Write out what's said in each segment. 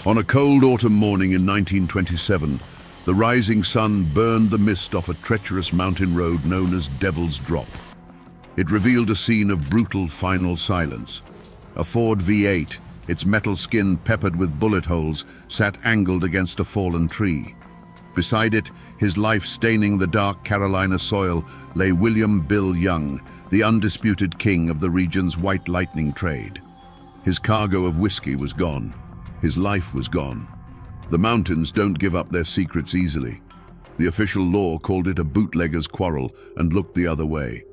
On a cold autumn morning in 1927, the rising sun burned the mist off a treacherous mountain road known as Devil's Drop. It revealed a scene of brutal final silence. A Ford V8, its metal skin peppered with bullet holes, sat angled against a fallen tree. Beside it, his life staining the dark Carolina soil, lay William Bill Young, the undisputed king of the region's white lightning trade. His cargo of whiskey was gone. His life was gone. The mountains don't give up their secrets easily. The official law called it a bootlegger's quarrel and looked the other way.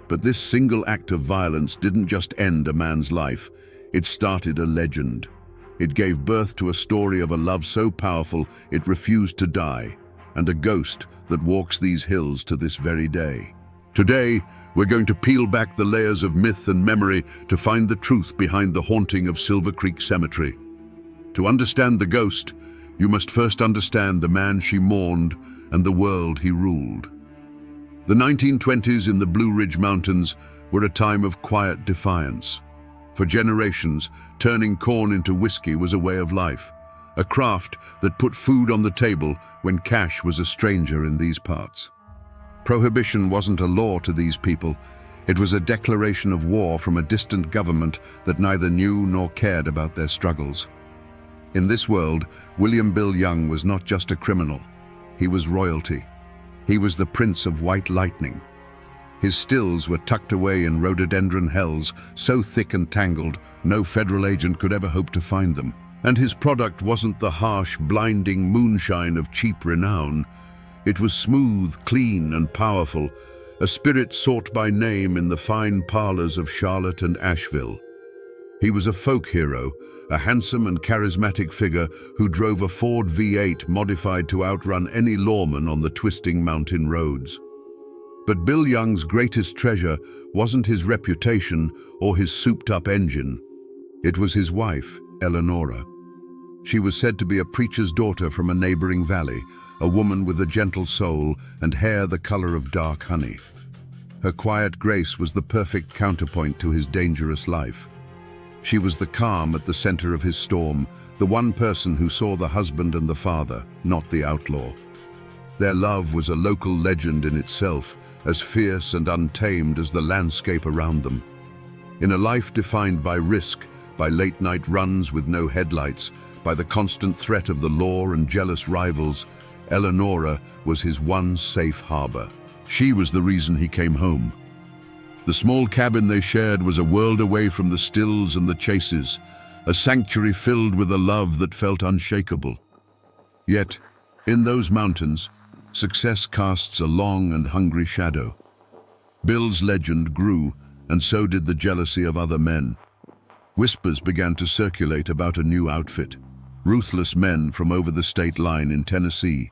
But this single act of violence didn't just end a man's life. It started a legend. It gave birth to a story of a love so powerful it refused to die, and a ghost that walks these hills to this very day. Today, we're going to peel back the layers of myth and memory to find the truth behind the haunting of Silver Creek Cemetery. To understand the ghost, you must first understand the man she mourned and the world he ruled. The 1920s in the Blue Ridge Mountains were a time of quiet defiance. For generations, turning corn into whiskey was a way of life, a craft that put food on the table when cash was a stranger in these parts. Prohibition wasn't a law to these people. It was a declaration of war from a distant government that neither knew nor cared about their struggles. In this world, William Bill Young was not just a criminal. He was royalty. He was the Prince of White Lightning. His stills were tucked away in rhododendron hells, so thick and tangled, no federal agent could ever hope to find them. And his product wasn't the harsh, blinding moonshine of cheap renown. It was smooth, clean, and powerful, a spirit sought by name in the fine parlors of Charlotte and Asheville. He was a folk hero, a handsome and charismatic figure who drove a Ford V8 modified to outrun any lawman on the twisting mountain roads. But Bill Young's greatest treasure wasn't his reputation or his souped-up engine. It was his wife, Eleonora. She was said to be a preacher's daughter from a neighboring valley, a woman with a gentle soul and hair the color of dark honey. Her quiet grace was the perfect counterpoint to his dangerous life. She was the calm at the center of his storm, the one person who saw the husband and the father, not the outlaw. Their love was a local legend in itself, as fierce and untamed as the landscape around them. In a life defined by risk, by late-night runs with no headlights, by the constant threat of the law and jealous rivals, Eleonora was his one safe harbor. She was the reason he came home. The small cabin they shared was a world away from the stills and the chases, a sanctuary filled with a love that felt unshakable. Yet, in those mountains, success casts a long and hungry shadow. Bill's legend grew, and so did the jealousy of other men. Whispers began to circulate about a new outfit, ruthless men from over the state line in Tennessee.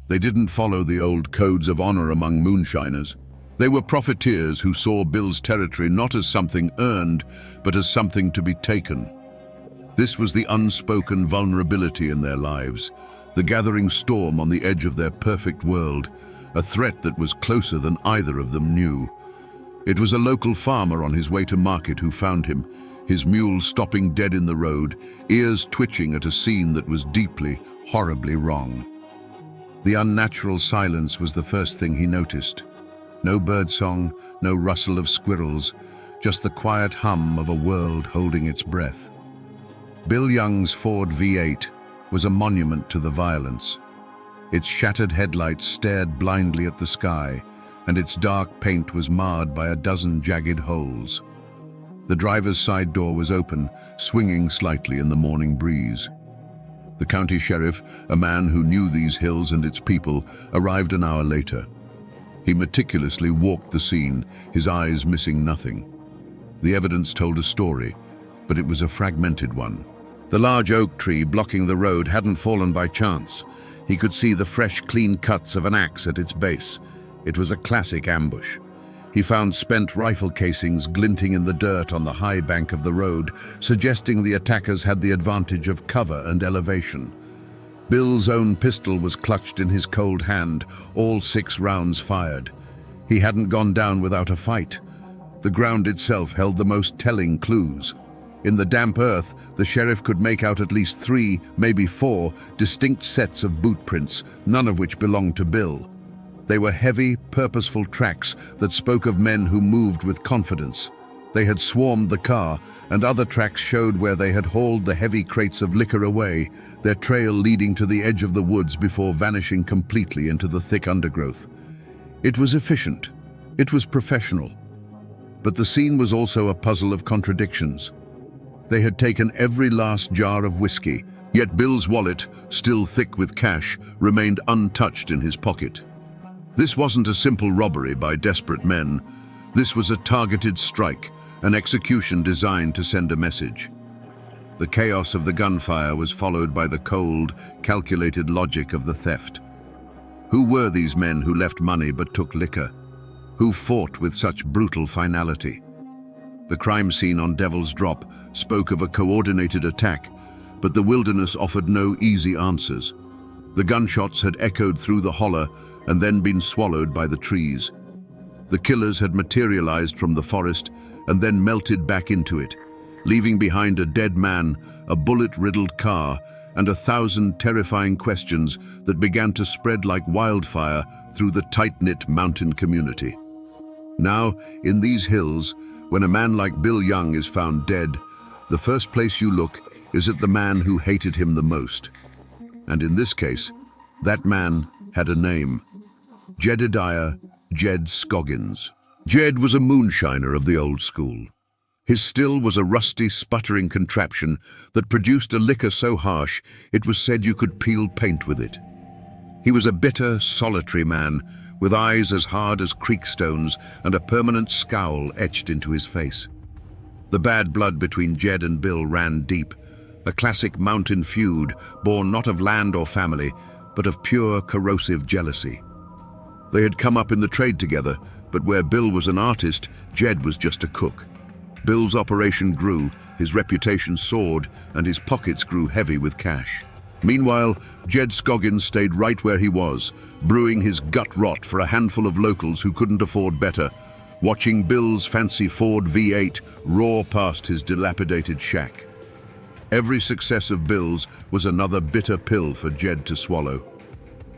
They didn't follow the old codes of honor among moonshiners. They were profiteers who saw Bill's territory not as something earned, but as something to be taken. This was the unspoken vulnerability in their lives, the gathering storm on the edge of their perfect world, a threat that was closer than either of them knew. It was a local farmer on his way to market who found him, his mule stopping dead in the road, ears twitching at a scene that was deeply, horribly wrong. The unnatural silence was the first thing he noticed. No birdsong, no rustle of squirrels, just the quiet hum of a world holding its breath. Bill Young's Ford V8 was a monument to the violence. Its shattered headlights stared blindly at the sky, and its dark paint was marred by a dozen jagged holes. The driver's side door was open, swinging slightly in the morning breeze. The county sheriff, a man who knew these hills and its people, arrived an hour later. He meticulously walked the scene, his eyes missing nothing. The evidence told a story, but it was a fragmented one. The large oak tree blocking the road hadn't fallen by chance. He could see the fresh, clean cuts of an axe at its base. It was a classic ambush. He found spent rifle casings glinting in the dirt on the high bank of the road, suggesting the attackers had the advantage of cover and elevation. Bill's own pistol was clutched in his cold hand, all 6 rounds fired. He hadn't gone down without a fight. The ground itself held the most telling clues. In the damp earth, the sheriff could make out at least 3, maybe 4, distinct sets of boot prints, none of which belonged to Bill. They were heavy, purposeful tracks that spoke of men who moved with confidence. They had swarmed the car, and other tracks showed where they had hauled the heavy crates of liquor away, their trail leading to the edge of the woods before vanishing completely into the thick undergrowth. It was efficient. It was professional. But the scene was also a puzzle of contradictions. They had taken every last jar of whiskey, yet Bill's wallet, still thick with cash, remained untouched in his pocket. This wasn't a simple robbery by desperate men. This was a targeted strike, an execution designed to send a message. The chaos of the gunfire was followed by the cold, calculated logic of the theft. Who were these men who left money but took liquor? Who fought with such brutal finality? The crime scene on Devil's Drop spoke of a coordinated attack, but the wilderness offered no easy answers. The gunshots had echoed through the holler and then been swallowed by the trees. The killers had materialized from the forest and then melted back into it, leaving behind a dead man, a bullet-riddled car, and 1,000 terrifying questions that began to spread like wildfire through the tight-knit mountain community. Now, in these hills, when a man like Bill Young is found dead, the first place you look is at the man who hated him the most. And in this case, that man had a name: Jedediah Jed Scoggins. Jed was a moonshiner of the old school. His still was a rusty, sputtering contraption that produced a liquor so harsh it was said you could peel paint with it. He was a bitter, solitary man, with eyes as hard as creek stones and a permanent scowl etched into his face. The bad blood between Jed and Bill ran deep, a classic mountain feud born not of land or family, but of pure, corrosive jealousy. They had come up in the trade together, but where Bill was an artist, Jed was just a cook. Bill's operation grew, his reputation soared, and his pockets grew heavy with cash. Meanwhile, Jed Scoggins stayed right where he was, brewing his gut rot for a handful of locals who couldn't afford better, watching Bill's fancy Ford V8 roar past his dilapidated shack. Every success of Bill's was another bitter pill for Jed to swallow.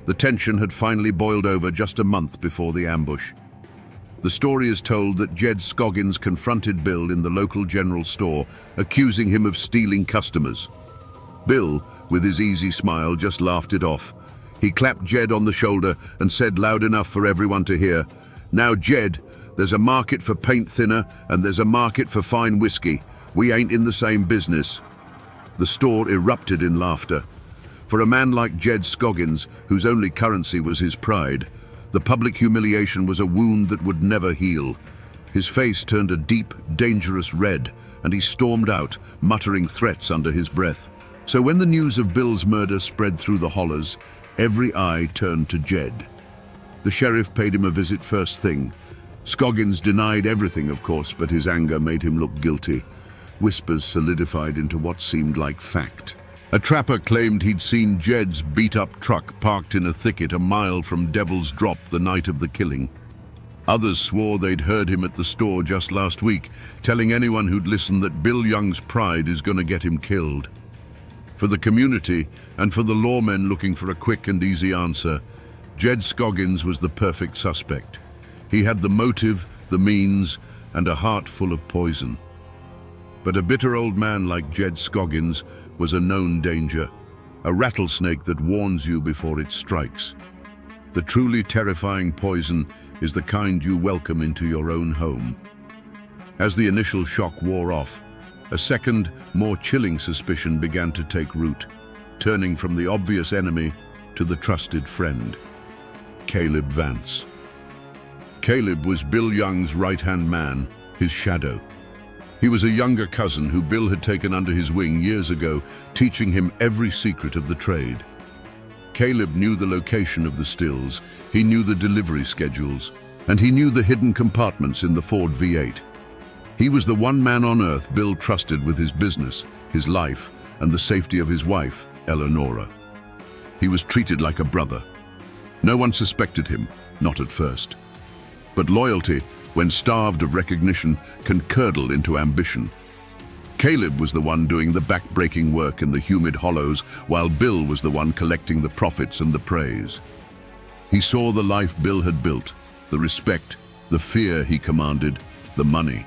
The tension had finally boiled over just a month before the ambush. The story is told that Jed Scoggins confronted Bill in the local general store, accusing him of stealing customers. Bill, with his easy smile, just laughed it off. He clapped Jed on the shoulder and said loud enough for everyone to hear, "Now, Jed, there's a market for paint thinner and there's a market for fine whiskey. We ain't in the same business." The store erupted in laughter. For a man like Jed Scoggins, whose only currency was his pride, the public humiliation was a wound that would never heal. His face turned a deep, dangerous red, and he stormed out, muttering threats under his breath. So when the news of Bill's murder spread through the hollers, every eye turned to Jed. The sheriff paid him a visit first thing. Scoggins denied everything, of course, but his anger made him look guilty. Whispers solidified into what seemed like fact. A trapper claimed he'd seen Jed's beat-up truck parked in a thicket a mile from Devil's Drop the night of the killing. Others swore they'd heard him at the store just last week, telling anyone who'd listen that Bill Young's pride is gonna get him killed. For the community, and for the lawmen looking for a quick and easy answer, Jed Scoggins was the perfect suspect. He had the motive, the means, and a heart full of poison. But a bitter old man like Jed Scoggins was a known danger, a rattlesnake that warns you before it strikes. The truly terrifying poison is the kind you welcome into your own home. As the initial shock wore off, a second, more chilling suspicion began to take root, turning from the obvious enemy to the trusted friend. Caleb Vance. Caleb was Bill Young's right-hand man, his shadow. He was a younger cousin who Bill had taken under his wing years ago, teaching him every secret of the trade. Caleb knew the location of the stills, he knew the delivery schedules, and he knew the hidden compartments in the Ford V8. He was the one man on earth Bill trusted with his business, his life, and the safety of his wife, Eleonora. He was treated like a brother. No one suspected him, not at first. But loyalty, when starved of recognition, can curdle into ambition. Caleb was the one doing the back-breaking work in the humid hollows, while Bill was the one collecting the profits and the praise. He saw the life Bill had built, the respect, the fear he commanded, the money,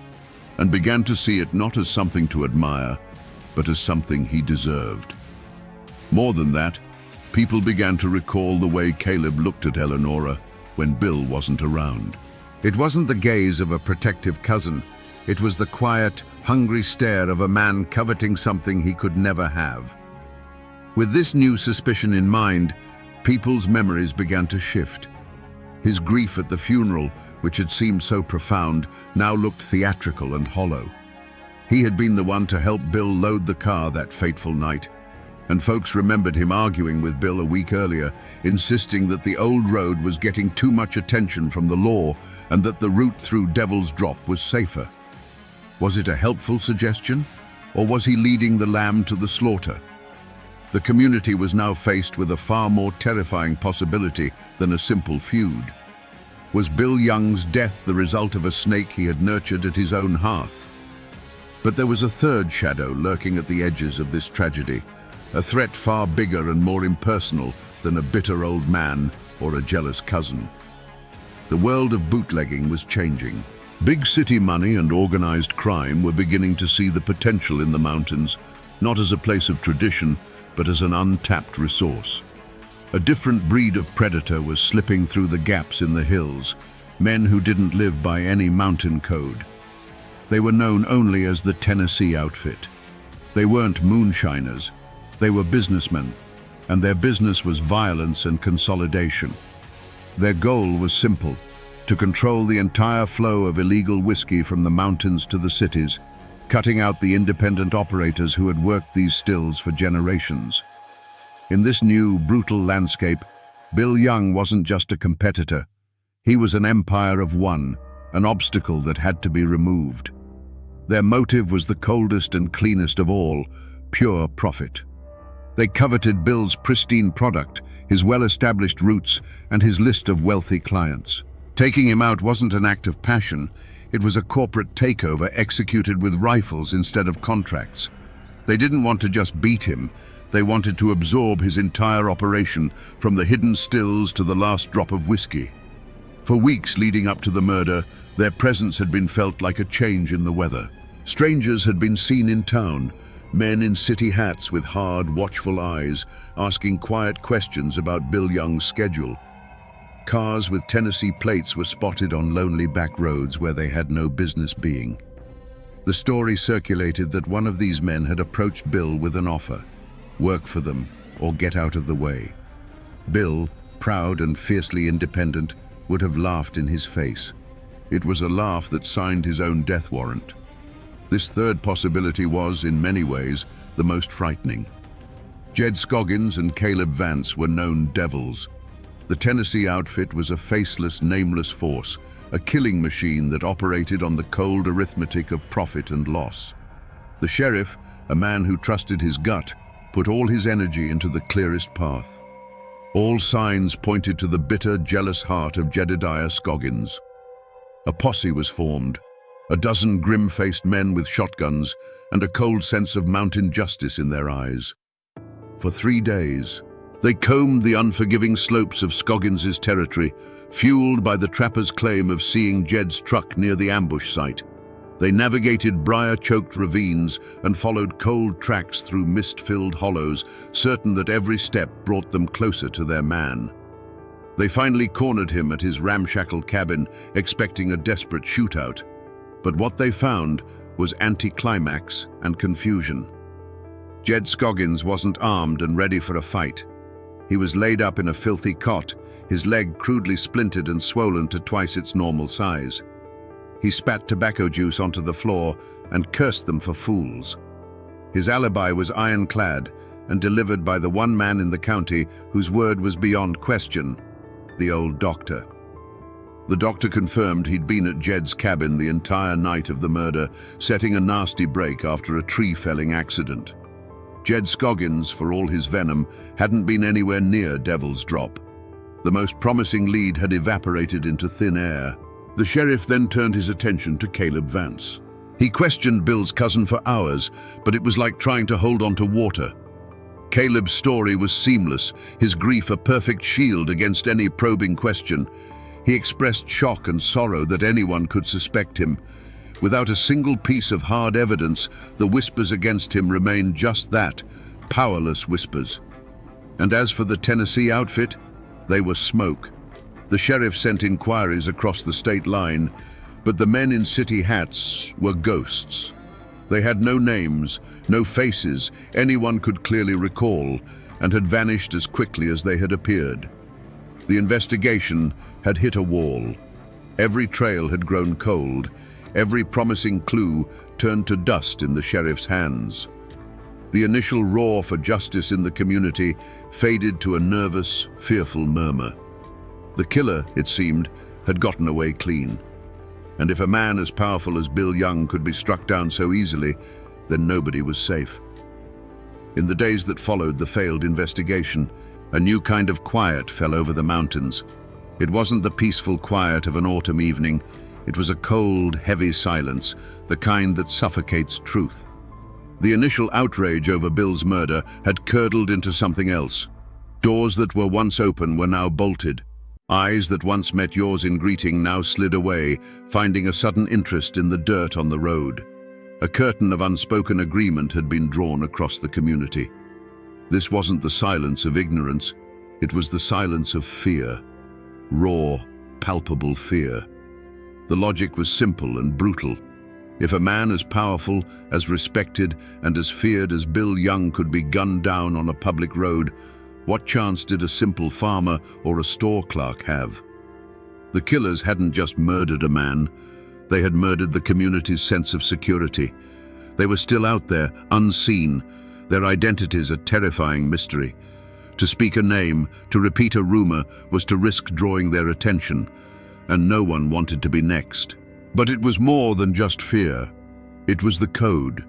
and began to see it not as something to admire, but as something he deserved. More than that, people began to recall the way Caleb looked at Eleonora when Bill wasn't around. It wasn't the gaze of a protective cousin. It was the quiet, hungry stare of a man coveting something he could never have. With this new suspicion in mind, people's memories began to shift. His grief at the funeral, which had seemed so profound, now looked theatrical and hollow. He had been the one to help Bill load the car that fateful night, and folks remembered him arguing with Bill a week earlier, insisting that the old road was getting too much attention from the law and that the route through Devil's Drop was safer. Was it a helpful suggestion, or was he leading the lamb to the slaughter? The community was now faced with a far more terrifying possibility than a simple feud. Was Bill Young's death the result of a snake he had nurtured at his own hearth? But there was a third shadow lurking at the edges of this tragedy, a threat far bigger and more impersonal than a bitter old man or a jealous cousin. The world of bootlegging was changing. Big city money and organized crime were beginning to see the potential in the mountains, not as a place of tradition, but as an untapped resource. A different breed of predator was slipping through the gaps in the hills, men who didn't live by any mountain code. They were known only as the Tennessee outfit. They weren't moonshiners, they were businessmen, and their business was violence and consolidation. Their goal was simple: to control the entire flow of illegal whiskey from the mountains to the cities, cutting out the independent operators who had worked these stills for generations. In this new, brutal landscape, Bill Young wasn't just a competitor. He was an empire of one, an obstacle that had to be removed. Their motive was the coldest and cleanest of all: pure profit. They coveted Bill's pristine product, his well-established routes, and his list of wealthy clients. Taking him out wasn't an act of passion, it was a corporate takeover executed with rifles instead of contracts. They didn't want to just beat him, they wanted to absorb his entire operation, from the hidden stills to the last drop of whiskey. For weeks leading up to the murder, their presence had been felt like a change in the weather. Strangers had been seen in town, men in city hats with hard, watchful eyes, asking quiet questions about Bill Young's schedule. Cars with Tennessee plates were spotted on lonely back roads where they had no business being. The story circulated that one of these men had approached Bill with an offer: work for them or get out of the way. Bill, proud and fiercely independent, would have laughed in his face. It was a laugh that signed his own death warrant. This third possibility was, in many ways, the most frightening. Jed Scoggins and Caleb Vance were known devils. The Tennessee outfit was a faceless, nameless force, a killing machine that operated on the cold arithmetic of profit and loss. The sheriff, a man who trusted his gut, put all his energy into the clearest path. All signs pointed to the bitter, jealous heart of Jedediah Scoggins. A posse was formed, a dozen grim-faced men with shotguns and a cold sense of mountain justice in their eyes. For 3 days, they combed the unforgiving slopes of Scoggins's territory, fueled by the trapper's claim of seeing Jed's truck near the ambush site. They navigated briar-choked ravines and followed cold tracks through mist-filled hollows, certain that every step brought them closer to their man. They finally cornered him at his ramshackle cabin, expecting a desperate shootout. But what they found was anticlimax and confusion. Jed Scoggins wasn't armed and ready for a fight. He was laid up in a filthy cot, his leg crudely splintered and swollen to twice its normal size. He spat tobacco juice onto the floor and cursed them for fools. His alibi was ironclad and delivered by the one man in the county whose word was beyond question: the old doctor. The doctor confirmed he'd been at Jed's cabin the entire night of the murder, setting a nasty break after a tree-felling accident. Jed Scoggins, for all his venom, hadn't been anywhere near Devil's Drop. The most promising lead had evaporated into thin air. The sheriff then turned his attention to Caleb Vance. He questioned Bill's cousin for hours, but it was like trying to hold on to water. Caleb's story was seamless, his grief a perfect shield against any probing question. He expressed shock and sorrow that anyone could suspect him. Without a single piece of hard evidence, the whispers against him remained just that, powerless whispers. And as for the Tennessee outfit, they were smoke. The sheriff sent inquiries across the state line, but the men in city hats were ghosts. They had no names, no faces anyone could clearly recall, and had vanished as quickly as they had appeared. The investigation had hit a wall. Every trail had grown cold, every promising clue turned to dust in the sheriff's hands. The initial roar for justice in the community faded to a nervous, fearful murmur. The killer, it seemed, had gotten away clean. And if a man as powerful as Bill Young could be struck down so easily, then nobody was safe. In the days that followed the failed investigation, a new kind of quiet fell over the mountains. It wasn't the peaceful quiet of an autumn evening. It was a cold, heavy silence, the kind that suffocates truth. The initial outrage over Bill's murder had curdled into something else. Doors that were once open were now bolted. Eyes that once met yours in greeting now slid away, finding a sudden interest in the dirt on the road. A curtain of unspoken agreement had been drawn across the community. This wasn't the silence of ignorance, it was the silence of fear. Raw, palpable fear. The logic was simple and brutal. If a man as powerful, as respected, and as feared as Bill Young could be gunned down on a public road, what chance did a simple farmer or a store clerk have? The killers hadn't just murdered a man, they had murdered the community's sense of security. They were still out there, unseen, their identities a terrifying mystery. To speak a name, to repeat a rumor, was to risk drawing their attention, and no one wanted to be next. But it was more than just fear. It was the code.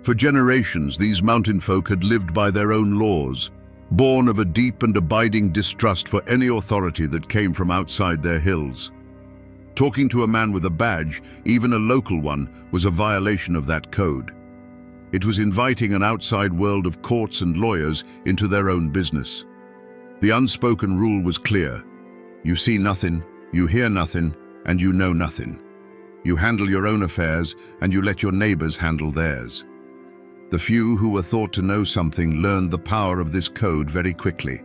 For generations, these mountain folk had lived by their own laws, born of a deep and abiding distrust for any authority that came from outside their hills. Talking to a man with a badge, even a local one, was a violation of that code. It was inviting an outside world of courts and lawyers into their own business. The unspoken rule was clear. You see nothing, you hear nothing, and you know nothing. You handle your own affairs, and you let your neighbors handle theirs. The few who were thought to know something learned the power of this code very quickly.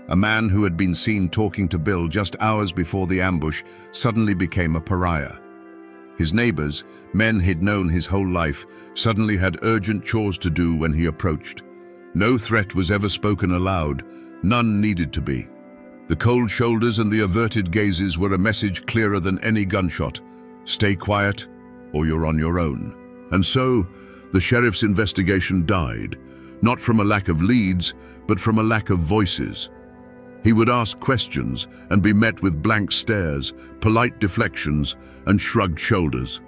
A man who had been seen talking to Bill just hours before the ambush suddenly became a pariah. His neighbors, men he'd known his whole life, suddenly had urgent chores to do when he approached. No threat was ever spoken aloud, none needed to be. The cold shoulders and the averted gazes were a message clearer than any gunshot. Stay quiet, or you're on your own. And so, the sheriff's investigation died, not from a lack of leads, but from a lack of voices. He would ask questions and be met with blank stares, polite deflections, and shrugged shoulders.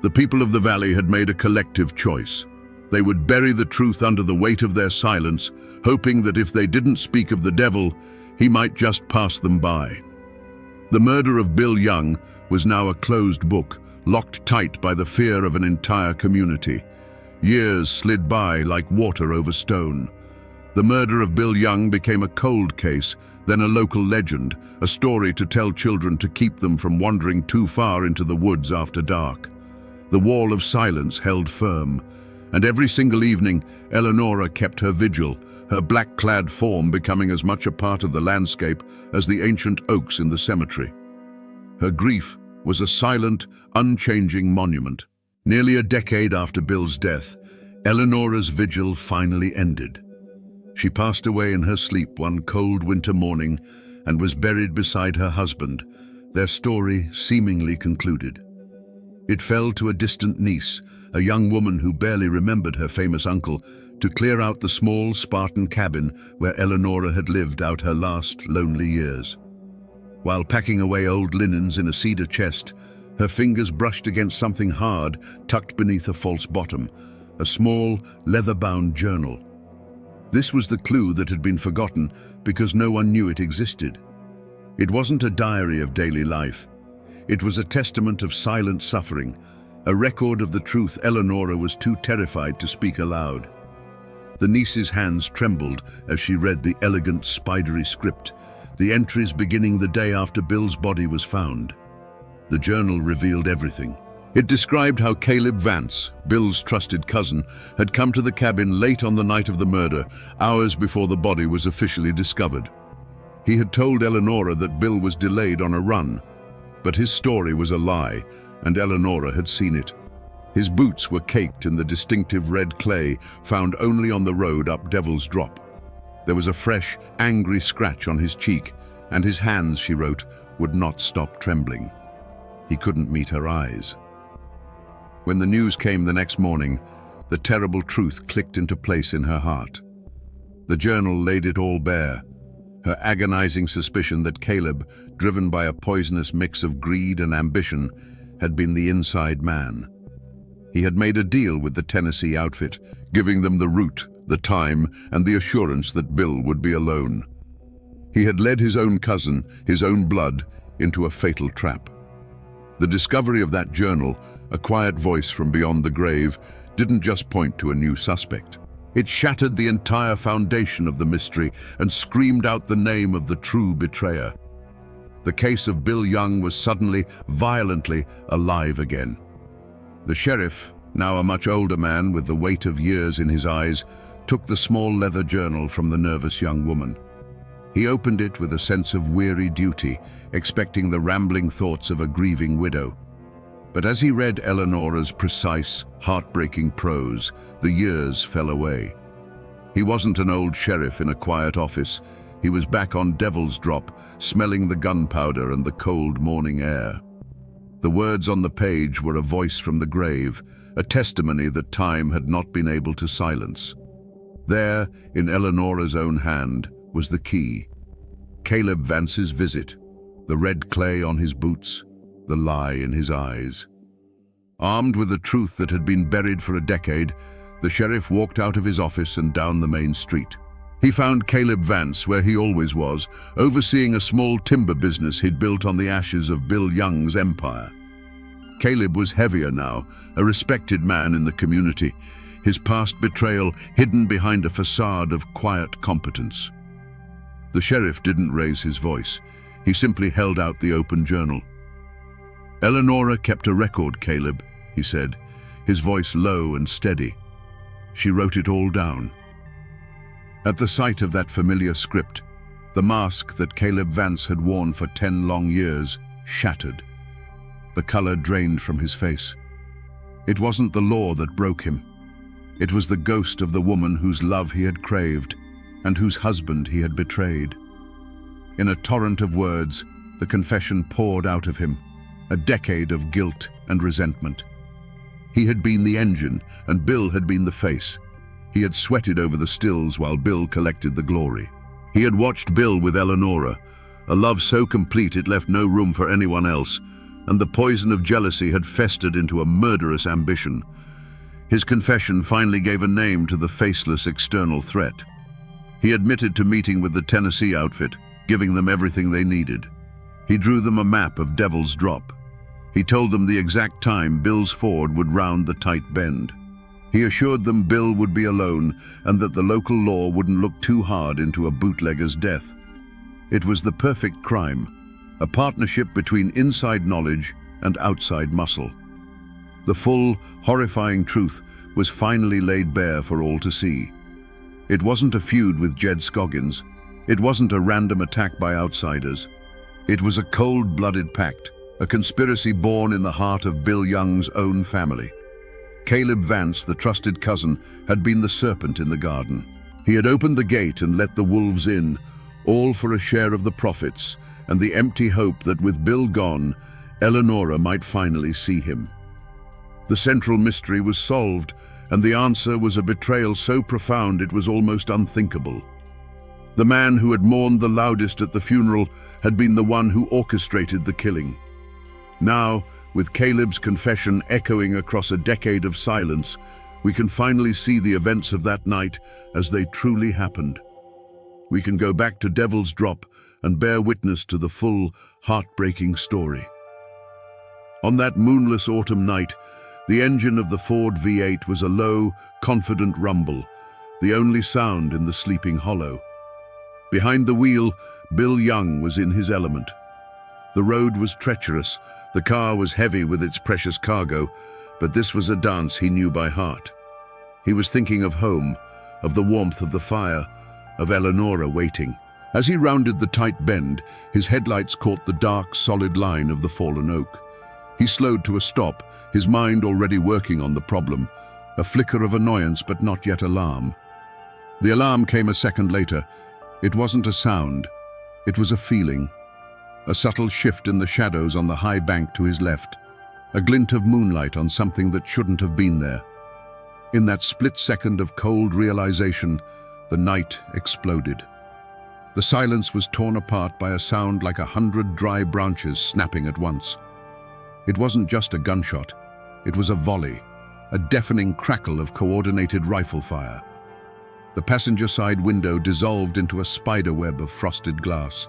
The people of the valley had made a collective choice. They would bury the truth under the weight of their silence, hoping that if they didn't speak of the devil, he might just pass them by. The murder of Bill Young was now a closed book, locked tight by the fear of an entire community. Years slid by like water over stone. The murder of Bill Young became a cold case, then a local legend, a story to tell children to keep them from wandering too far into the woods after dark. The wall of silence held firm, and every single evening, Eleonora kept her vigil, her black-clad form becoming as much a part of the landscape as the ancient oaks in the cemetery. Her grief was a silent, unchanging monument. Nearly a decade after Bill's death, Eleonora's vigil finally ended. She passed away in her sleep one cold winter morning and was buried beside her husband, their story seemingly concluded. It fell to a distant niece, a young woman who barely remembered her famous uncle, to clear out the small Spartan cabin where Eleonora had lived out her last lonely years. While packing away old linens in a cedar chest, her fingers brushed against something hard tucked beneath a false bottom, a small, leather-bound journal. This was the clue that had been forgotten because no one knew it existed. It wasn't a diary of daily life. It was a testament of silent suffering, a record of the truth Eleonora was too terrified to speak aloud. The niece's hands trembled as she read the elegant, spidery script, the entries beginning the day after Bill's body was found. The journal revealed everything. It described how Caleb Vance, Bill's trusted cousin, had come to the cabin late on the night of the murder, hours before the body was officially discovered. He had told Eleonora that Bill was delayed on a run, but his story was a lie, and Eleonora had seen it. His boots were caked in the distinctive red clay found only on the road up Devil's Drop. There was a fresh, angry scratch on his cheek, and his hands, she wrote, would not stop trembling. He couldn't meet her eyes. When the news came the next morning, the terrible truth clicked into place in her heart. The journal laid it all bare. Her agonizing suspicion that Caleb, driven by a poisonous mix of greed and ambition, had been the inside man. He had made a deal with the Tennessee outfit, giving them the route, the time, and the assurance that Bill would be alone. He had led his own cousin, his own blood, into a fatal trap. The discovery of that journal, a quiet voice from beyond the grave, didn't just point to a new suspect. It shattered the entire foundation of the mystery and screamed out the name of the true betrayer. The case of Bill Young was suddenly, violently alive again. The sheriff, now a much older man with the weight of years in his eyes, took the small leather journal from the nervous young woman. He opened it with a sense of weary duty, expecting the rambling thoughts of a grieving widow. But as he read Eleonora's precise, heartbreaking prose, the years fell away. He wasn't an old sheriff in a quiet office. He was back on Devil's Drop, smelling the gunpowder and the cold morning air. The words on the page were a voice from the grave, a testimony that time had not been able to silence. There, in Eleonora's own hand, was the key. Caleb Vance's visit, the red clay on his boots, the lie in his eyes. Armed with the truth that had been buried for a decade, the sheriff walked out of his office and down the main street. He found Caleb Vance where he always was, overseeing a small timber business he'd built on the ashes of Bill Young's empire. Caleb was heavier now, a respected man in the community, his past betrayal hidden behind a facade of quiet competence. The sheriff didn't raise his voice. He simply held out the open journal. "Eleonora kept a record, Caleb," he said, his voice low and steady. "She wrote it all down." At the sight of that familiar script, the mask that Caleb Vance had worn for 10 long years shattered. The color drained from his face. It wasn't the law that broke him. It was the ghost of the woman whose love he had craved and whose husband he had betrayed. In a torrent of words, the confession poured out of him, a decade of guilt and resentment. He had been the engine, and Bill had been the face. He had sweated over the stills while Bill collected the glory. He had watched Bill with Eleonora, a love so complete it left no room for anyone else, and the poison of jealousy had festered into a murderous ambition. His confession finally gave a name to the faceless external threat. He admitted to meeting with the Tennessee outfit, giving them everything they needed. He drew them a map of Devil's Drop. He told them the exact time Bill's Ford would round the tight bend. He assured them Bill would be alone and that the local law wouldn't look too hard into a bootlegger's death. It was the perfect crime, a partnership between inside knowledge and outside muscle. The full, horrifying truth was finally laid bare for all to see. It wasn't a feud with Jed Scoggins. It wasn't a random attack by outsiders. It was a cold-blooded pact, a conspiracy born in the heart of Bill Young's own family. Caleb Vance, the trusted cousin, had been the serpent in the garden. He had opened the gate and let the wolves in, all for a share of the profits and the empty hope that with Bill gone, Eleonora might finally see him. The central mystery was solved, and the answer was a betrayal so profound it was almost unthinkable. The man who had mourned the loudest at the funeral had been the one who orchestrated the killing. Now, with Caleb's confession echoing across a decade of silence, we can finally see the events of that night as they truly happened. We can go back to Devil's Drop and bear witness to the full, heartbreaking story. On that moonless autumn night, The engine of the Ford V8 was a low, confident rumble, the only sound in the sleeping hollow. Behind the wheel, Bill Young was in his element. The road was treacherous, the car was heavy with its precious cargo, but this was a dance he knew by heart. He was thinking of home, of the warmth of the fire, of Eleonora waiting. As he rounded the tight bend, his headlights caught the dark, solid line of the fallen oak. He slowed to a stop, his mind already working on the problem, a flicker of annoyance but not yet alarm. The alarm came a second later. It wasn't a sound, it was a feeling. A subtle shift in the shadows on the high bank to his left, a glint of moonlight on something that shouldn't have been there. In that split second of cold realization, the night exploded. The silence was torn apart by a sound like 100 dry branches snapping at once. It wasn't just a gunshot, it was a volley, a deafening crackle of coordinated rifle fire. The passenger side window dissolved into a spider web of frosted glass.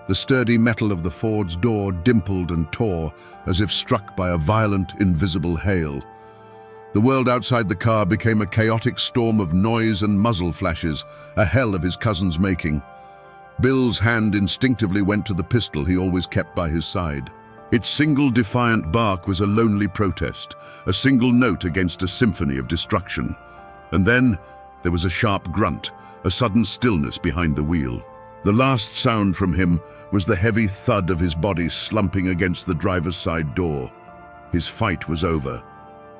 The sturdy metal of the Ford's door dimpled and tore as if struck by a violent, invisible hail. The world outside the car became a chaotic storm of noise and muzzle flashes, a hell of his cousin's making. Bill's hand instinctively went to the pistol he always kept by his side. Its single defiant bark was a lonely protest, a single note against a symphony of destruction. And then there was a sharp grunt, a sudden stillness behind the wheel. The last sound from him was the heavy thud of his body slumping against the driver's side door. His fight was over.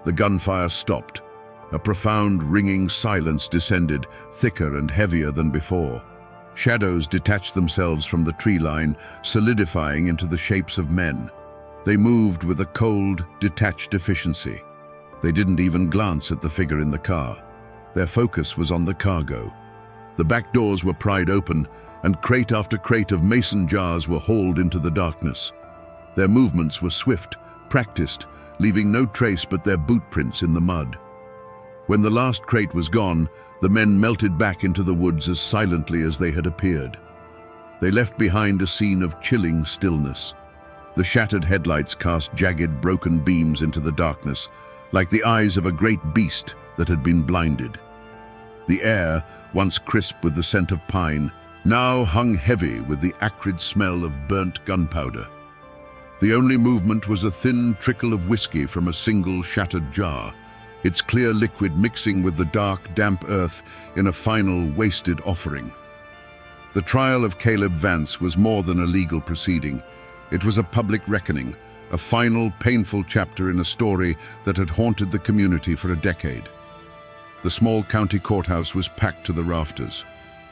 The gunfire stopped. A profound, ringing silence descended, thicker and heavier than before. Shadows detached themselves from the tree line, solidifying into the shapes of men. They moved with a cold, detached efficiency. They didn't even glance at the figure in the car. Their focus was on the cargo. The back doors were pried open, and crate after crate of mason jars were hauled into the darkness. Their movements were swift, practiced, leaving no trace but their boot prints in the mud. When the last crate was gone, the men melted back into the woods as silently as they had appeared. They left behind a scene of chilling stillness. The shattered headlights cast jagged, broken beams into the darkness, like the eyes of a great beast that had been blinded. The air, once crisp with the scent of pine, now hung heavy with the acrid smell of burnt gunpowder. The only movement was a thin trickle of whiskey from a single shattered jar, its clear liquid mixing with the dark, damp earth in a final, wasted offering. The trial of Caleb Vance was more than a legal proceeding. It was a public reckoning, a final, painful chapter in a story that had haunted the community for a decade. The small county courthouse was packed to the rafters.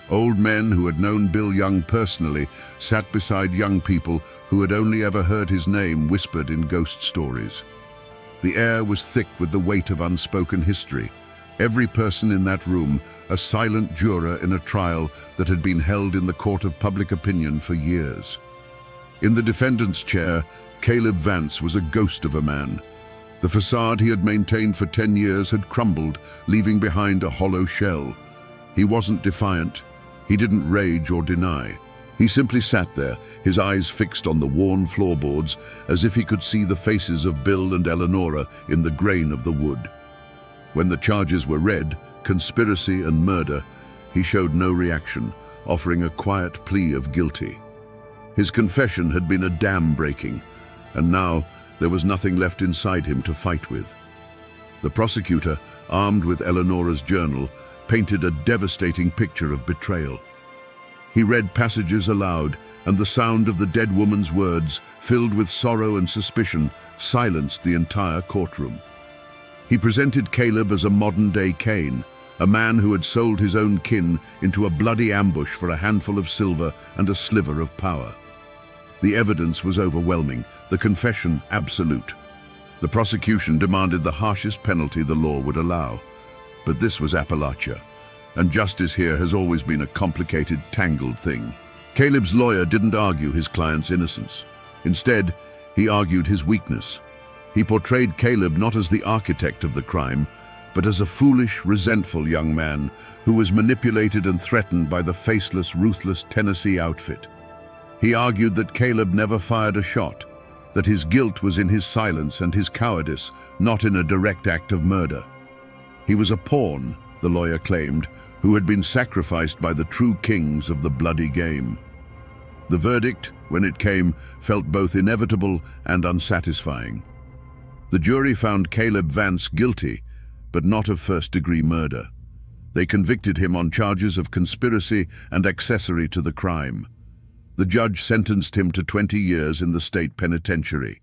Old men who had known Bill Young personally sat beside young people who had only ever heard his name whispered in ghost stories. The air was thick with the weight of unspoken history. Every person in that room, a silent juror in a trial that had been held in the court of public opinion for years. In the defendant's chair, Caleb Vance was a ghost of a man. The facade he had maintained for 10 years had crumbled, leaving behind a hollow shell. He wasn't defiant. He didn't rage or deny. He simply sat there, his eyes fixed on the worn floorboards, as if he could see the faces of Bill and Eleonora in the grain of the wood. When the charges were read, conspiracy and murder, he showed no reaction, offering a quiet plea of guilty. His confession had been a dam breaking, and now there was nothing left inside him to fight with. The prosecutor, armed with Eleonora's journal, painted a devastating picture of betrayal. He read passages aloud, and the sound of the dead woman's words, filled with sorrow and suspicion, silenced the entire courtroom. He presented Caleb as a modern-day Cain, a man who had sold his own kin into a bloody ambush for a handful of silver and a sliver of power. The evidence was overwhelming, the confession absolute. The prosecution demanded the harshest penalty the law would allow. But this was Appalachia, and justice here has always been a complicated, tangled thing. Caleb's lawyer didn't argue his client's innocence. Instead, he argued his weakness. He portrayed Caleb not as the architect of the crime, but as a foolish, resentful young man who was manipulated and threatened by the faceless, ruthless Tennessee outfit. He argued that Caleb never fired a shot, that his guilt was in his silence and his cowardice, not in a direct act of murder. He was a pawn, the lawyer claimed, who had been sacrificed by the true kings of the bloody game. The verdict, when it came, felt both inevitable and unsatisfying. The jury found Caleb Vance guilty, but not of first-degree murder. They convicted him on charges of conspiracy and accessory to the crime. The judge sentenced him to 20 years in the state penitentiary.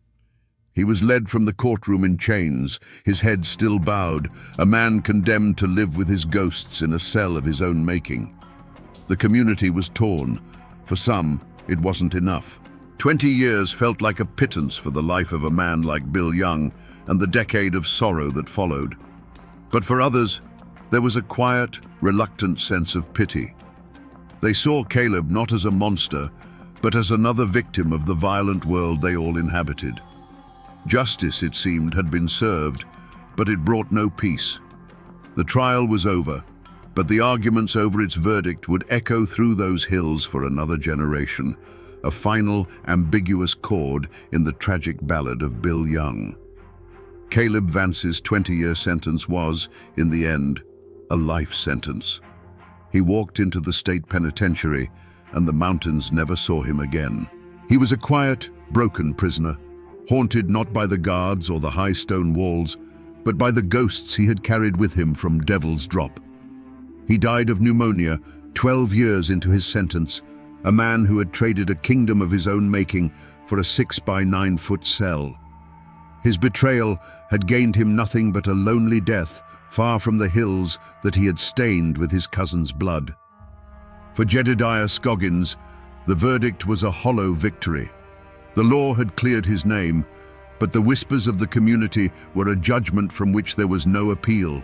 He was led from the courtroom in chains, his head still bowed, a man condemned to live with his ghosts in a cell of his own making. The community was torn. For some, it wasn't enough. 20 years felt like a pittance for the life of a man like Bill Young and the decade of sorrow that followed. But for others, there was a quiet, reluctant sense of pity. They saw Caleb not as a monster, but as another victim of the violent world they all inhabited. Justice, it seemed, had been served, but it brought no peace. The trial was over, but the arguments over its verdict would echo through those hills for another generation, a final, ambiguous chord in the tragic ballad of Bill Young. Caleb Vance's 20-year sentence was, in the end, a life sentence. He walked into the state penitentiary, and the mountains never saw him again. He was a quiet, broken prisoner, haunted not by the guards or the high stone walls, but by the ghosts he had carried with him from Devil's Drop. He died of pneumonia 12 years into his sentence, a man who had traded a kingdom of his own making for a 6-by-9-foot cell. His betrayal had gained him nothing but a lonely death, far from the hills that he had stained with his cousin's blood. For Jedediah Scoggins, the verdict was a hollow victory. The law had cleared his name, but the whispers of the community were a judgment from which there was no appeal.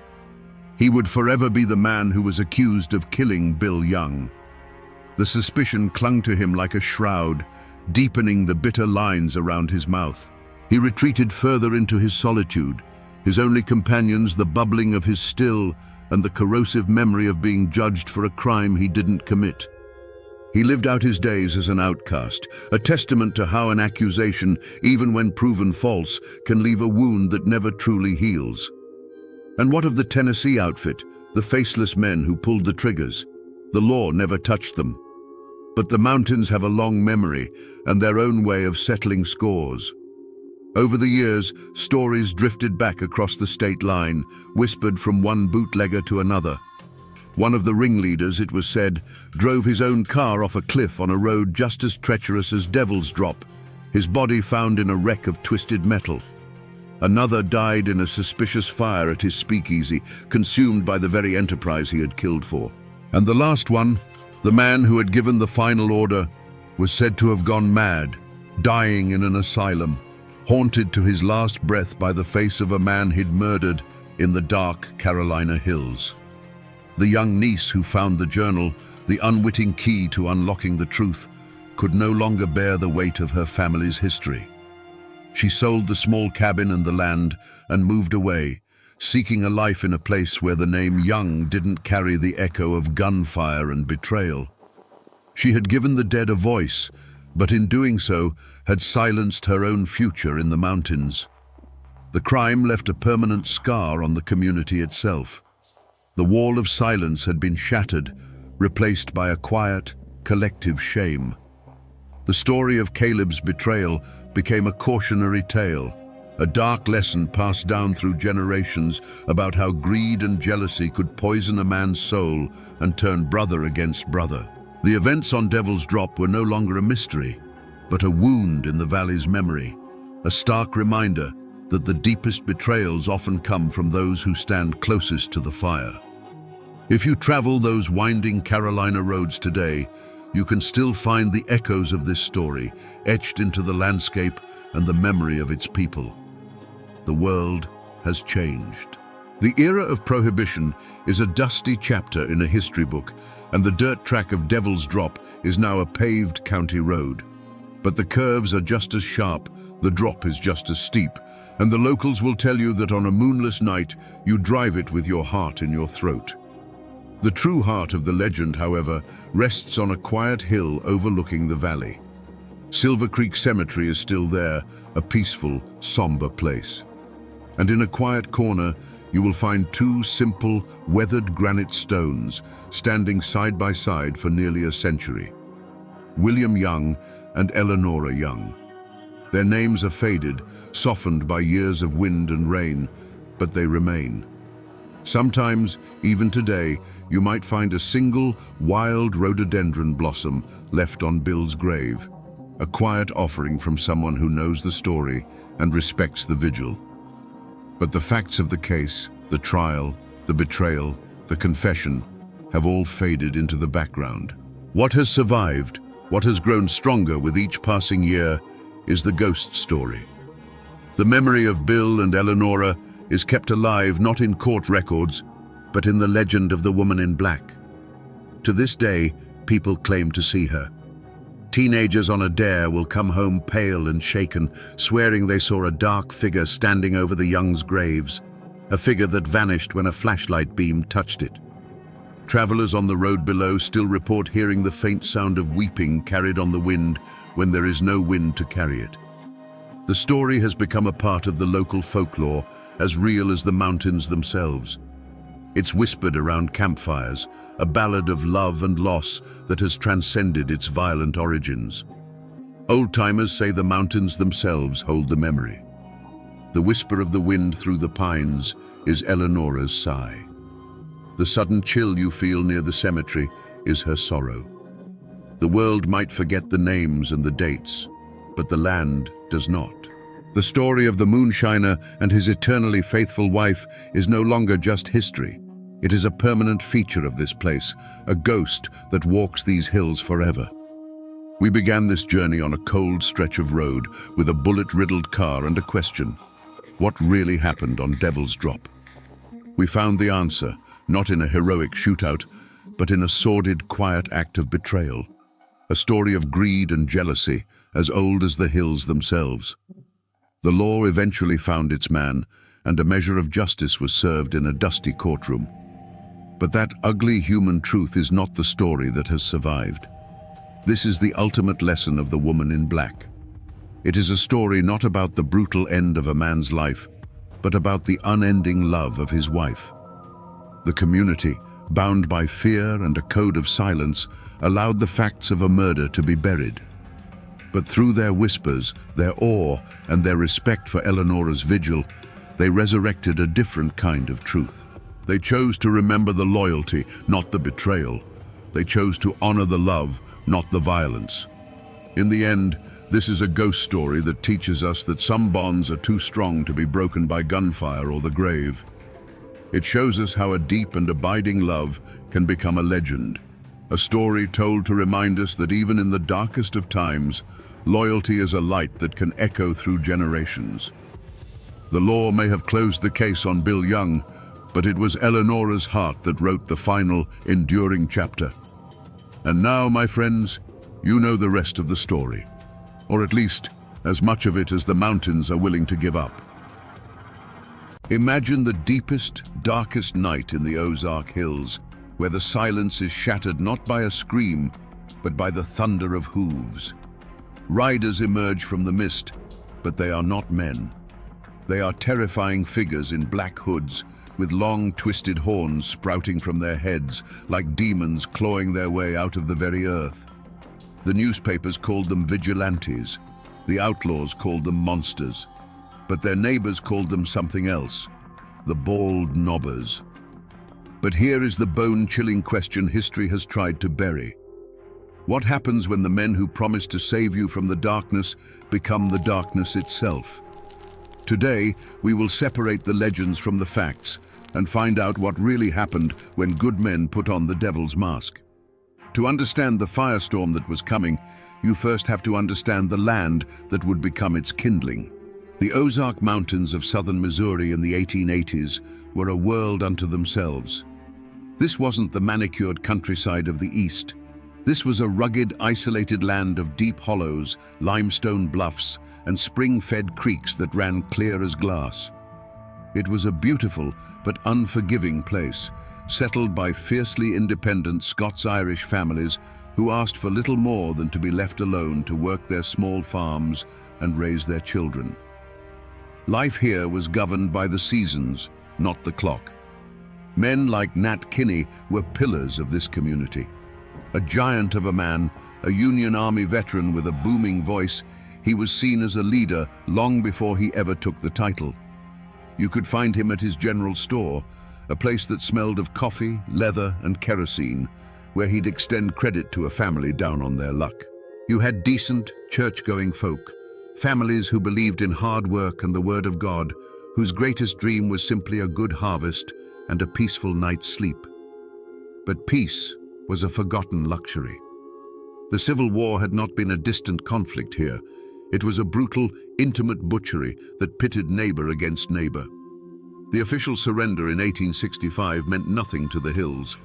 He would forever be the man who was accused of killing Bill Young. The suspicion clung to him like a shroud, deepening the bitter lines around his mouth. He retreated further into his solitude, his only companions the bubbling of his still and the corrosive memory of being judged for a crime he didn't commit. He lived out his days as an outcast, a testament to how an accusation, even when proven false, can leave a wound that never truly heals. And what of the Tennessee outfit, the faceless men who pulled the triggers? The law never touched them. But the mountains have a long memory and their own way of settling scores. Over the years, stories drifted back across the state line, whispered from one bootlegger to another. One of the ringleaders, it was said, drove his own car off a cliff on a road just as treacherous as Devil's Drop, his body found in a wreck of twisted metal. Another died in a suspicious fire at his speakeasy, consumed by the very enterprise he had killed for. And the last one, the man who had given the final order, was said to have gone mad, dying in an asylum, haunted to his last breath by the face of a man he'd murdered in the dark Carolina hills. The young niece who found the journal, the unwitting key to unlocking the truth, could no longer bear the weight of her family's history. She sold the small cabin and the land and moved away, seeking a life in a place where the name Young didn't carry the echo of gunfire and betrayal. She had given the dead a voice, but in doing so had silenced her own future in the mountains. The crime left a permanent scar on the community itself. The wall of silence had been shattered, replaced by a quiet, collective shame. The story of Caleb's betrayal became a cautionary tale, a dark lesson passed down through generations about how greed and jealousy could poison a man's soul and turn brother against brother. The events on Devil's Drop were no longer a mystery, but a wound in the valley's memory, a stark reminder that the deepest betrayals often come from those who stand closest to the fire. If you travel those winding Carolina roads today, you can still find the echoes of this story etched into the landscape and the memory of its people. The world has changed. The era of Prohibition is a dusty chapter in a history book, and the dirt track of Devil's Drop is now a paved county road. But the curves are just as sharp, the drop is just as steep, and the locals will tell you that on a moonless night, you drive it with your heart in your throat. The true heart of the legend, however, rests on a quiet hill overlooking the valley. Silver Creek Cemetery is still there, a peaceful, somber place. And in a quiet corner, you will find two simple, weathered granite stones standing side by side for nearly a century. William Young and Eleanora Young. Their names are faded, softened by years of wind and rain, but they remain. Sometimes, even today, you might find a single wild rhododendron blossom left on Bill's grave, a quiet offering from someone who knows the story and respects the vigil. But the facts of the case, the trial, the betrayal, the confession, have all faded into the background. What has survived, what has grown stronger with each passing year, is the ghost story. The memory of Bill and Eleanora is kept alive not in court records, but in the legend of the woman in black. To this day, people claim to see her. Teenagers on a dare will come home pale and shaken, swearing they saw a dark figure standing over the Youngs' graves, a figure that vanished when a flashlight beam touched it. Travelers on the road below still report hearing the faint sound of weeping carried on the wind when there is no wind to carry it. The story has become a part of the local folklore, as real as the mountains themselves. It's whispered around campfires, a ballad of love and loss that has transcended its violent origins. Old-timers say the mountains themselves hold the memory. The whisper of the wind through the pines is Eleanora's sigh. The sudden chill you feel near the cemetery is her sorrow. The world might forget the names and the dates, but the land does not. The story of the moonshiner and his eternally faithful wife is no longer just history. It is a permanent feature of this place, a ghost that walks these hills forever. We began this journey on a cold stretch of road with a bullet-riddled car and a question: what really happened on Devil's Drop? We found the answer, not in a heroic shootout, but in a sordid, quiet act of betrayal. A story of greed and jealousy, as old as the hills themselves. The law eventually found its man, and a measure of justice was served in a dusty courtroom. But that ugly human truth is not the story that has survived. This is the ultimate lesson of the woman in black. It is a story not about the brutal end of a man's life, but about the unending love of his wife. The community, bound by fear and a code of silence, allowed the facts of a murder to be buried. But through their whispers, their awe, and their respect for Eleanora's vigil, they resurrected a different kind of truth. They chose to remember the loyalty, not the betrayal. They chose to honor the love, not the violence. In the end, this is a ghost story that teaches us that some bonds are too strong to be broken by gunfire or the grave. It shows us how a deep and abiding love can become a legend, a story told to remind us that even in the darkest of times, loyalty is a light that can echo through generations. The law may have closed the case on Bill Young, but it was Eleanora's heart that wrote the final, enduring chapter. And now, my friends, you know the rest of the story, or at least as much of it as the mountains are willing to give up. Imagine the deepest, darkest night in the Ozark Hills, where the silence is shattered not by a scream, but by the thunder of hooves. Riders emerge from the mist, but they are not men. They are terrifying figures in black hoods, with long, twisted horns sprouting from their heads, like demons clawing their way out of the very earth. The newspapers called them vigilantes. The outlaws called them monsters. But their neighbors called them something else: the bald knobbers. But here is the bone-chilling question history has tried to bury. What happens when the men who promised to save you from the darkness become the darkness itself? Today, we will separate the legends from the facts and find out what really happened when good men put on the devil's mask. To understand the firestorm that was coming, you first have to understand the land that would become its kindling. The Ozark Mountains of southern Missouri in the 1880s were a world unto themselves. This wasn't the manicured countryside of the East. This was a rugged, isolated land of deep hollows, limestone bluffs, and spring-fed creeks that ran clear as glass. It was a beautiful but unforgiving place, settled by fiercely independent Scots-Irish families who asked for little more than to be left alone to work their small farms and raise their children. Life here was governed by the seasons, not the clock. Men like Nat Kinney were pillars of this community. A giant of a man, a Union Army veteran with a booming voice, he was seen as a leader long before he ever took the title. You could find him at his general store, a place that smelled of coffee, leather, and kerosene, where he'd extend credit to a family down on their luck. You had decent, church-going folk, families who believed in hard work and the word of God, whose greatest dream was simply a good harvest and a peaceful night's sleep. But peace was a forgotten luxury. The Civil War had not been a distant conflict here. It was a brutal, intimate butchery that pitted neighbor against neighbor. The official surrender in 1865 meant nothing to the hills.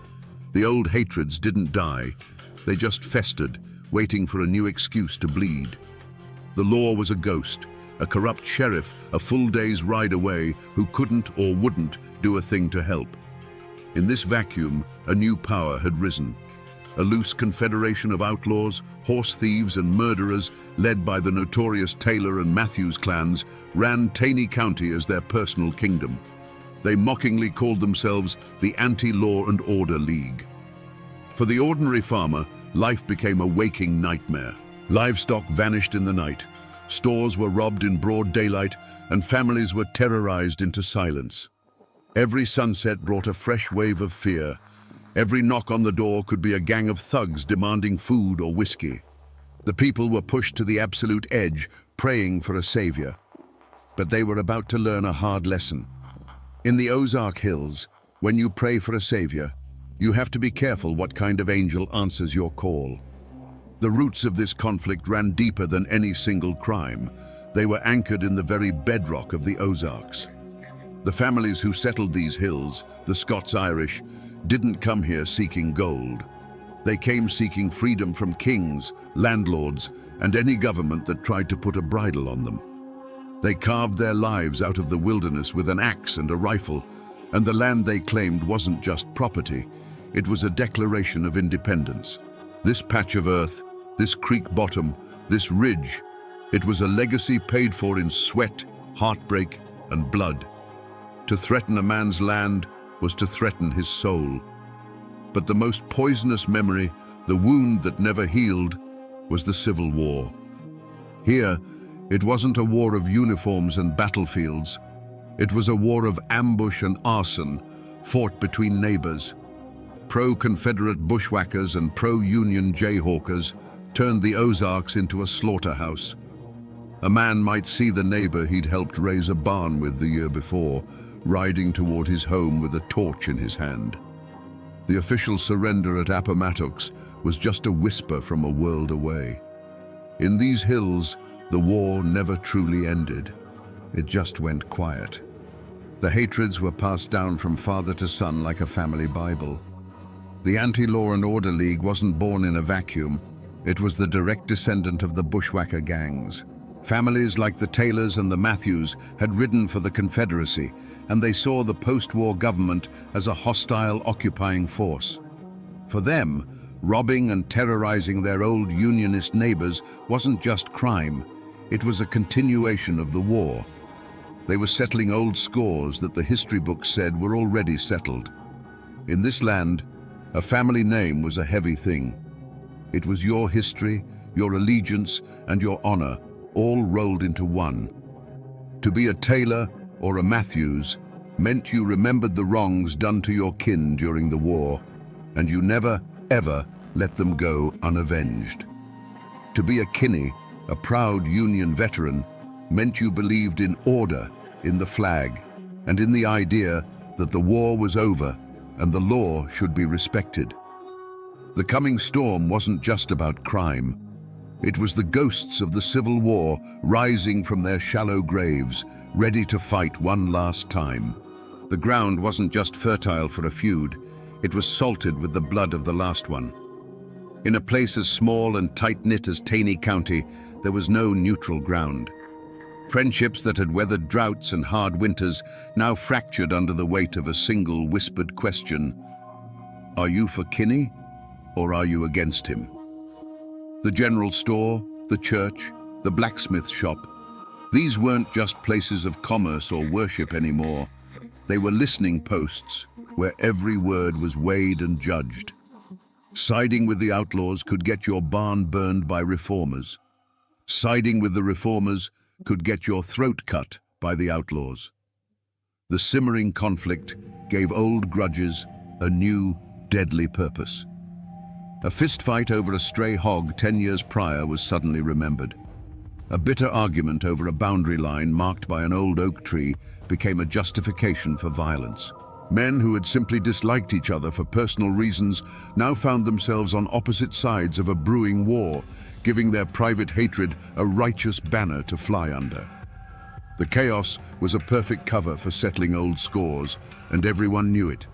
The old hatreds didn't die. They just festered, waiting for a new excuse to bleed. The law was a ghost, a corrupt sheriff a full day's ride away who couldn't or wouldn't do a thing to help. In this vacuum, a new power had risen. A loose confederation of outlaws, horse thieves, and murderers, led by the notorious Taylor and Matthews clans, ran Taney County as their personal kingdom. They mockingly called themselves the Anti-Law and Order League. For the ordinary farmer, life became a waking nightmare. Livestock vanished in the night, stores were robbed in broad daylight, and families were terrorized into silence. Every sunset brought a fresh wave of fear. Every knock on the door could be a gang of thugs demanding food or whiskey. The people were pushed to the absolute edge, praying for a savior. But they were about to learn a hard lesson. In the Ozark Hills, when you pray for a savior, you have to be careful what kind of angel answers your call. The roots of this conflict ran deeper than any single crime. They were anchored in the very bedrock of the Ozarks. The families who settled these hills, the Scots-Irish, didn't come here seeking gold. They came seeking freedom from kings, landlords, and any government that tried to put a bridle on them. They carved their lives out of the wilderness with an axe and a rifle, and the land they claimed wasn't just property, it was a declaration of independence. This patch of earth, this creek bottom, this ridge, it was a legacy paid for in sweat, heartbreak, and blood. To threaten a man's land was to threaten his soul. But the most poisonous memory, the wound that never healed, was the Civil War. Here, it wasn't a war of uniforms and battlefields. It was a war of ambush and arson, fought between neighbors. Pro-Confederate bushwhackers and pro-Union jayhawkers turned the Ozarks into a slaughterhouse. A man might see the neighbor he'd helped raise a barn with the year before, riding toward his home with a torch in his hand. The official surrender at Appomattox was just a whisper from a world away. In these hills, the war never truly ended. It just went quiet. The hatreds were passed down from father to son like a family Bible. The Anti-Law and Order League wasn't born in a vacuum. It was the direct descendant of the bushwhacker gangs. Families like the Taylors and the Matthews had ridden for the Confederacy, and they saw the post-war government as a hostile, occupying force. For them, robbing and terrorizing their old Unionist neighbors wasn't just crime, it was a continuation of the war. They were settling old scores that the history books said were already settled. In this land, a family name was a heavy thing. It was your history, your allegiance, and your honor, all rolled into one. To be a Taylor or a Matthews meant you remembered the wrongs done to your kin during the war, and you never, ever let them go unavenged. To be a Kinney, a proud Union veteran, meant you believed in order, in the flag, and in the idea that the war was over and the law should be respected. The coming storm wasn't just about crime. It was the ghosts of the Civil War rising from their shallow graves, ready to fight one last time. The ground wasn't just fertile for a feud, it was salted with the blood of the last one. In a place as small and tight-knit as Taney County, there was no neutral ground. Friendships that had weathered droughts and hard winters now fractured under the weight of a single whispered question. Are you for Kinney, or are you against him? The general store, the church, the blacksmith shop. These weren't just places of commerce or worship anymore. They were listening posts where every word was weighed and judged. Siding with the outlaws could get your barn burned by reformers. Siding with the reformers could get your throat cut by the outlaws. The simmering conflict gave old grudges a new, deadly purpose. A fistfight over a stray hog 10 years prior was suddenly remembered. A bitter argument over a boundary line marked by an old oak tree became a justification for violence. Men who had simply disliked each other for personal reasons now found themselves on opposite sides of a brewing war, giving their private hatred a righteous banner to fly under. The chaos was a perfect cover for settling old scores, and everyone knew it.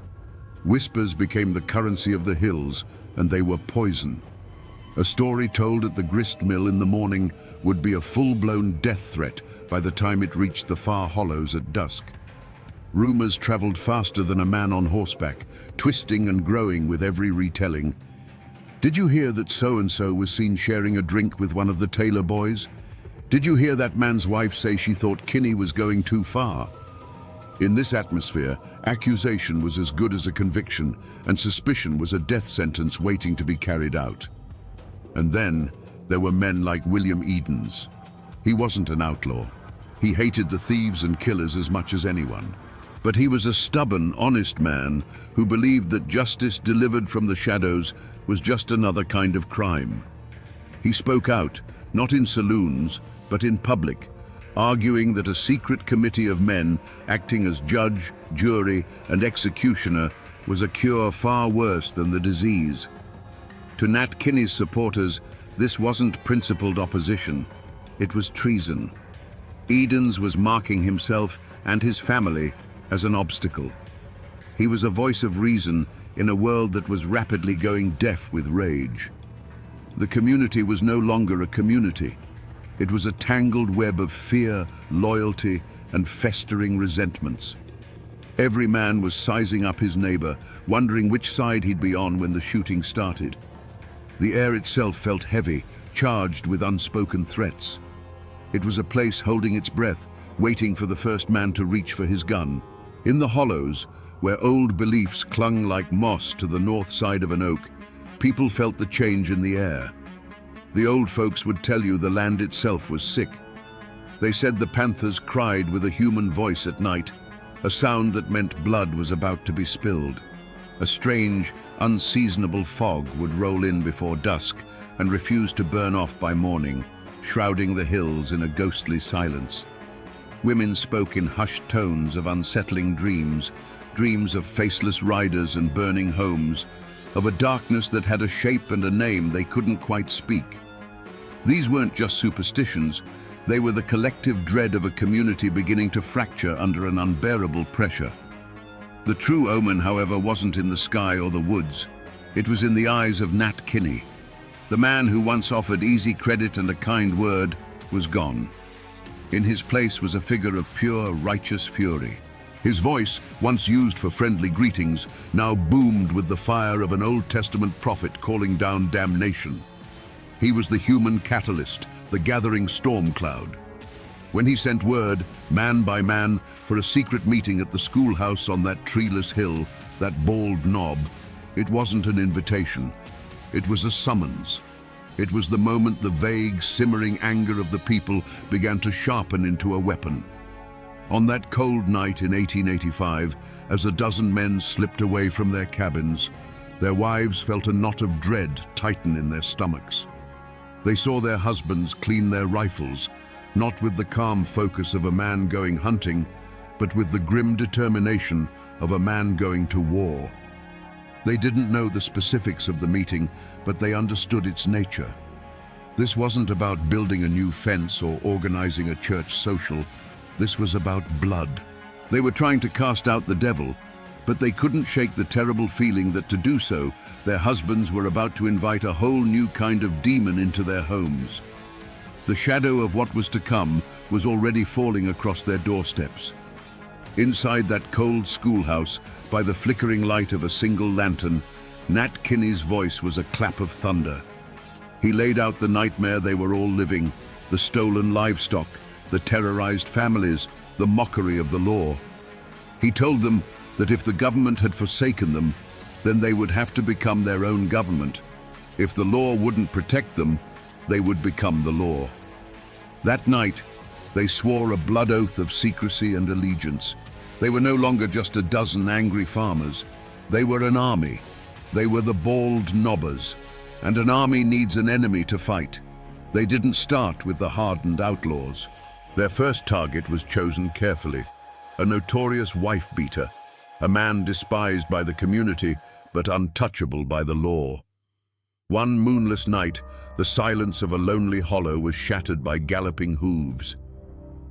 Whispers became the currency of the hills, and they were poison. A story told at the grist mill in the morning would be a full-blown death threat by the time it reached the far hollows at dusk. Rumors traveled faster than a man on horseback, twisting and growing with every retelling. Did you hear that so-and-so was seen sharing a drink with one of the Taylor boys? Did you hear that man's wife say she thought Kinney was going too far? In this atmosphere, accusation was as good as a conviction, and suspicion was a death sentence waiting to be carried out. And then there were men like William Edens. He wasn't an outlaw. He hated the thieves and killers as much as anyone. But he was a stubborn, honest man who believed that justice delivered from the shadows was just another kind of crime. He spoke out, not in saloons, but in public, arguing that a secret committee of men acting as judge, jury, and executioner was a cure far worse than the disease. To Nat Kinney's supporters, this wasn't principled opposition, it was treason. Edens was marking himself and his family as an obstacle. He was a voice of reason in a world that was rapidly going deaf with rage. The community was no longer a community. It was a tangled web of fear, loyalty, and festering resentments. Every man was sizing up his neighbor, wondering which side he'd be on when the shooting started. The air itself felt heavy, charged with unspoken threats. It was a place holding its breath, waiting for the first man to reach for his gun. In the hollows, where old beliefs clung like moss to the north side of an oak, people felt the change in the air. The old folks would tell you the land itself was sick. They said the panthers cried with a human voice at night, a sound that meant blood was about to be spilled. A strange, unseasonable fog would roll in before dusk and refuse to burn off by morning, shrouding the hills in a ghostly silence. Women spoke in hushed tones of unsettling dreams, dreams of faceless riders and burning homes, of a darkness that had a shape and a name they couldn't quite speak. These weren't just superstitions, they were the collective dread of a community beginning to fracture under an unbearable pressure. The true omen, however, wasn't in the sky or the woods. It was in the eyes of Nat Kinney. The man who once offered easy credit and a kind word was gone. In his place was a figure of pure, righteous fury. His voice, once used for friendly greetings, now boomed with the fire of an Old Testament prophet calling down damnation. He was the human catalyst, the gathering storm cloud. When he sent word, man by man, for a secret meeting at the schoolhouse on that treeless hill, that bald knob, it wasn't an invitation. It was a summons. It was the moment the vague, simmering anger of the people began to sharpen into a weapon. On that cold night in 1885, as a dozen men slipped away from their cabins, their wives felt a knot of dread tighten in their stomachs. They saw their husbands clean their rifles, not with the calm focus of a man going hunting, but with the grim determination of a man going to war. They didn't know the specifics of the meeting, but they understood its nature. This wasn't about building a new fence or organizing a church social. This was about blood. They were trying to cast out the devil, but they couldn't shake the terrible feeling that to do so, their husbands were about to invite a whole new kind of demon into their homes. The shadow of what was to come was already falling across their doorsteps. Inside that cold schoolhouse, by the flickering light of a single lantern, Nat Kinney's voice was a clap of thunder. He laid out the nightmare they were all living, the stolen livestock, the terrorized families, the mockery of the law. He told them that if the government had forsaken them, then they would have to become their own government. If the law wouldn't protect them, they would become the law. That night, they swore a blood oath of secrecy and allegiance. They were no longer just a dozen angry farmers. They were an army. They were the bald nobbers. And an army needs an enemy to fight. They didn't start with the hardened outlaws. Their first target was chosen carefully, a notorious wife-beater, a man despised by the community but untouchable by the law. One moonless night, the silence of a lonely hollow was shattered by galloping hooves.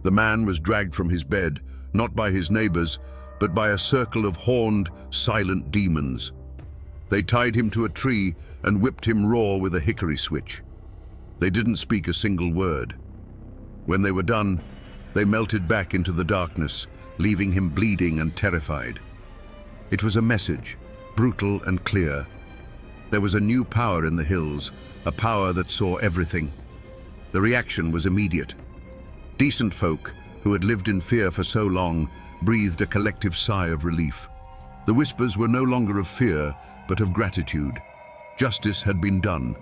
The man was dragged from his bed, not by his neighbors, but by a circle of horned, silent demons. They tied him to a tree and whipped him raw with a hickory switch. They didn't speak a single word. When they were done, they melted back into the darkness, leaving him bleeding and terrified. It was a message, brutal and clear. There was a new power in the hills, a power that saw everything. The reaction was immediate. Decent folk, who had lived in fear for so long, breathed a collective sigh of relief. The whispers were no longer of fear, but of gratitude. Justice had been done.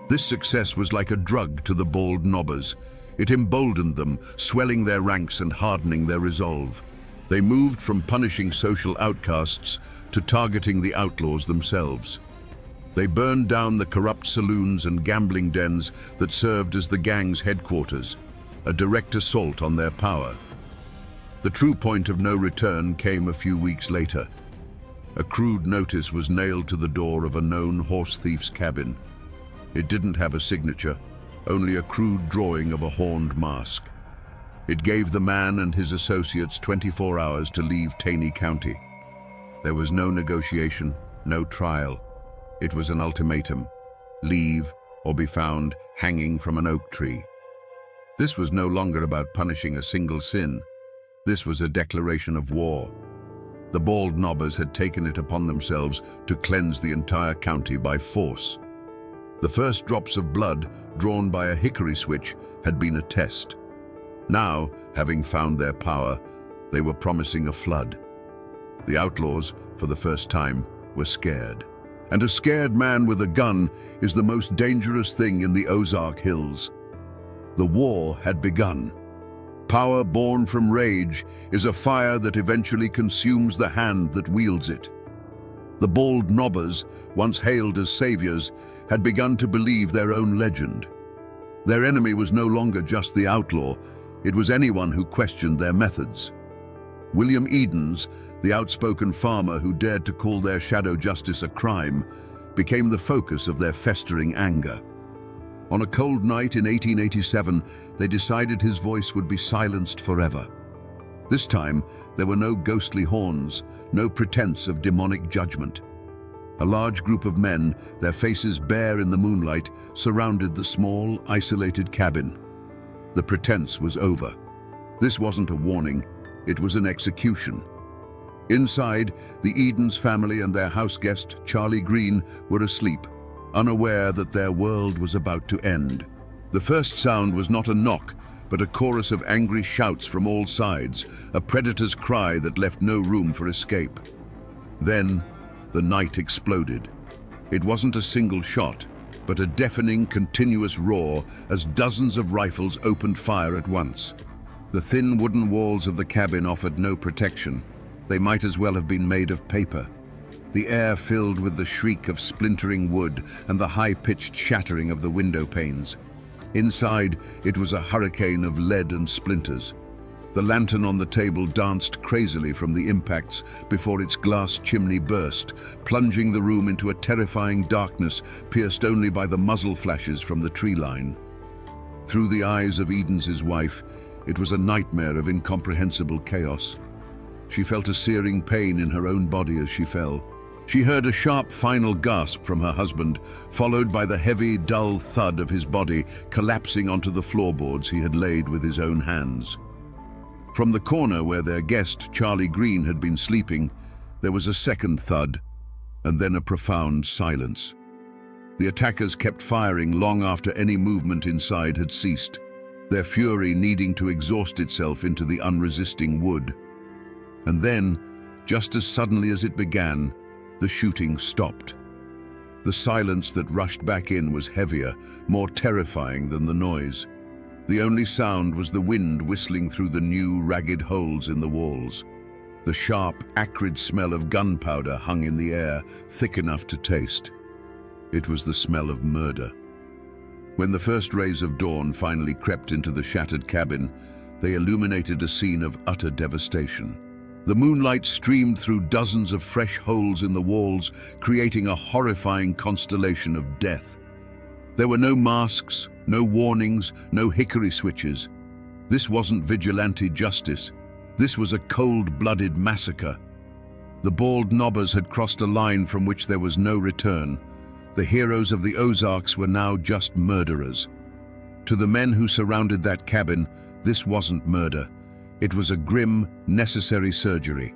This success was like a drug to the bald nobbers. It emboldened them, swelling their ranks and hardening their resolve. They moved from punishing social outcasts to targeting the outlaws themselves. They burned down the corrupt saloons and gambling dens that served as the gang's headquarters, a direct assault on their power. The true point of no return came a few weeks later. A crude notice was nailed to the door of a known horse thief's cabin. It didn't have a signature, only a crude drawing of a horned mask. It gave the man and his associates 24 hours to leave Taney County. There was no negotiation, no trial. It was an ultimatum: leave or be found hanging from an oak tree. This was no longer about punishing a single sin. This was a declaration of war. The bald nobbers had taken it upon themselves to cleanse the entire county by force. The first drops of blood, drawn by a hickory switch, had been a test. Now, having found their power, they were promising a flood. The outlaws, for the first time, were scared. And a scared man with a gun is the most dangerous thing in the Ozark Hills. The war had begun. Power born from rage is a fire that eventually consumes the hand that wields it. The bald nobbers, once hailed as saviors, had begun to believe their own legend. Their enemy was no longer just the outlaw, it was anyone who questioned their methods. William Edens, the outspoken farmer who dared to call their shadow justice a crime, became the focus of their festering anger. On a cold night in 1887, they decided his voice would be silenced forever. This time, there were no ghostly horns, no pretense of demonic judgment. A large group of men, their faces bare in the moonlight, surrounded the small, isolated cabin. The pretense was over. This wasn't a warning, it was an execution. Inside, the Edens family and their house guest, Charlie Green, were asleep, unaware that their world was about to end. The first sound was not a knock, but a chorus of angry shouts from all sides, a predator's cry that left no room for escape. Then, the night exploded. It wasn't a single shot, but a deafening, continuous roar as dozens of rifles opened fire at once. The thin wooden walls of the cabin offered no protection. They might as well have been made of paper. The air filled with the shriek of splintering wood and the high-pitched shattering of the window panes. Inside, it was a hurricane of lead and splinters. The lantern on the table danced crazily from the impacts before its glass chimney burst, plunging the room into a terrifying darkness pierced only by the muzzle flashes from the tree line. Through the eyes of Edens' wife, it was a nightmare of incomprehensible chaos. She felt a searing pain in her own body as she fell. She heard a sharp final gasp from her husband, followed by the heavy, dull thud of his body collapsing onto the floorboards he had laid with his own hands. From the corner where their guest, Charlie Green, had been sleeping, there was a second thud, and then a profound silence. The attackers kept firing long after any movement inside had ceased, their fury needing to exhaust itself into the unresisting wood. And then, just as suddenly as it began, the shooting stopped. The silence that rushed back in was heavier, more terrifying than the noise. The only sound was the wind whistling through the new, ragged holes in the walls. The sharp, acrid smell of gunpowder hung in the air, thick enough to taste. It was the smell of murder. When the first rays of dawn finally crept into the shattered cabin, they illuminated a scene of utter devastation. The moonlight streamed through dozens of fresh holes in the walls, creating a horrifying constellation of death. There were no masks, no warnings, no hickory switches. This wasn't vigilante justice. This was a cold-blooded massacre. The bald knobbers had crossed a line from which there was no return. The heroes of the Ozarks were now just murderers. To the men who surrounded that cabin, this wasn't murder. It was a grim, necessary surgery.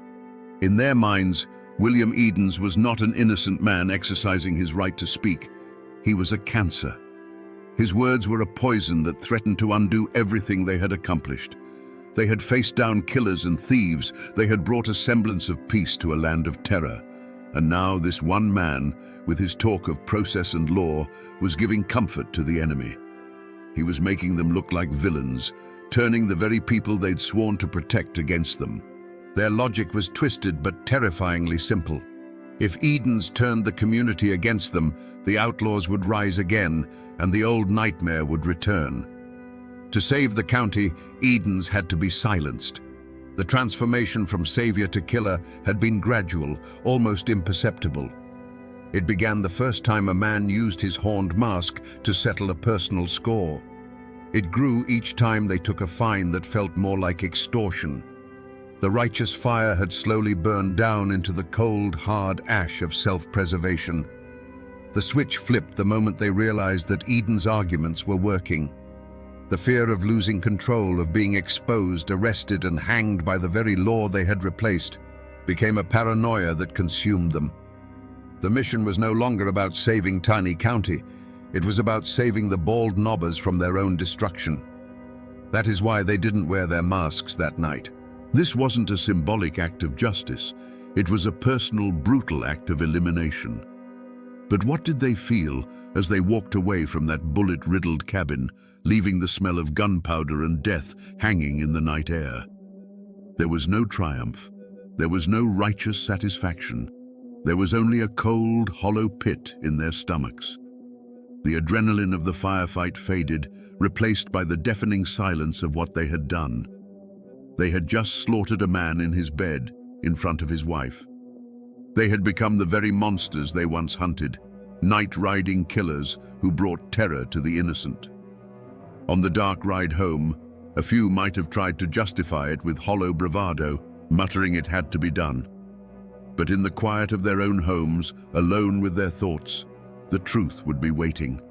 In their minds, William Edens was not an innocent man exercising his right to speak. He was a cancer. His words were a poison that threatened to undo everything they had accomplished. They had faced down killers and thieves. They had brought a semblance of peace to a land of terror. And now this one man, with his talk of process and law, was giving comfort to the enemy. He was making them look like villains, turning the very people they'd sworn to protect against them. Their logic was twisted but terrifyingly simple. If Edens turned the community against them, the outlaws would rise again, and the old nightmare would return. To save the county, Edens had to be silenced. The transformation from savior to killer had been gradual, almost imperceptible. It began the first time a man used his horned mask to settle a personal score. It grew each time they took a fine that felt more like extortion. The righteous fire had slowly burned down into the cold, hard ash of self-preservation. The switch flipped the moment they realized that Eden's arguments were working. The fear of losing control, of being exposed, arrested, and hanged by the very law they had replaced, became a paranoia that consumed them. The mission was no longer about saving Tiny County. It was about saving the bald knobbers from their own destruction. That is why they didn't wear their masks that night. This wasn't a symbolic act of justice. It was a personal, brutal act of elimination. But what did they feel as they walked away from that bullet-riddled cabin, leaving the smell of gunpowder and death hanging in the night air? There was no triumph. There was no righteous satisfaction. There was only a cold, hollow pit in their stomachs. The adrenaline of the firefight faded, replaced by the deafening silence of what they had done. They had just slaughtered a man in his bed, in front of his wife. They had become the very monsters they once hunted, night-riding killers who brought terror to the innocent. On the dark ride home, a few might have tried to justify it with hollow bravado, muttering it had to be done. But in the quiet of their own homes, alone with their thoughts, the truth would be waiting.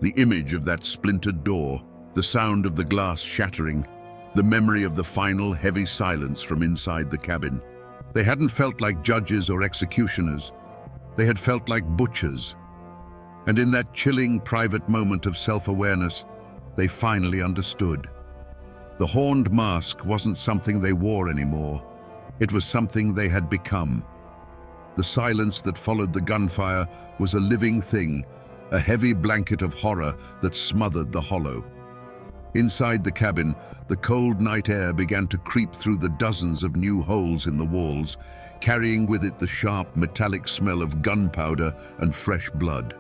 The image of that splintered door, the sound of the glass shattering, the memory of the final heavy silence from inside the cabin. They hadn't felt like judges or executioners. They had felt like butchers. And in that chilling private moment of self-awareness, they finally understood. The horned mask wasn't something they wore anymore. It was something they had become. The silence that followed the gunfire was a living thing, a heavy blanket of horror that smothered the hollow. Inside the cabin, the cold night air began to creep through the dozens of new holes in the walls, carrying with it the sharp, metallic smell of gunpowder and fresh blood.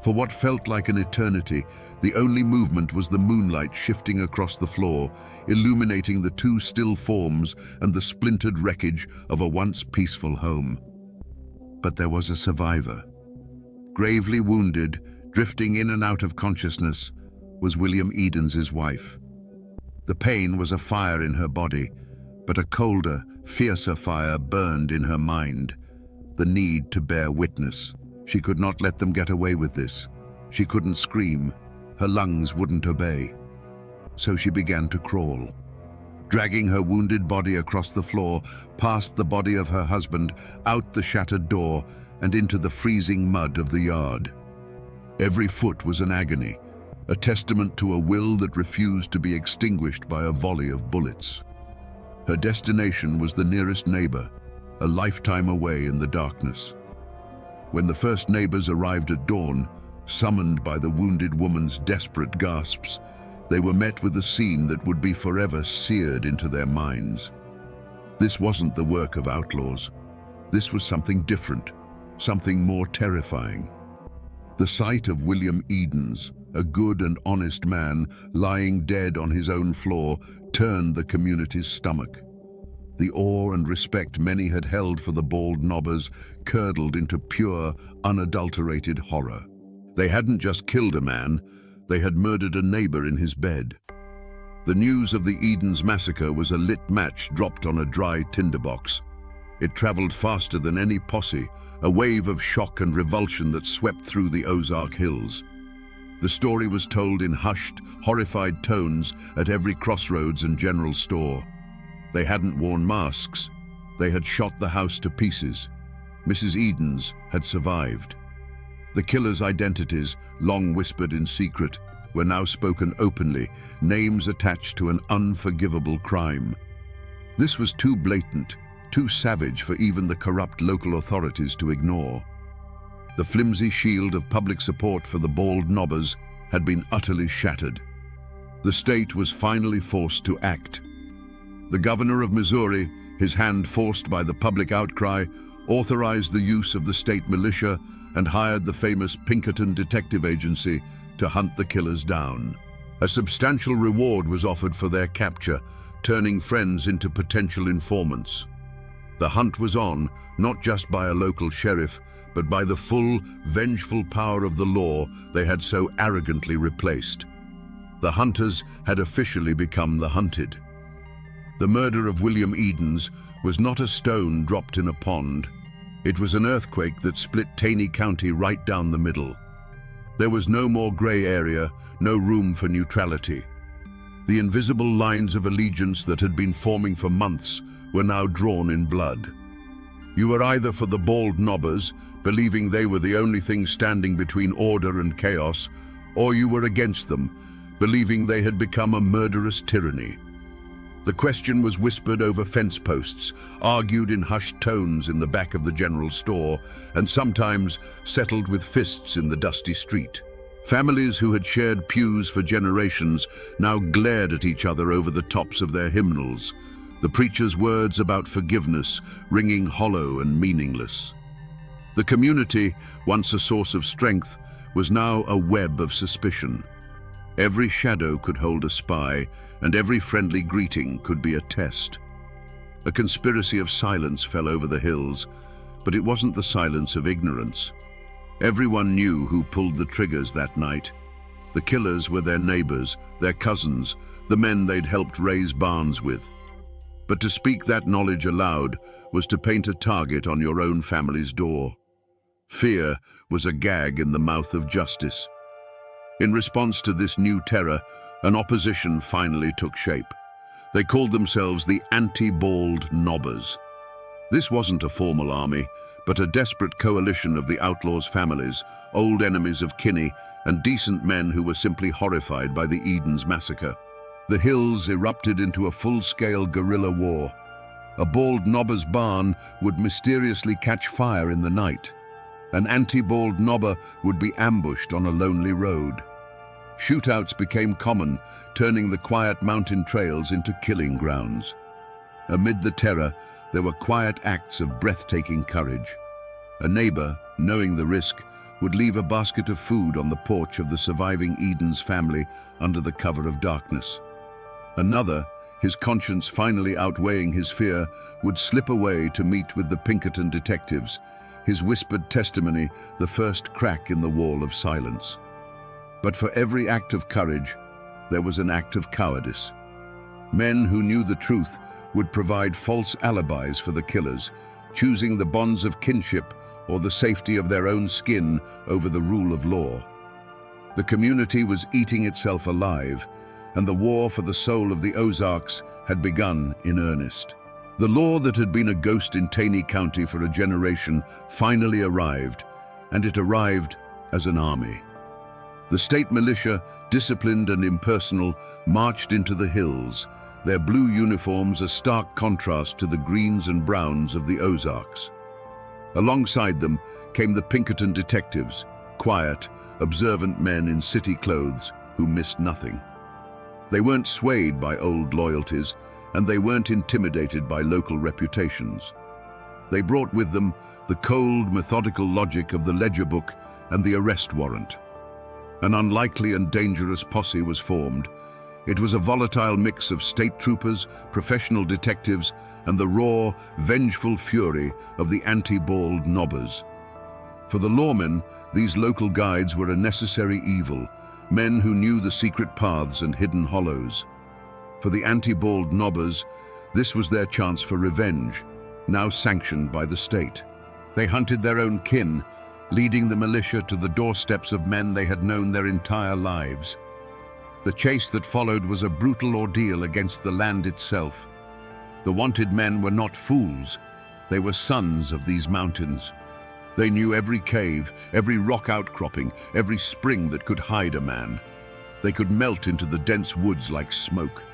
For what felt like an eternity, the only movement was the moonlight shifting across the floor, illuminating the two still forms and the splintered wreckage of a once peaceful home. But there was a survivor. Gravely wounded, drifting in and out of consciousness, was William Edens' wife. The pain was a fire in her body, but a colder, fiercer fire burned in her mind. The need to bear witness. She could not let them get away with this. She couldn't scream. Her lungs wouldn't obey. So she began to crawl, dragging her wounded body across the floor, past the body of her husband, out the shattered door, and into the freezing mud of the yard. Every foot was an agony, a testament to a will that refused to be extinguished by a volley of bullets. Her destination was the nearest neighbor, a lifetime away in the darkness. When the first neighbors arrived at dawn, summoned by the wounded woman's desperate gasps, they were met with a scene that would be forever seared into their minds. This wasn't the work of outlaws. This was something different, something more terrifying. The sight of William Edens, a good and honest man, lying dead on his own floor, turned the community's stomach. The awe and respect many had held for the bald nobbers curdled into pure, unadulterated horror. They hadn't just killed a man, they had murdered a neighbor in his bed. The news of the Edens massacre was a lit match dropped on a dry tinderbox. It traveled faster than any posse, a wave of shock and revulsion that swept through the Ozark Hills. The story was told in hushed, horrified tones at every crossroads and general store. They hadn't worn masks. They had shot the house to pieces. Mrs. Edens had survived. The killers' identities, long whispered in secret, were now spoken openly, names attached to an unforgivable crime. This was too blatant, too savage for even the corrupt local authorities to ignore. The flimsy shield of public support for the bald nobbers had been utterly shattered. The state was finally forced to act. The governor of Missouri, his hand forced by the public outcry, authorized the use of the state militia and hired the famous Pinkerton Detective Agency to hunt the killers down. A substantial reward was offered for their capture, turning friends into potential informants. The hunt was on, not just by a local sheriff, but by the full, vengeful power of the law they had so arrogantly replaced. The hunters had officially become the hunted. The murder of William Edens was not a stone dropped in a pond. It was an earthquake that split Taney County right down the middle. There was no more gray area, no room for neutrality. The invisible lines of allegiance that had been forming for months were now drawn in blood. You were either for the bald nobbers, believing they were the only thing standing between order and chaos, or you were against them, believing they had become a murderous tyranny. The question was whispered over fence posts, argued in hushed tones in the back of the general store, and sometimes settled with fists in the dusty street. Families who had shared pews for generations now glared at each other over the tops of their hymnals, the preacher's words about forgiveness ringing hollow and meaningless. The community, once a source of strength, was now a web of suspicion. Every shadow could hold a spy, and every friendly greeting could be a test. A conspiracy of silence fell over the hills, but it wasn't the silence of ignorance. Everyone knew who pulled the triggers that night. The killers were their neighbors, their cousins, the men they'd helped raise barns with. But to speak that knowledge aloud was to paint a target on your own family's door. Fear was a gag in the mouth of justice. In response to this new terror, an opposition finally took shape. They called themselves the Anti-Bald Nobbers. This wasn't a formal army, but a desperate coalition of the outlaws' families, old enemies of Kinney, and decent men who were simply horrified by the Edens massacre. The hills erupted into a full-scale guerrilla war. A bald nobber's barn would mysteriously catch fire in the night. An anti-bald nobber would be ambushed on a lonely road. Shootouts became common, turning the quiet mountain trails into killing grounds. Amid the terror, there were quiet acts of breathtaking courage. A neighbor, knowing the risk, would leave a basket of food on the porch of the surviving Edens family under the cover of darkness. Another, his conscience finally outweighing his fear, would slip away to meet with the Pinkerton detectives, his whispered testimony the first crack in the wall of silence. But for every act of courage, there was an act of cowardice. Men who knew the truth would provide false alibis for the killers, choosing the bonds of kinship or the safety of their own skin over the rule of law. The community was eating itself alive, and the war for the soul of the Ozarks had begun in earnest. The law that had been a ghost in Taney County for a generation finally arrived, and it arrived as an army. The state militia, disciplined and impersonal, marched into the hills, their blue uniforms a stark contrast to the greens and browns of the Ozarks. Alongside them came the Pinkerton detectives, quiet, observant men in city clothes who missed nothing. They weren't swayed by old loyalties, and they weren't intimidated by local reputations. They brought with them the cold, methodical logic of the ledger book and the arrest warrant. An unlikely and dangerous posse was formed. It was a volatile mix of state troopers, professional detectives, and the raw, vengeful fury of the anti-bald nobbers. For the lawmen, these local guides were a necessary evil, men who knew the secret paths and hidden hollows. For the anti-bald nobbers, this was their chance for revenge, now sanctioned by the state. They hunted their own kin, leading the militia to the doorsteps of men they had known their entire lives. The chase that followed was a brutal ordeal against the land itself. The wanted men were not fools. They were sons of these mountains. They knew every cave, every rock outcropping, every spring that could hide a man. They could melt into the dense woods like smoke.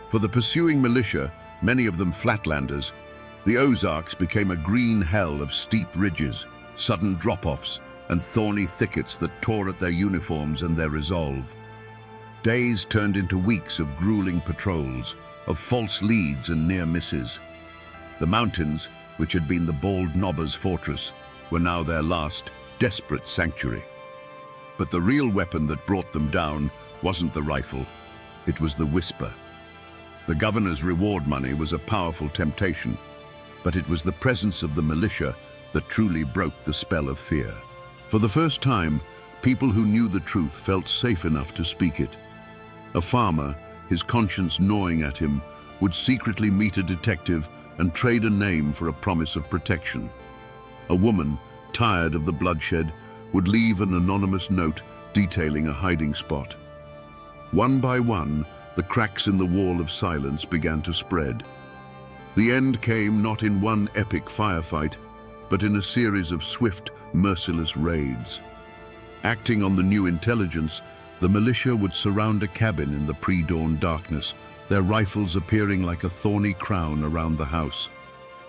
For the pursuing militia, many of them flatlanders, the Ozarks became a green hell of steep ridges, sudden drop-offs, and thorny thickets that tore at their uniforms and their resolve. Days turned into weeks of grueling patrols, of false leads and near misses. The mountains, which had been the bald nobbers' fortress, were now their last, desperate sanctuary. But the real weapon that brought them down wasn't the rifle, it was the whisper. The governor's reward money was a powerful temptation, but it was the presence of the militia that truly broke the spell of fear. For the first time, people who knew the truth felt safe enough to speak it. A farmer, his conscience gnawing at him, would secretly meet a detective and trade a name for a promise of protection. A woman, tired of the bloodshed, would leave an anonymous note detailing a hiding spot. One by one, the cracks in the wall of silence began to spread. The end came not in one epic firefight, but in a series of swift, merciless raids. Acting on the new intelligence, the militia would surround a cabin in the pre-dawn darkness, their rifles appearing like a thorny crown around the house.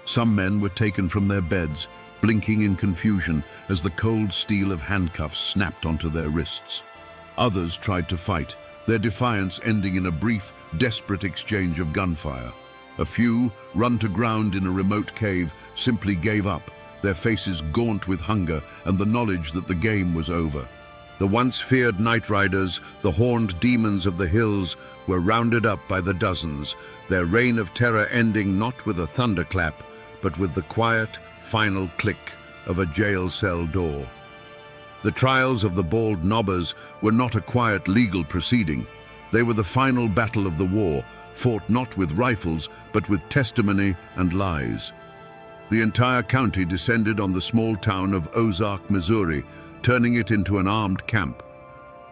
Some men were taken from their beds, blinking in confusion as the cold steel of handcuffs snapped onto their wrists. Others tried to fight, their defiance ending in a brief, desperate exchange of gunfire. A few, run to ground in a remote cave, simply gave up, their faces gaunt with hunger and the knowledge that the game was over. The once feared night riders, the horned demons of the hills, were rounded up by the dozens, their reign of terror ending not with a thunderclap, but with the quiet, final click of a jail cell door. The trials of the bald nobbers were not a quiet legal proceeding. They were the final battle of the war, fought not with rifles, but with testimony and lies. The entire county descended on the small town of Ozark, Missouri, turning it into an armed camp.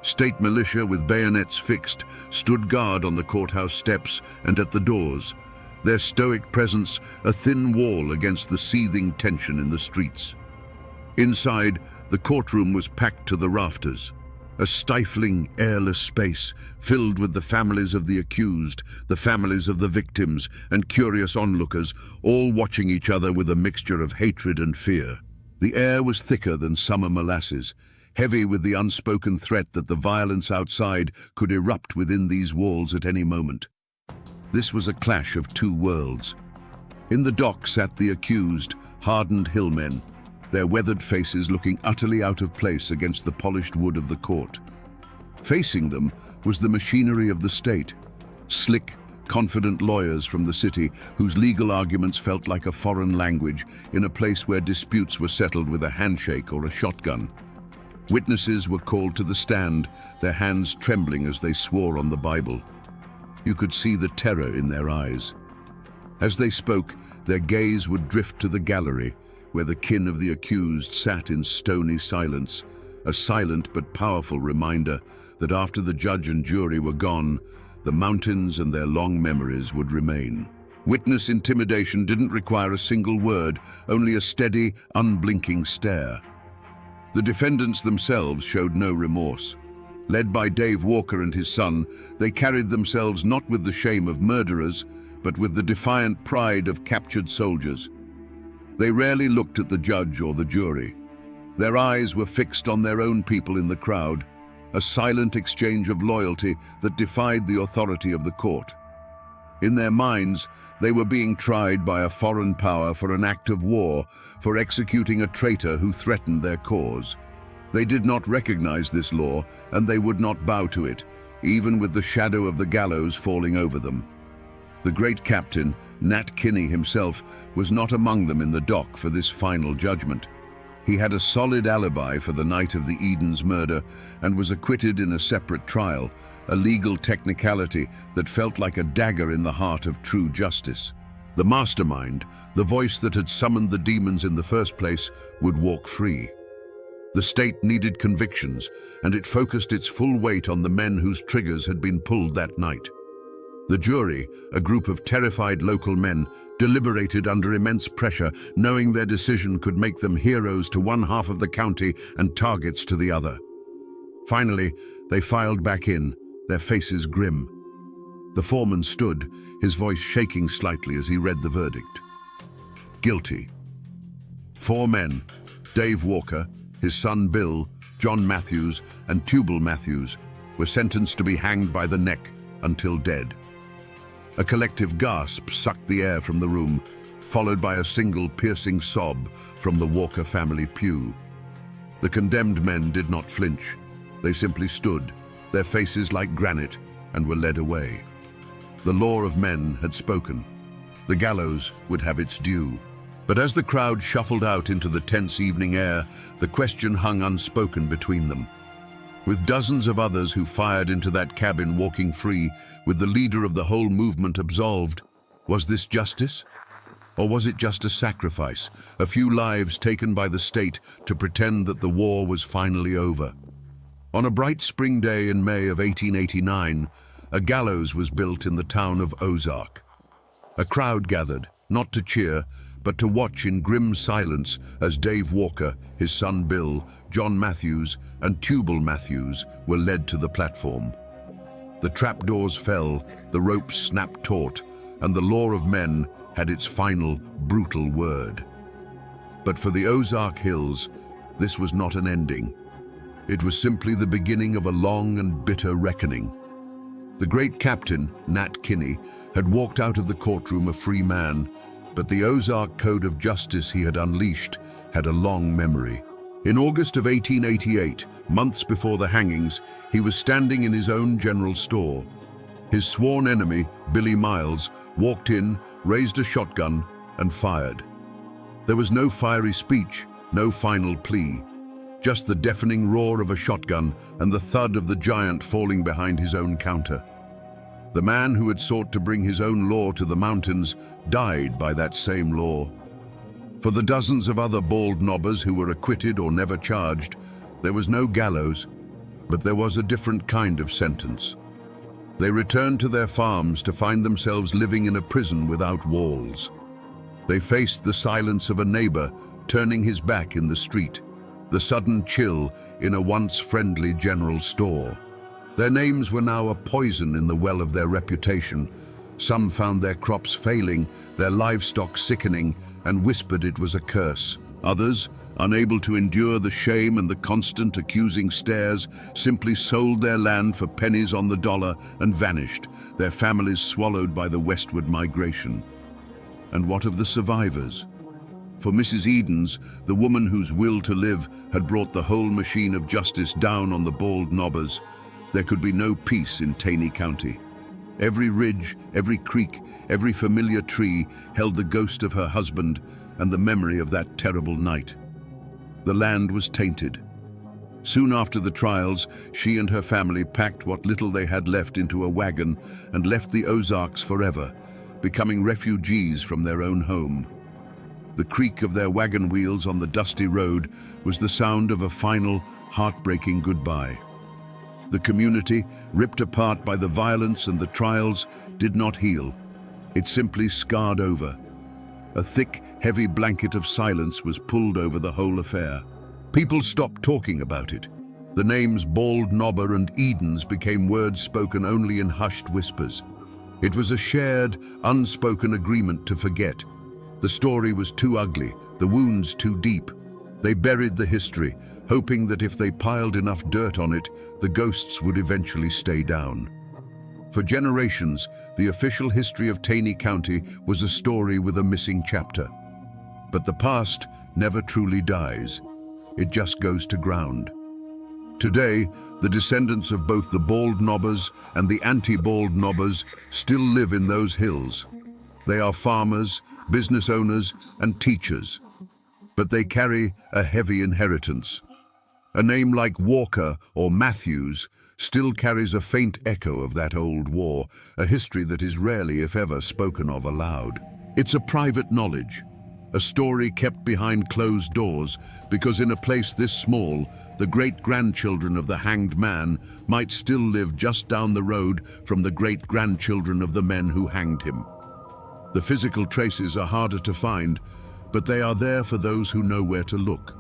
State militia with bayonets fixed stood guard on the courthouse steps and at the doors, their stoic presence a thin wall against the seething tension in the streets. Inside, the courtroom was packed to the rafters, a stifling, airless space filled with the families of the accused, the families of the victims, and curious onlookers, all watching each other with a mixture of hatred and fear. The air was thicker than summer molasses, heavy with the unspoken threat that the violence outside could erupt within these walls at any moment. This was a clash of two worlds. In the dock sat the accused, hardened hillmen, their weathered faces looking utterly out of place against the polished wood of the court. Facing them was the machinery of the state, slick, confident lawyers from the city whose legal arguments felt like a foreign language in a place where disputes were settled with a handshake or a shotgun. Witnesses were called to the stand, their hands trembling as they swore on the Bible. You could see the terror in their eyes. As they spoke, their gaze would drift to the gallery, where the kin of the accused sat in stony silence, a silent but powerful reminder that after the judge and jury were gone, the mountains and their long memories would remain. Witness intimidation didn't require a single word, only a steady, unblinking stare. The defendants themselves showed no remorse. Led by Dave Walker and his son, they carried themselves not with the shame of murderers, but with the defiant pride of captured soldiers. They rarely looked at the judge or the jury. Their eyes were fixed on their own people in the crowd, a silent exchange of loyalty that defied the authority of the court. In their minds, they were being tried by a foreign power for an act of war, for executing a traitor who threatened their cause. They did not recognize this law, and they would not bow to it, even with the shadow of the gallows falling over them. The great captain, Nat Kinney himself, was not among them in the dock for this final judgment. He had a solid alibi for the night of the Eden's murder and was acquitted in a separate trial, a legal technicality that felt like a dagger in the heart of true justice. The mastermind, the voice that had summoned the demons in the first place, would walk free. The state needed convictions, and it focused its full weight on the men whose triggers had been pulled that night. The jury, a group of terrified local men, deliberated under immense pressure, knowing their decision could make them heroes to one half of the county and targets to the other. Finally, they filed back in, their faces grim. The foreman stood, his voice shaking slightly as he read the verdict. Guilty. 4 men, Dave Walker, his son Bill, John Matthews, and Tubal Matthews, were sentenced to be hanged by the neck until dead. A collective gasp sucked the air from the room, followed by a single piercing sob from the Walker family pew. The condemned men did not flinch. They simply stood, their faces like granite, and were led away. The law of men had spoken. The gallows would have its due. But as the crowd shuffled out into the tense evening air, the question hung unspoken between them. With dozens of others who fired into that cabin walking free, with the leader of the whole movement absolved, was this justice? Or was it just a sacrifice, a few lives taken by the state to pretend that the war was finally over? On a bright spring day in May of 1889, a gallows was built in the town of Ozark. A crowd gathered, not to cheer, but to watch in grim silence as Dave Walker, his son Bill, John Matthews, and Tubal Matthews were led to the platform. The trapdoors fell, the ropes snapped taut, and the law of men had its final, brutal word. But for the Ozark Hills, this was not an ending. It was simply the beginning of a long and bitter reckoning. The great captain, Nat Kinney, had walked out of the courtroom a free man, but the Ozark Code of Justice he had unleashed had a long memory. In August of 1888, months before the hangings, he was standing in his own general store. His sworn enemy, Billy Miles, walked in, raised a shotgun, and fired. There was no fiery speech, no final plea, just the deafening roar of a shotgun and the thud of the giant falling behind his own counter. The man who had sought to bring his own law to the mountains died by that same law. For the dozens of other bald knobbers who were acquitted or never charged, there was no gallows, but there was a different kind of sentence. They returned to their farms to find themselves living in a prison without walls. They faced the silence of a neighbor turning his back in the street, the sudden chill in a once friendly general store. Their names were now a poison in the well of their reputation. Some found their crops failing, their livestock sickening, and whispered it was a curse. Others, unable to endure the shame and the constant accusing stares, simply sold their land for pennies on the dollar and vanished, their families swallowed by the westward migration. And what of the survivors? For Mrs. Edens, the woman whose will to live had brought the whole machine of justice down on the bald knobbers, there could be no peace in Taney County. Every ridge, every creek, every familiar tree held the ghost of her husband and the memory of that terrible night. The land was tainted. Soon after the trials, she and her family packed what little they had left into a wagon and left the Ozarks forever, becoming refugees from their own home. The creak of their wagon wheels on the dusty road was the sound of a final, heartbreaking goodbye. The community, ripped apart by the violence and the trials, did not heal. It simply scarred over. A thick, heavy blanket of silence was pulled over the whole affair. People stopped talking about it. The names Bald Knobber and Edens became words spoken only in hushed whispers. It was a shared, unspoken agreement to forget. The story was too ugly, the wounds too deep. They buried the history, hoping that if they piled enough dirt on it, the ghosts would eventually stay down. For generations, the official history of Taney County was a story with a missing chapter. But the past never truly dies. It just goes to ground. Today, the descendants of both the Bald Knobbers and the anti-Bald Knobbers still live in those hills. They are farmers, business owners, and teachers. But they carry a heavy inheritance. A name like Walker or Matthews still carries a faint echo of that old war, a history that is rarely, if ever, spoken of aloud. It's a private knowledge, a story kept behind closed doors, because in a place this small, the great-grandchildren of the hanged man might still live just down the road from the great-grandchildren of the men who hanged him. The physical traces are harder to find, but they are there for those who know where to look.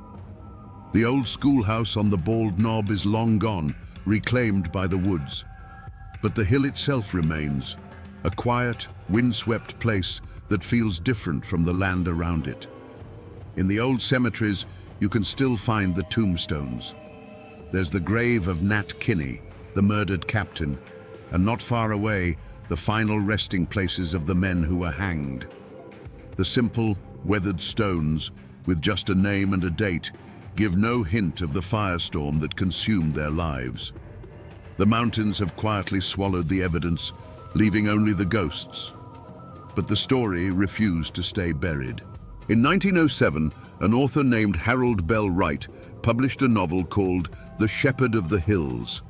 The old schoolhouse on the Bald Knob is long gone, reclaimed by the woods. But the hill itself remains, a quiet, windswept place that feels different from the land around it. In the old cemeteries, you can still find the tombstones. There's the grave of Nat Kinney, the murdered captain, and not far away, the final resting places of the men who were hanged. The simple, weathered stones, with just a name and a date, give no hint of the firestorm that consumed their lives. The mountains have quietly swallowed the evidence, leaving only the ghosts. But the story refused to stay buried. In 1907, an author named Harold Bell Wright published a novel called The Shepherd of the Hills.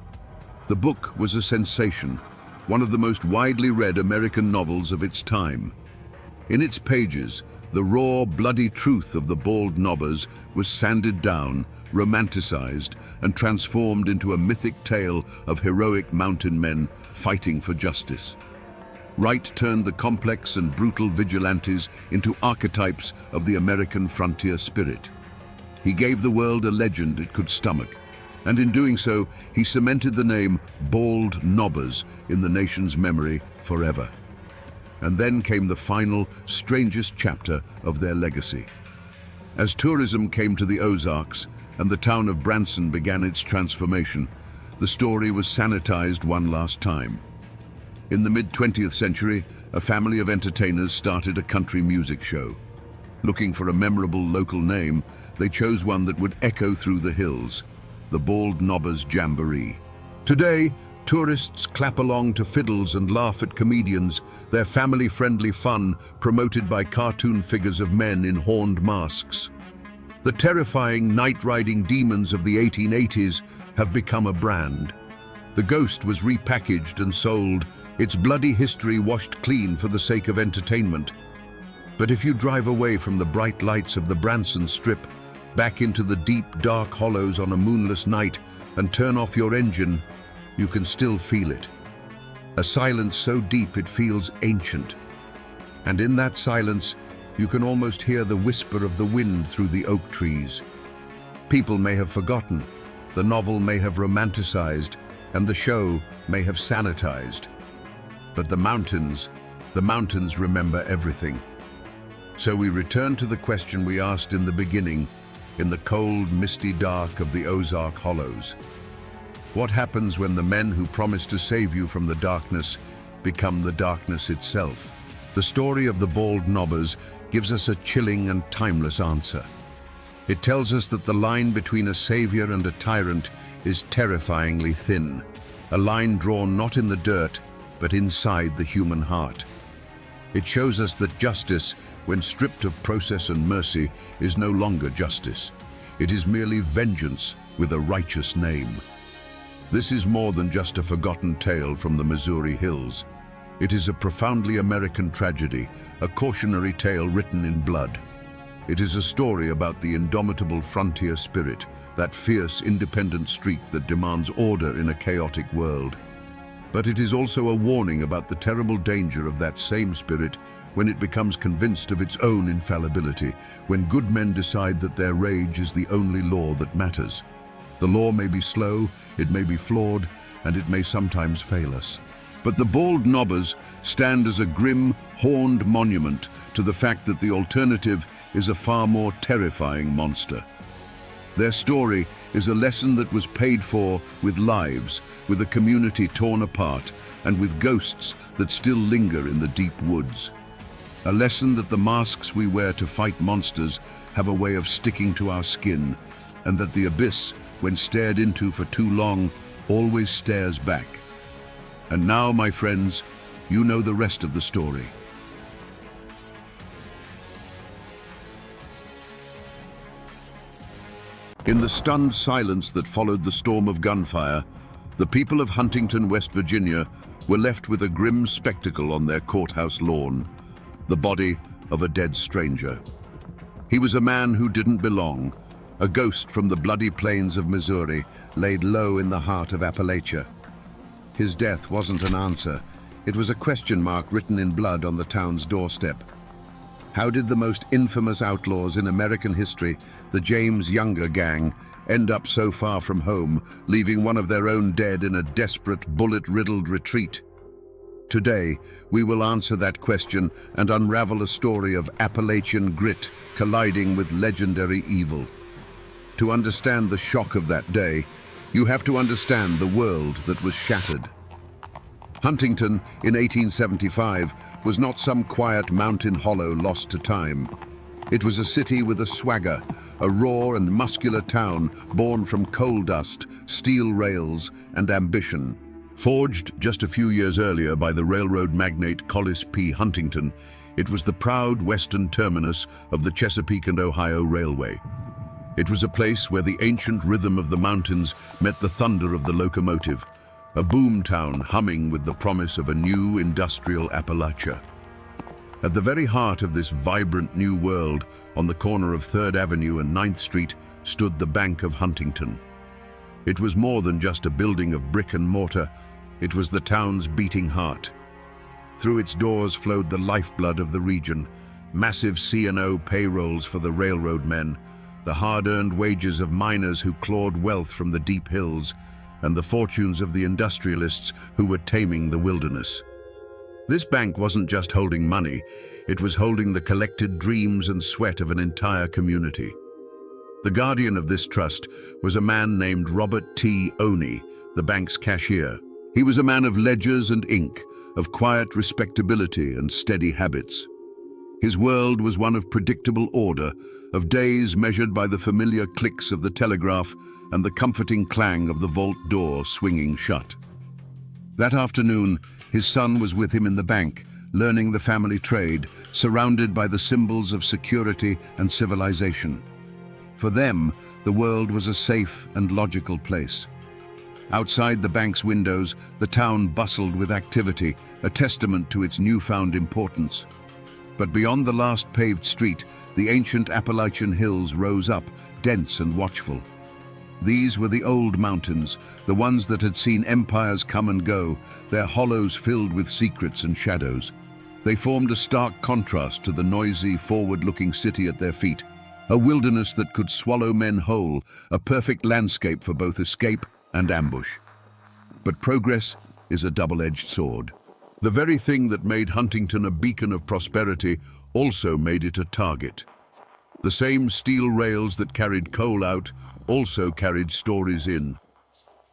The book was a sensation, one of the most widely read American novels of its time. In its pages, the raw, bloody truth of the Bald Knobbers was sanded down, romanticized, and transformed into a mythic tale of heroic mountain men fighting for justice. Wright turned the complex and brutal vigilantes into archetypes of the American frontier spirit. He gave the world a legend it could stomach, and in doing so, he cemented the name Bald Knobbers in the nation's memory forever. And then came the final, strangest chapter of their legacy. As tourism came to the Ozarks and the town of Branson began its transformation, the story was sanitized one last time. In the mid-20th century, a family of entertainers started a country music show. Looking for a memorable local name, they chose one that would echo through the hills, the Bald Knobbers Jamboree. Today, tourists clap along to fiddles and laugh at comedians, their family-friendly fun promoted by cartoon figures of men in horned masks. The terrifying night-riding demons of the 1880s have become a brand. The ghost was repackaged and sold, its bloody history washed clean for the sake of entertainment. But if you drive away from the bright lights of the Branson Strip, back into the deep, dark hollows on a moonless night, and turn off your engine, you can still feel it. A silence so deep it feels ancient. And in that silence, you can almost hear the whisper of the wind through the oak trees. People may have forgotten, the novel may have romanticized, and the show may have sanitized. But the mountains remember everything. So we return to the question we asked in the beginning, in the cold, misty dark of the Ozark Hollows. What happens when the men who promise to save you from the darkness become the darkness itself? The story of the Bald Knobbers gives us a chilling and timeless answer. It tells us that the line between a savior and a tyrant is terrifyingly thin, a line drawn not in the dirt, but inside the human heart. It shows us that justice, when stripped of process and mercy, is no longer justice. It is merely vengeance with a righteous name. This is more than just a forgotten tale from the Missouri hills. It is a profoundly American tragedy, a cautionary tale written in blood. It is a story about the indomitable frontier spirit, that fierce, independent streak that demands order in a chaotic world. But it is also a warning about the terrible danger of that same spirit when it becomes convinced of its own infallibility, when good men decide that their rage is the only law that matters. The law may be slow, it may be flawed, and it may sometimes fail us. But the bald knobbers stand as a grim, horned monument to the fact that the alternative is a far more terrifying monster. Their story is a lesson that was paid for with lives, with a community torn apart, and with ghosts that still linger in the deep woods. A lesson that the masks we wear to fight monsters have a way of sticking to our skin, and that the abyss, when stared into for too long, always stares back. And now, my friends, you know the rest of the story. In the stunned silence that followed the storm of gunfire, the people of Huntington, West Virginia, were left with a grim spectacle on their courthouse lawn: the body of a dead stranger. He was a man who didn't belong, a ghost from the bloody plains of Missouri, laid low in the heart of Appalachia. His death wasn't an answer. It was a question mark written in blood on the town's doorstep. How did the most infamous outlaws in American history, the James Younger gang, end up so far from home, leaving one of their own dead in a desperate, bullet-riddled retreat? Today, we will answer that question and unravel a story of Appalachian grit colliding with legendary evil. To understand the shock of that day, you have to understand the world that was shattered. Huntington, in 1875, was not some quiet mountain hollow lost to time. It was a city with a swagger, a raw and muscular town born from coal dust, steel rails, and ambition. Forged just a few years earlier by the railroad magnate Collis P. Huntington, it was the proud western terminus of the Chesapeake and Ohio Railway. It was a place where the ancient rhythm of the mountains met the thunder of the locomotive, a boom town humming with the promise of a new industrial Appalachia. At the very heart of this vibrant new world, on the corner of 3rd Avenue and 9th Street, stood the Bank of Huntington. It was more than just a building of brick and mortar. It was the town's beating heart. Through its doors flowed the lifeblood of the region, massive C&O payrolls for the railroad men, the hard-earned wages of miners who clawed wealth from the deep hills, and the fortunes of the industrialists who were taming the wilderness. This bank wasn't just holding money, it was holding the collected dreams and sweat of an entire community. The guardian of this trust was a man named Robert T. Oney, the bank's cashier. He was a man of ledgers and ink, of quiet respectability and steady habits. His world was one of predictable order, of days measured by the familiar clicks of the telegraph and the comforting clang of the vault door swinging shut. That afternoon, his son was with him in the bank, learning the family trade, surrounded by the symbols of security and civilization. For them, the world was a safe and logical place. Outside the bank's windows, the town bustled with activity, a testament to its newfound importance. But beyond the last paved street, the ancient Appalachian hills rose up, dense and watchful. These were the old mountains, the ones that had seen empires come and go, their hollows filled with secrets and shadows. They formed a stark contrast to the noisy, forward-looking city at their feet, a wilderness that could swallow men whole, a perfect landscape for both escape and ambush. But progress is a double-edged sword. The very thing that made Huntington a beacon of prosperity also made it a target. The same steel rails that carried coal out also carried stories in.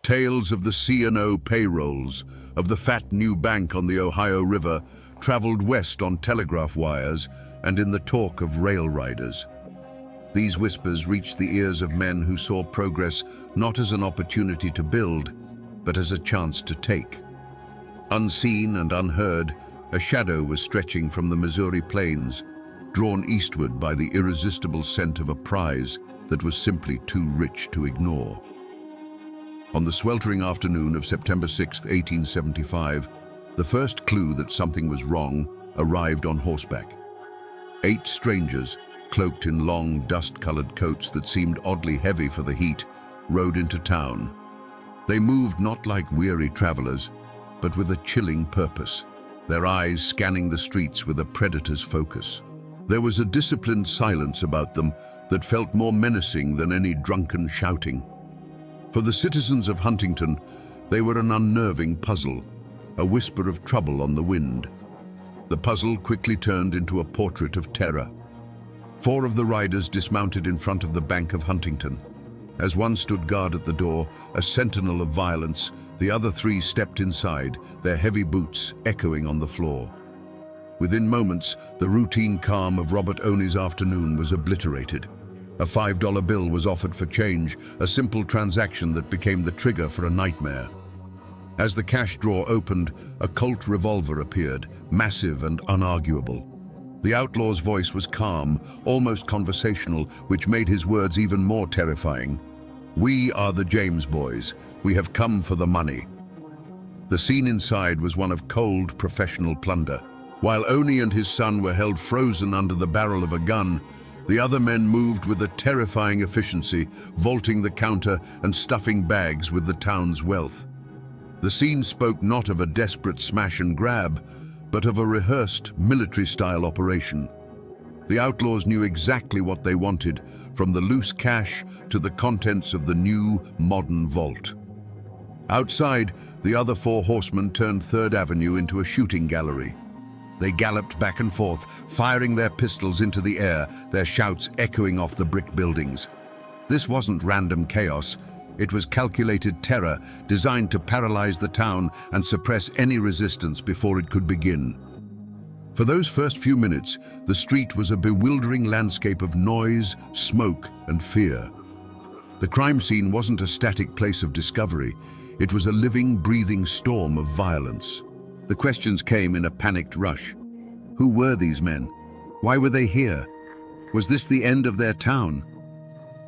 Tales of the C&O payrolls, of the fat new bank on the Ohio River, traveled west on telegraph wires and in the talk of rail riders. These whispers reached the ears of men who saw progress not as an opportunity to build, but as a chance to take. Unseen and unheard, a shadow was stretching from the Missouri plains, drawn eastward by the irresistible scent of a prize that was simply too rich to ignore. On the sweltering afternoon of September 6, 1875, the first clue that something was wrong arrived on horseback. 8 strangers, cloaked in long, dust-colored coats that seemed oddly heavy for the heat, rode into town. They moved not like weary travelers, but with a chilling purpose, their eyes scanning the streets with a predator's focus. There was a disciplined silence about them that felt more menacing than any drunken shouting. For the citizens of Huntington, they were an unnerving puzzle, a whisper of trouble on the wind. The puzzle quickly turned into a portrait of terror. 4 of the riders dismounted in front of the Bank of Huntington. As one stood guard at the door, a sentinel of violence, the other 3 stepped inside, their heavy boots echoing on the floor. Within moments, the routine calm of Robert Oney's afternoon was obliterated. A $5 bill was offered for change, a simple transaction that became the trigger for a nightmare. As the cash drawer opened, a Colt revolver appeared, massive and unarguable. The outlaw's voice was calm, almost conversational, which made his words even more terrifying. "We are the James boys. We have come for the money." The scene inside was one of cold, professional plunder. While Oney and his son were held frozen under the barrel of a gun, the other men moved with a terrifying efficiency, vaulting the counter and stuffing bags with the town's wealth. The scene spoke not of a desperate smash and grab, but of a rehearsed, military-style operation. The outlaws knew exactly what they wanted, from the loose cash to the contents of the new, modern vault. Outside, the other 4 horsemen turned 3rd Avenue into a shooting gallery. They galloped back and forth, firing their pistols into the air, their shouts echoing off the brick buildings. This wasn't random chaos. It was calculated terror, designed to paralyze the town and suppress any resistance before it could begin. For those first few minutes, the street was a bewildering landscape of noise, smoke, and fear. The crime scene wasn't a static place of discovery. It was a living, breathing storm of violence. The questions came in a panicked rush. Who were these men? Why were they here? Was this the end of their town?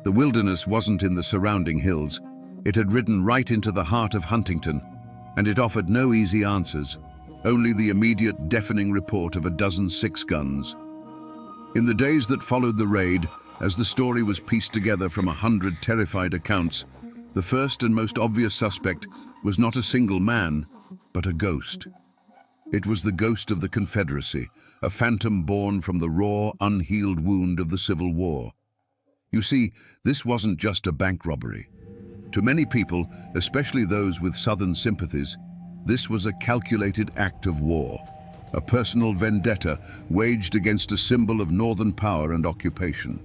The wilderness wasn't in the surrounding hills. It had ridden right into the heart of Huntington, and it offered no easy answers, only the immediate deafening report of a dozen 6-guns. In the days that followed the raid, as the story was pieced together from 100 terrified accounts, the first and most obvious suspect was not a single man, but a ghost. It was the ghost of the Confederacy, a phantom born from the raw, unhealed wound of the Civil War. You see, this wasn't just a bank robbery. To many people, especially those with Southern sympathies, this was a calculated act of war, a personal vendetta waged against a symbol of Northern power and occupation.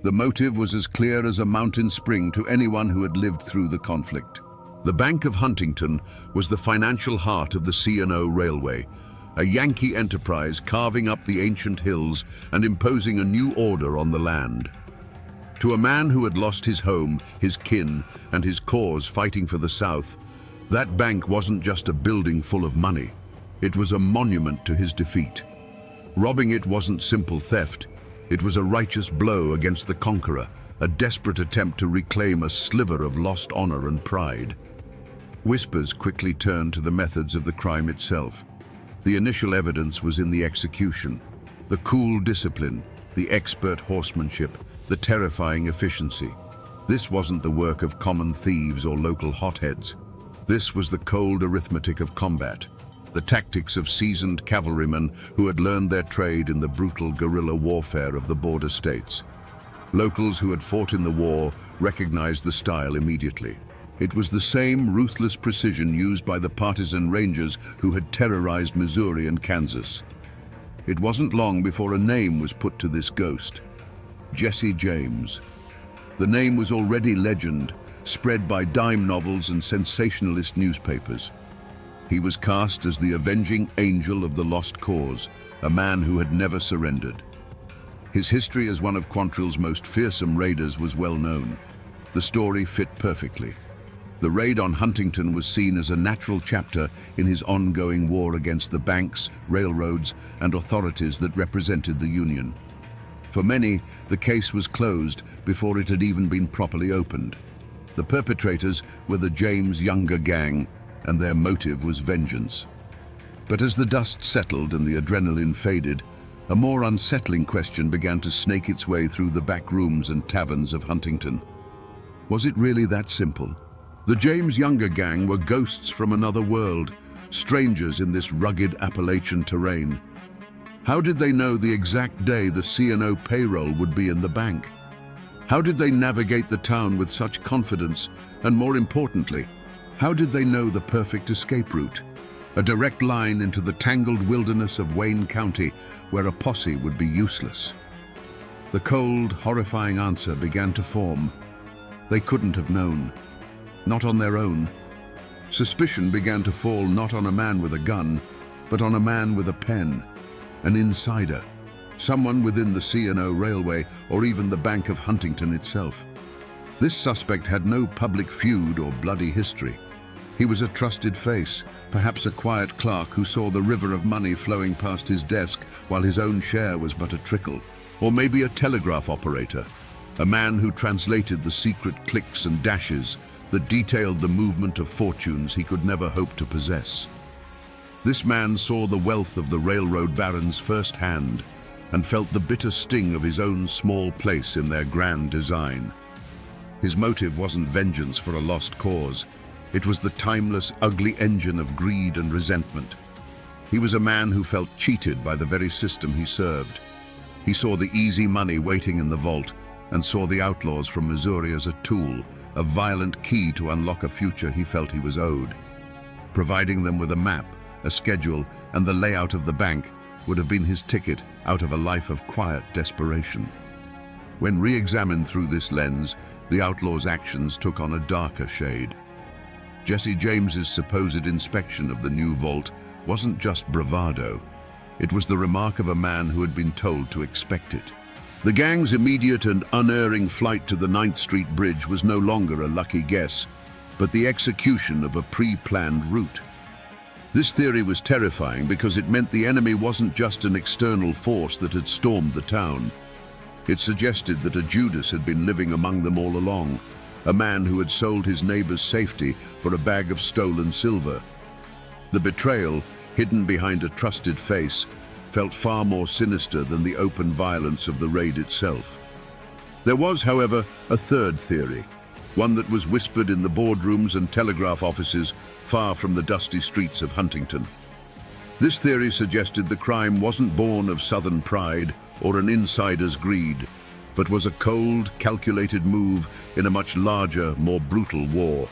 The motive was as clear as a mountain spring to anyone who had lived through the conflict. The Bank of Huntington was the financial heart of the C&O Railway, a Yankee enterprise carving up the ancient hills and imposing a new order on the land. To a man who had lost his home, his kin, and his cause fighting for the South, that bank wasn't just a building full of money. It was a monument to his defeat. Robbing it wasn't simple theft. It was a righteous blow against the conqueror, a desperate attempt to reclaim a sliver of lost honor and pride. Whispers quickly turned to the methods of the crime itself. The initial evidence was in the execution. The cool discipline, the expert horsemanship, the terrifying efficiency. This wasn't the work of common thieves or local hotheads. This was the cold arithmetic of combat, the tactics of seasoned cavalrymen who had learned their trade in the brutal guerrilla warfare of the border states. Locals who had fought in the war recognized the style immediately. It was the same ruthless precision used by the partisan Rangers who had terrorized Missouri and Kansas. It wasn't long before a name was put to this ghost: Jesse James. The name was already legend, spread by dime novels and sensationalist newspapers. He was cast as the avenging angel of the lost cause, a man who had never surrendered. His history as one of Quantrill's most fearsome raiders was well known. The story fit perfectly. The raid on Huntington was seen as a natural chapter in his ongoing war against the banks, railroads, and authorities that represented the Union. For many, the case was closed before it had even been properly opened. The perpetrators were the James Younger gang, and their motive was vengeance. But as the dust settled and the adrenaline faded, a more unsettling question began to snake its way through the back rooms and taverns of Huntington. Was it really that simple? The James Younger gang were ghosts from another world, strangers in this rugged Appalachian terrain. How did they know the exact day the C&O payroll would be in the bank? How did they navigate the town with such confidence And more importantly, how did they know the perfect escape route? A direct line into the tangled wilderness of Wayne County, where a posse would be useless. The cold, horrifying answer began to form. They couldn't have known. Not on their own. Suspicion began to fall not on a man with a gun, but on a man with a pen, an insider, someone within the C&O Railway or even the Bank of Huntington itself. This suspect had no public feud or bloody history. He was a trusted face, perhaps a quiet clerk who saw the river of money flowing past his desk while his own share was but a trickle. Or maybe a telegraph operator, a man who translated the secret clicks and dashes that detailed the movement of fortunes he could never hope to possess. This man saw the wealth of the railroad barons firsthand and felt the bitter sting of his own small place in their grand design. His motive wasn't vengeance for a lost cause. It was the timeless, ugly engine of greed and resentment. He was a man who felt cheated by the very system he served. He saw the easy money waiting in the vault and saw the outlaws from Missouri as a tool, a violent key to unlock a future he felt he was owed. Providing them with a map, a schedule, and the layout of the bank would have been his ticket out of a life of quiet desperation. When re-examined through this lens, the outlaw's actions took on a darker shade. Jesse James's supposed inspection of the new vault wasn't just bravado. It was the remark of a man who had been told to expect it. The gang's immediate and unerring flight to the 9th Street Bridge was no longer a lucky guess, but the execution of a pre-planned route. This theory was terrifying because it meant the enemy wasn't just an external force that had stormed the town. It suggested that a Judas had been living among them all along, a man who had sold his neighbor's safety for a bag of stolen silver. The betrayal, hidden behind a trusted face, felt far more sinister than the open violence of the raid itself. There was, however, a third theory, one that was whispered in the boardrooms and telegraph offices far from the dusty streets of Huntington. This theory suggested the crime wasn't born of Southern pride or an insider's greed, but was a cold, calculated move in a much larger, more brutal war.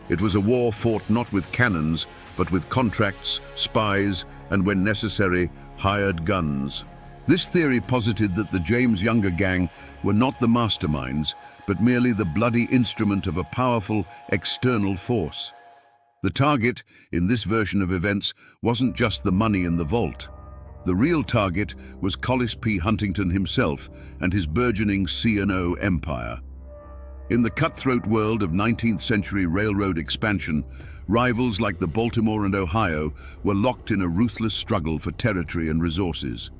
It was a war fought not with cannons, but with contracts, spies, and when necessary, hired guns. This theory posited that the James Younger gang were not the masterminds, but merely the bloody instrument of a powerful external force. The target, in this version of events, wasn't just the money in the vault. The real target was Collis P. Huntington himself and his burgeoning C&O empire. In the cutthroat world of 19th century railroad expansion, rivals like the Baltimore and Ohio were locked in a ruthless struggle for territory and resources.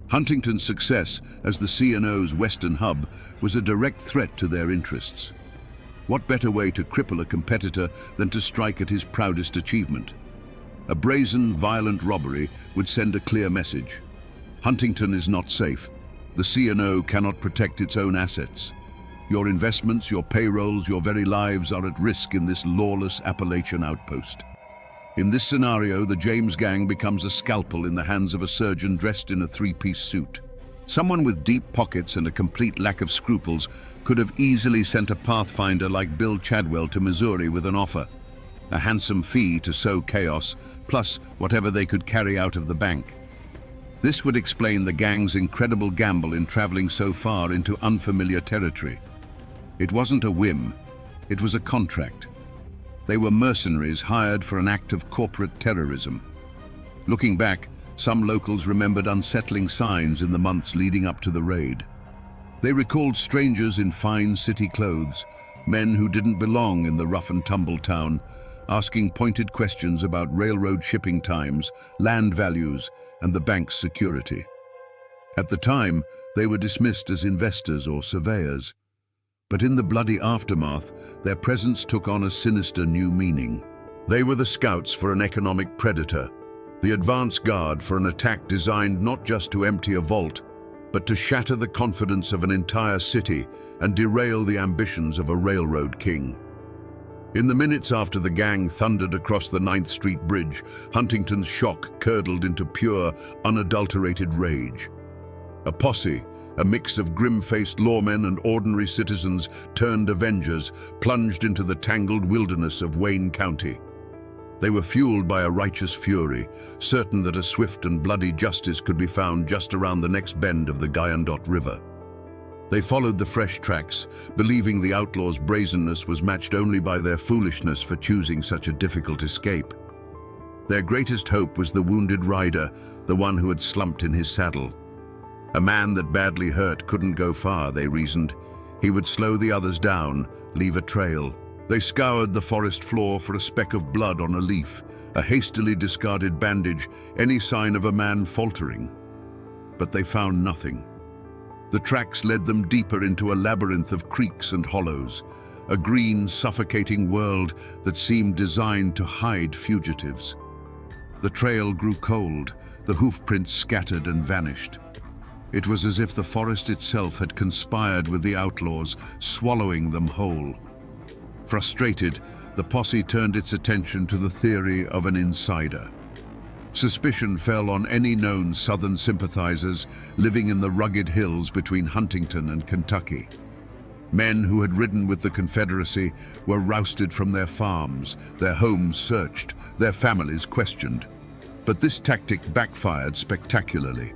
Huntington's success as the C&O's western hub was a direct threat to their interests. What better way to cripple a competitor than to strike at his proudest achievement? A brazen, violent robbery would send a clear message. Huntington is not safe. The C&O cannot protect its own assets. Your investments, your payrolls, your very lives are at risk in this lawless Appalachian outpost. In this scenario, the James gang becomes a scalpel in the hands of a surgeon dressed in a three-piece suit. Someone with deep pockets and a complete lack of scruples could have easily sent a pathfinder like Bill Chadwell to Missouri with an offer. A handsome fee to sow chaos, plus whatever they could carry out of the bank. This would explain the gang's incredible gamble in traveling so far into unfamiliar territory. It wasn't a whim, it was a contract. They were mercenaries hired for an act of corporate terrorism. Looking back, some locals remembered unsettling signs in the months leading up to the raid. They recalled strangers in fine city clothes, men who didn't belong in the rough-and-tumble town, asking pointed questions about railroad shipping times, land values, and the bank's security. At the time, they were dismissed as investors or surveyors. But in the bloody aftermath, their presence took on a sinister new meaning. They were the scouts for an economic predator, the advance guard for an attack designed not just to empty a vault, but to shatter the confidence of an entire city and derail the ambitions of a railroad king. In the minutes after the gang thundered across the 9th Street Bridge, Huntington's shock curdled into pure, unadulterated rage. A posse, A mix of grim-faced lawmen and ordinary citizens turned avengers, plunged into the tangled wilderness of Wayne County. They were fueled by a righteous fury, certain that a swift and bloody justice could be found just around the next bend of the Guyandotte River. They followed the fresh tracks, believing the outlaws' brazenness was matched only by their foolishness for choosing such a difficult escape. Their greatest hope was the wounded rider, the one who had slumped in his saddle. A man that badly hurt couldn't go far, they reasoned. He would slow the others down, leave a trail. They scoured the forest floor for a speck of blood on a leaf, a hastily discarded bandage, any sign of a man faltering. But they found nothing. The tracks led them deeper into a labyrinth of creeks and hollows, a green, suffocating world that seemed designed to hide fugitives. The trail grew cold, the hoofprints scattered and vanished. It was as if the forest itself had conspired with the outlaws, swallowing them whole. Frustrated, the posse turned its attention to the theory of an insider. Suspicion fell on any known Southern sympathizers living in the rugged hills between Huntington and Kentucky. Men who had ridden with the Confederacy were rousted from their farms, their homes searched, their families questioned. But this tactic backfired spectacularly.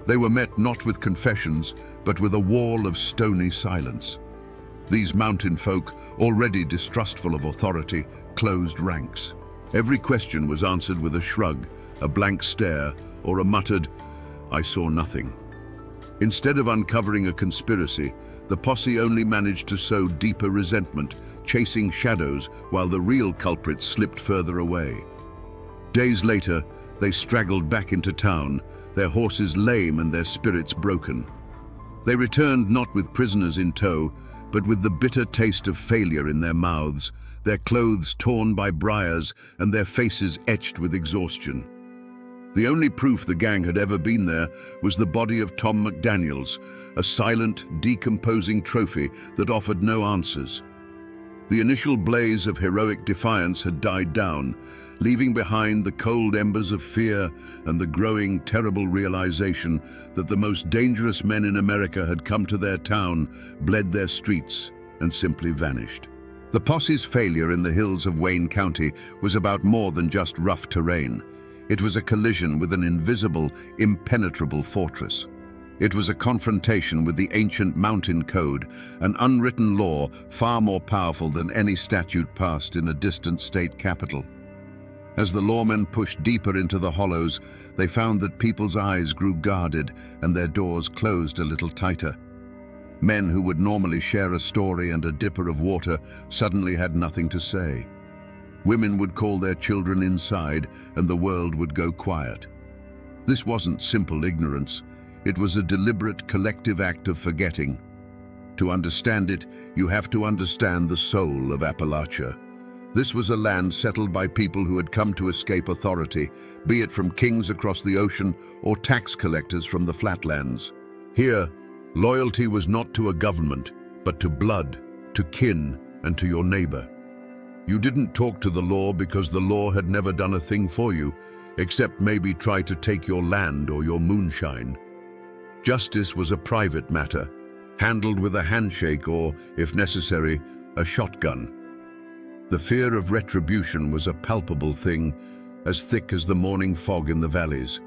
They were met not with confessions, but with a wall of stony silence. These mountain folk, already distrustful of authority, closed ranks. Every question was answered with a shrug, a blank stare, or a muttered, "I saw nothing." Instead of uncovering a conspiracy, the posse only managed to sow deeper resentment, chasing shadows while the real culprits slipped further away. Days later, they straggled back into town, their horses lame and their spirits broken. They returned not with prisoners in tow, but with the bitter taste of failure in their mouths, their clothes torn by briars and their faces etched with exhaustion. The only proof the gang had ever been there was the body of Tom McDaniels, a silent, decomposing trophy that offered no answers. The initial blaze of heroic defiance had died down, leaving behind the cold embers of fear and the growing, terrible realization that the most dangerous men in America had come to their town, bled their streets, and simply vanished. The posse's failure in the hills of Wayne County was about more than just rough terrain. It was a collision with an invisible, impenetrable fortress. It was a confrontation with the ancient mountain code, an unwritten law far more powerful than any statute passed in a distant state capital. As the lawmen pushed deeper into the hollows, they found that people's eyes grew guarded and their doors closed a little tighter. Men who would normally share a story and a dipper of water suddenly had nothing to say. Women would call their children inside and the world would go quiet. This wasn't simple ignorance. It was a deliberate collective act of forgetting. To understand it, you have to understand the soul of Appalachia. This was a land settled by people who had come to escape authority, be it from kings across the ocean or tax collectors from the flatlands. Here, loyalty was not to a government, but to blood, to kin, and to your neighbor. You didn't talk to the law because the law had never done a thing for you, except maybe try to take your land or your moonshine. Justice was a private matter, handled with a handshake or, if necessary, a shotgun. The fear of retribution was a palpable thing, as thick as the morning fog in the valleys.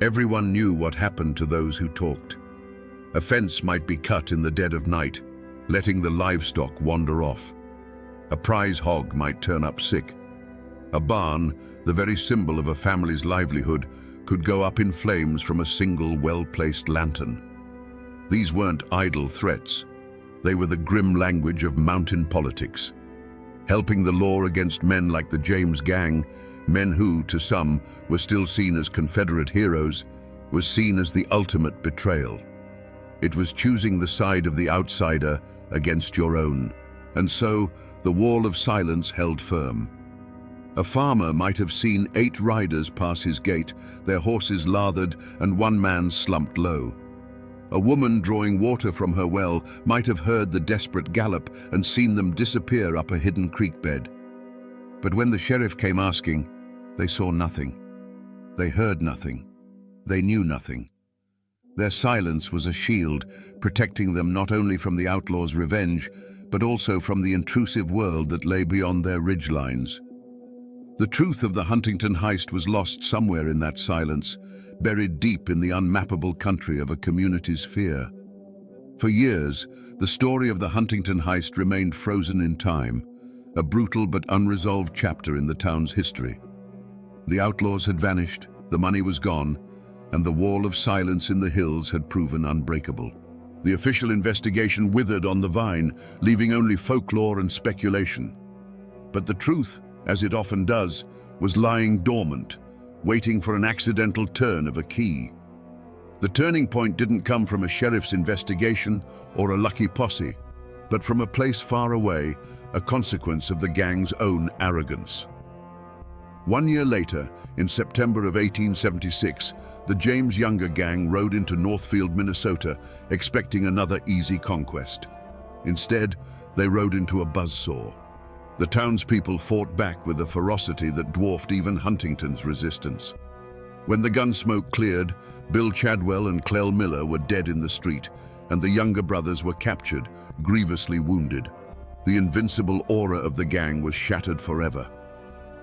Everyone knew what happened to those who talked. A fence might be cut in the dead of night, letting the livestock wander off. A prize hog might turn up sick. A barn, the very symbol of a family's livelihood, could go up in flames from a single well-placed lantern. These weren't idle threats. They were the grim language of mountain politics. Helping the law against men like the James Gang, men who, to some, were still seen as Confederate heroes, was seen as the ultimate betrayal. It was choosing the side of the outsider against your own. And so, the wall of silence held firm. A farmer might have seen 8 riders pass his gate, their horses lathered and one man slumped low. A woman drawing water from her well might have heard the desperate gallop and seen them disappear up a hidden creek bed. But when the sheriff came asking, they saw nothing. They heard nothing. They knew nothing. Their silence was a shield, protecting them not only from the outlaws' revenge, but also from the intrusive world that lay beyond their ridgelines. The truth of the Huntington heist was lost somewhere in that silence, buried deep in the unmappable country of a community's fear. For years, the story of the Huntington heist remained frozen in time, a brutal but unresolved chapter in the town's history. The outlaws had vanished, the money was gone, and the wall of silence in the hills had proven unbreakable. The official investigation withered on the vine, leaving only folklore and speculation. But the truth, as it often does, was lying dormant, waiting for an accidental turn of a key. The turning point didn't come from a sheriff's investigation or a lucky posse, but from a place far away, a consequence of the gang's own arrogance. 1 year later, in September of 1876, the James Younger gang rode into Northfield, Minnesota, expecting another easy conquest. Instead, they rode into a buzzsaw. The townspeople fought back with a ferocity that dwarfed even Huntington's resistance. When the gun smoke cleared, Bill Chadwell and Clell Miller were dead in the street, and the Younger brothers were captured, grievously wounded. The invincible aura of the gang was shattered forever.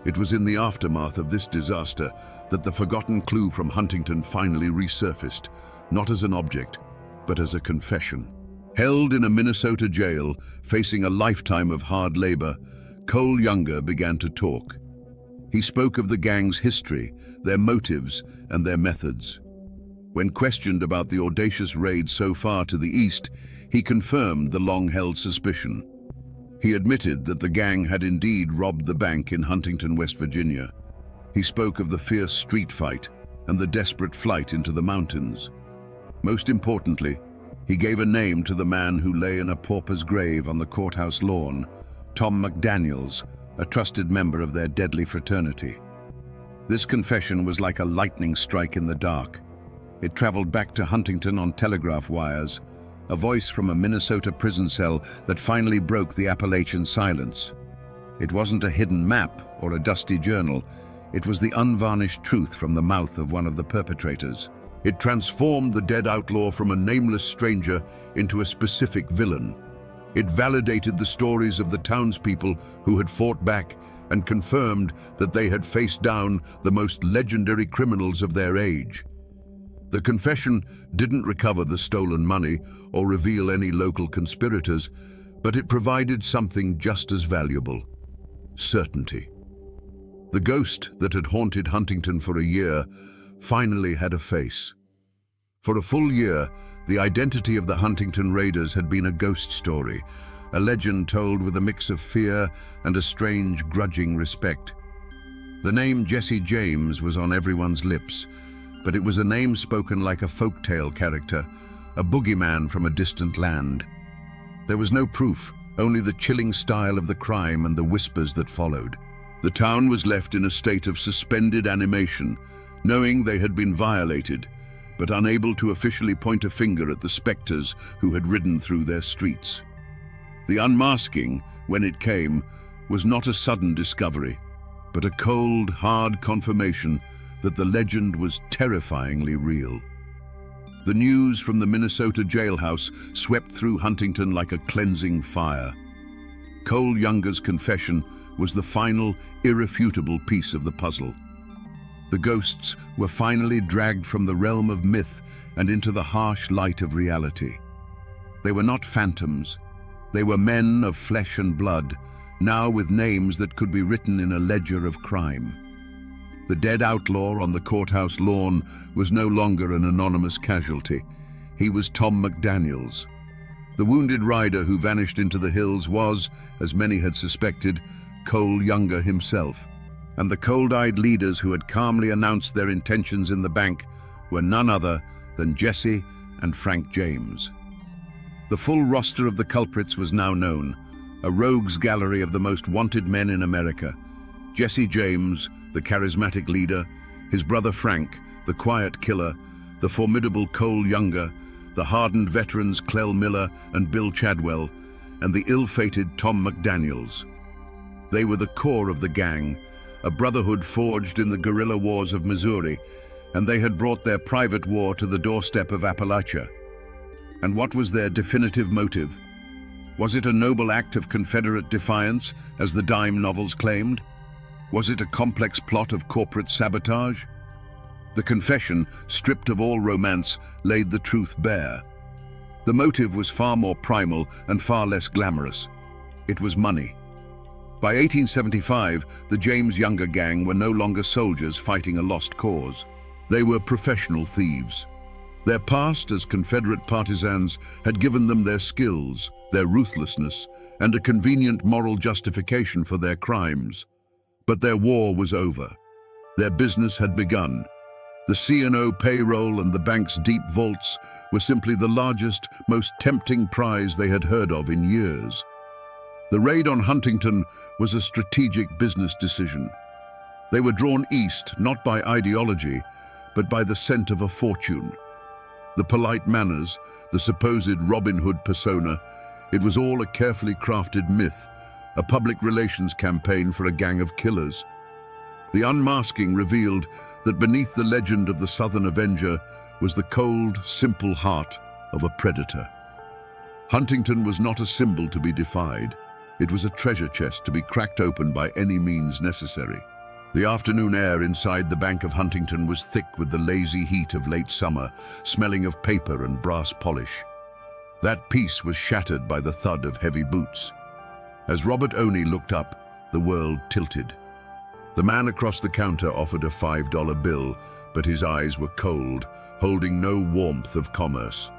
It was in the aftermath of this disaster that the forgotten clue from Huntington finally resurfaced, not as an object, but as a confession. Held in a Minnesota jail, facing a lifetime of hard labor, Cole Younger began to talk. He spoke of the gang's history, their motives, and their methods. When questioned about the audacious raid so far to the east, he confirmed the long-held suspicion. He admitted that the gang had indeed robbed the bank in Huntington, West Virginia. He spoke of the fierce street fight and the desperate flight into the mountains. Most importantly, he gave a name to the man who lay in a pauper's grave on the courthouse lawn, Tom McDaniels, a trusted member of their deadly fraternity. This confession was like a lightning strike in the dark. It traveled back to Huntington on telegraph wires, a voice from a Minnesota prison cell that finally broke the Appalachian silence. It wasn't a hidden map or a dusty journal. It was the unvarnished truth from the mouth of one of the perpetrators. It transformed the dead outlaw from a nameless stranger into a specific villain. It validated the stories of the townspeople who had fought back and confirmed that they had faced down the most legendary criminals of their age. The confession didn't recover the stolen money or reveal any local conspirators, but it provided something just as valuable: certainty. The ghost that had haunted Huntington for a year finally had a face. For a full year, the identity of the Huntington Raiders had been a ghost story, a legend told with a mix of fear and a strange, grudging respect. The name Jesse James was on everyone's lips, but it was a name spoken like a folktale character, a boogeyman from a distant land. There was no proof, only the chilling style of the crime and the whispers that followed. The town was left in a state of suspended animation, knowing they had been violated, but unable to officially point a finger at the specters who had ridden through their streets. The unmasking, when it came, was not a sudden discovery, but a cold, hard confirmation that the legend was terrifyingly real. The news from the Minnesota jailhouse swept through Huntington like a cleansing fire. Cole Younger's confession was the final, irrefutable piece of the puzzle. The ghosts were finally dragged from the realm of myth and into the harsh light of reality. They were not phantoms. They were men of flesh and blood, now with names that could be written in a ledger of crime. The dead outlaw on the courthouse lawn was no longer an anonymous casualty. He was Tom McDaniels. The wounded rider who vanished into the hills was, as many had suspected, Cole Younger himself. And the cold-eyed leaders who had calmly announced their intentions in the bank were none other than Jesse and Frank James. The full roster of the culprits was now known, a rogues gallery of the most wanted men in America. Jesse James, the charismatic leader, his brother Frank, the quiet killer, the formidable Cole Younger, the hardened veterans Clell Miller and Bill Chadwell, and the ill-fated Tom McDaniels. They were the core of the gang, a brotherhood forged in the guerrilla wars of Missouri, and they had brought their private war to the doorstep of Appalachia. And what was their definitive motive? Was it a noble act of Confederate defiance, as the dime novels claimed? Was it a complex plot of corporate sabotage? The confession, stripped of all romance, laid the truth bare. The motive was far more primal and far less glamorous. It was money. By 1875, the James Younger gang were no longer soldiers fighting a lost cause. They were professional thieves. Their past as Confederate partisans had given them their skills, their ruthlessness, and a convenient moral justification for their crimes. But their war was over. Their business had begun. The C&O payroll and the bank's deep vaults were simply the largest, most tempting prize they had heard of in years. The raid on Huntington was a strategic business decision. They were drawn east, not by ideology, but by the scent of a fortune. The polite manners, the supposed Robin Hood persona, it was all a carefully crafted myth, a public relations campaign for a gang of killers. The unmasking revealed that beneath the legend of the Southern Avenger was the cold, simple heart of a predator. Huntington was not a symbol to be defied. It was a treasure chest to be cracked open by any means necessary. The afternoon air inside the Bank of Huntington was thick with the lazy heat of late summer, smelling of paper and brass polish. That peace was shattered by the thud of heavy boots. As Robert Oney looked up, the world tilted. The man across the counter offered a $5 bill, but his eyes were cold, holding no warmth of commerce.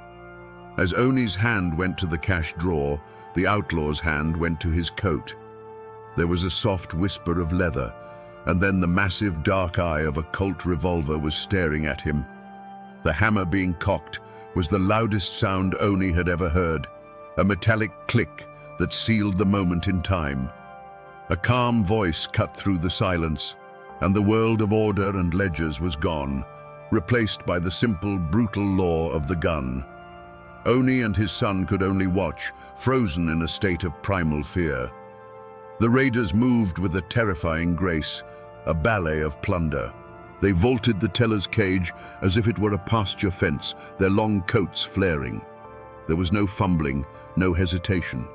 As Oney's hand went to the cash drawer, the outlaw's hand went to his coat. There was a soft whisper of leather, and then the massive dark eye of a Colt revolver was staring at him. The hammer being cocked was the loudest sound Oney had ever heard, a metallic click that sealed the moment in time. A calm voice cut through the silence, and the world of order and ledgers was gone, replaced by the simple, brutal law of the gun. Oney and his son could only watch, frozen in a state of primal fear. The raiders moved with a terrifying grace, a ballet of plunder. They vaulted the teller's cage as if it were a pasture fence, their long coats flaring. There was no fumbling, no hesitation.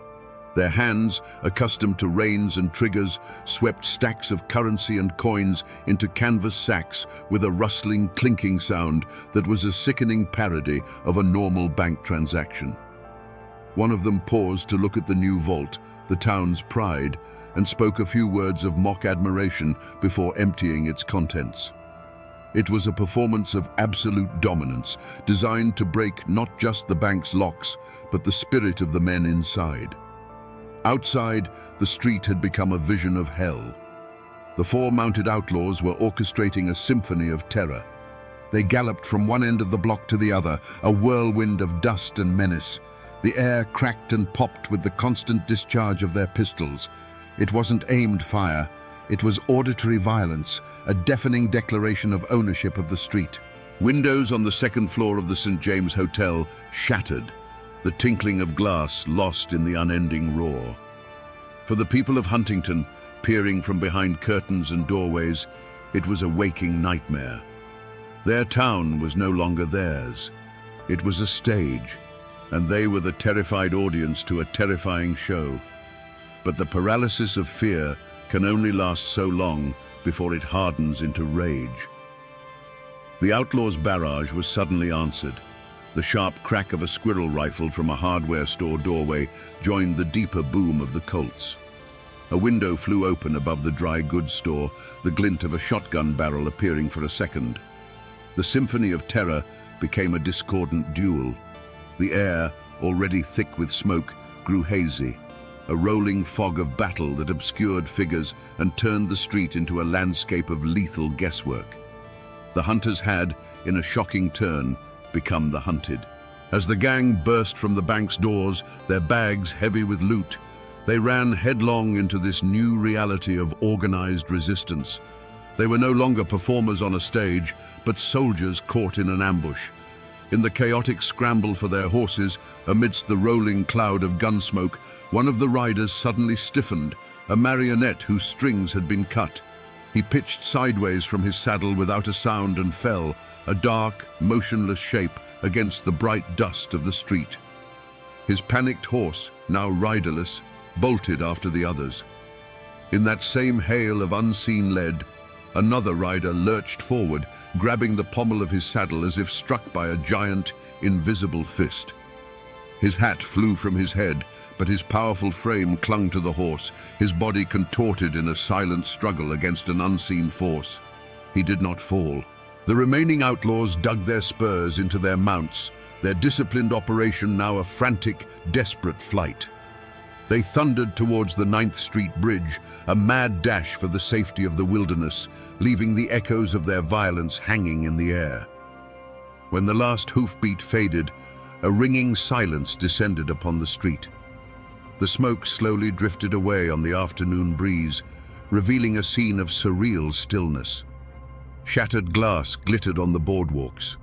Their hands, accustomed to reins and triggers, swept stacks of currency and coins into canvas sacks with a rustling, clinking sound that was a sickening parody of a normal bank transaction. One of them paused to look at the new vault, the town's pride, and spoke a few words of mock admiration before emptying its contents. It was a performance of absolute dominance, designed to break not just the bank's locks, but the spirit of the men inside. Outside, the street had become a vision of hell. The four mounted outlaws were orchestrating a symphony of terror. They galloped from one end of the block to the other, a whirlwind of dust and menace. The air cracked and popped with the constant discharge of their pistols. It wasn't aimed fire, it was auditory violence, a deafening declaration of ownership of the street. Windows on the second floor of the St. James Hotel shattered, the tinkling of glass lost in the unending roar. For the people of Huntington, peering from behind curtains and doorways, it was a waking nightmare. Their town was no longer theirs. It was a stage, and they were the terrified audience to a terrifying show. But the paralysis of fear can only last so long before it hardens into rage. The outlaws' barrage was suddenly answered. The sharp crack of a squirrel rifle from a hardware store doorway joined the deeper boom of the Colts. A window flew open above the dry goods store, the glint of a shotgun barrel appearing for a second. The symphony of terror became a discordant duel. The air, already thick with smoke, grew hazy, a rolling fog of battle that obscured figures and turned the street into a landscape of lethal guesswork. The hunters had, in a shocking turn, become the hunted. As the gang burst from the bank's doors, their bags heavy with loot, they ran headlong into this new reality of organized resistance. They were no longer performers on a stage, but soldiers caught in an ambush. In the chaotic scramble for their horses, amidst the rolling cloud of gunsmoke, one of the riders suddenly stiffened, a marionette whose strings had been cut. He pitched sideways from his saddle without a sound and fell, a dark, motionless shape, against the bright dust of the street. His panicked horse, now riderless, bolted after the others. In that same hail of unseen lead, another rider lurched forward, grabbing the pommel of his saddle as if struck by a giant, invisible fist. His hat flew from his head, but his powerful frame clung to the horse, his body contorted in a silent struggle against an unseen force. He did not fall. The remaining outlaws dug their spurs into their mounts, their disciplined operation now a frantic, desperate flight. They thundered towards the 9th Street Bridge, a mad dash for the safety of the wilderness, leaving the echoes of their violence hanging in the air. When the last hoofbeat faded, a ringing silence descended upon the street. The smoke slowly drifted away on the afternoon breeze, revealing a scene of surreal stillness. Shattered glass glittered on the boardwalks,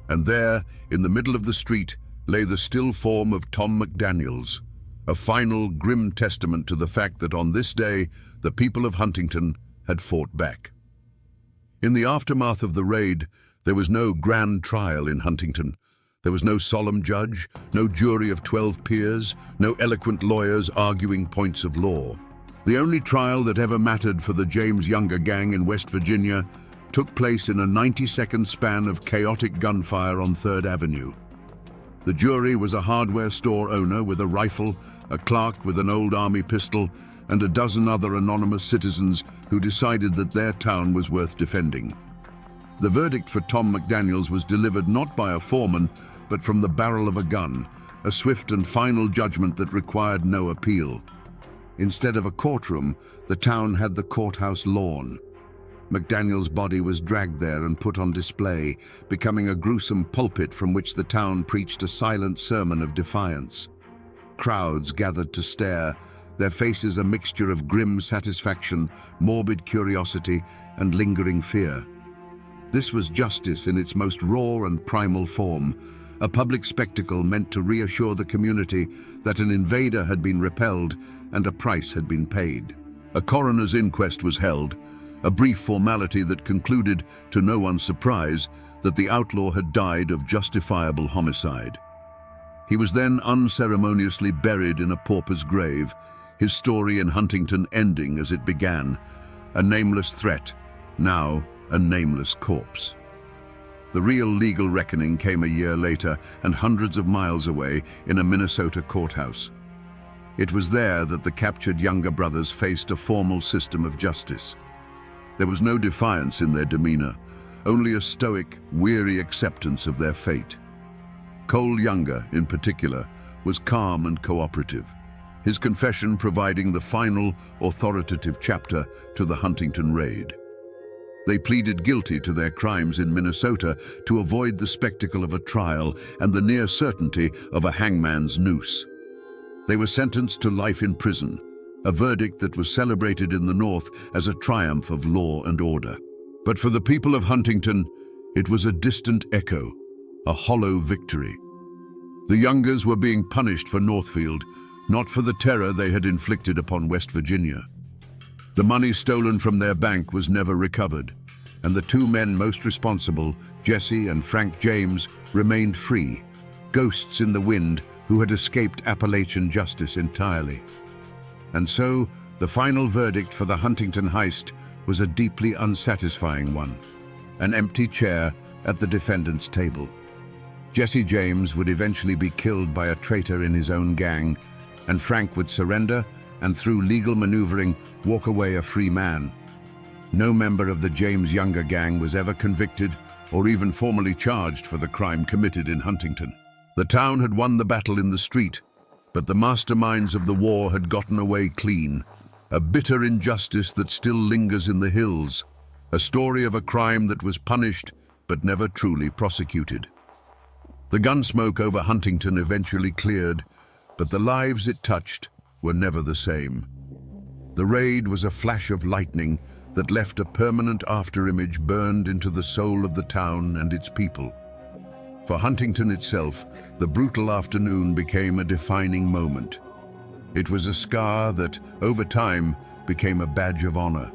and there, in the middle of the street, lay the still form of Tom McDaniels, a final, grim testament to the fact that on this day, the people of Huntington had fought back. In the aftermath of the raid, there was no grand trial in Huntington. There was no solemn judge, no jury of 12 peers, no eloquent lawyers arguing points of law. The only trial that ever mattered for the James Younger gang in West Virginia took place in a 90-second span of chaotic gunfire on 3rd Avenue. The jury was a hardware store owner with a rifle, a clerk with an old army pistol, and a dozen other anonymous citizens who decided that their town was worth defending. The verdict for Tom McDaniels was delivered not by a foreman, but from the barrel of a gun, a swift and final judgment that required no appeal. Instead of a courtroom, the town had the courthouse lawn. McDaniels' body was dragged there and put on display, becoming a gruesome pulpit from which the town preached a silent sermon of defiance. Crowds gathered to stare, their faces a mixture of grim satisfaction, morbid curiosity, and lingering fear. This was justice in its most raw and primal form, a public spectacle meant to reassure the community that an invader had been repelled and a price had been paid. A coroner's inquest was held, a brief formality that concluded, to no one's surprise, that the outlaw had died of justifiable homicide. He was then unceremoniously buried in a pauper's grave, his story in Huntington ending as it began, a nameless threat, now a nameless corpse. The real legal reckoning came a year later and hundreds of miles away in a Minnesota courthouse. It was there that the captured Younger brothers faced a formal system of justice. There was no defiance in their demeanor, only a stoic, weary acceptance of their fate. Cole Younger, in particular, was calm and cooperative, his confession providing the final, authoritative chapter to the Huntington raid. They pleaded guilty to their crimes in Minnesota to avoid the spectacle of a trial and the near certainty of a hangman's noose. They were sentenced to life in prison, a verdict that was celebrated in the North as a triumph of law and order. But for the people of Huntington, it was a distant echo, a hollow victory. The Youngers were being punished for Northfield, not for the terror they had inflicted upon West Virginia. The money stolen from their bank was never recovered, and the two men most responsible, Jesse and Frank James, remained free, ghosts in the wind who had escaped Appalachian justice entirely. And so, the final verdict for the Huntington heist was a deeply unsatisfying one, an empty chair at the defendant's table. Jesse James would eventually be killed by a traitor in his own gang, and Frank would surrender and through legal maneuvering walk away a free man. No member of the James Younger gang was ever convicted or even formally charged for the crime committed in Huntington. The town had won the battle in the street, but the masterminds of the war had gotten away clean, a bitter injustice that still lingers in the hills, a story of a crime that was punished but never truly prosecuted. The gunsmoke over Huntington eventually cleared, but the lives it touched were never the same. The raid was a flash of lightning that left a permanent afterimage burned into the soul of the town and its people. For Huntington itself, the brutal afternoon became a defining moment. It was a scar that, over time, became a badge of honor.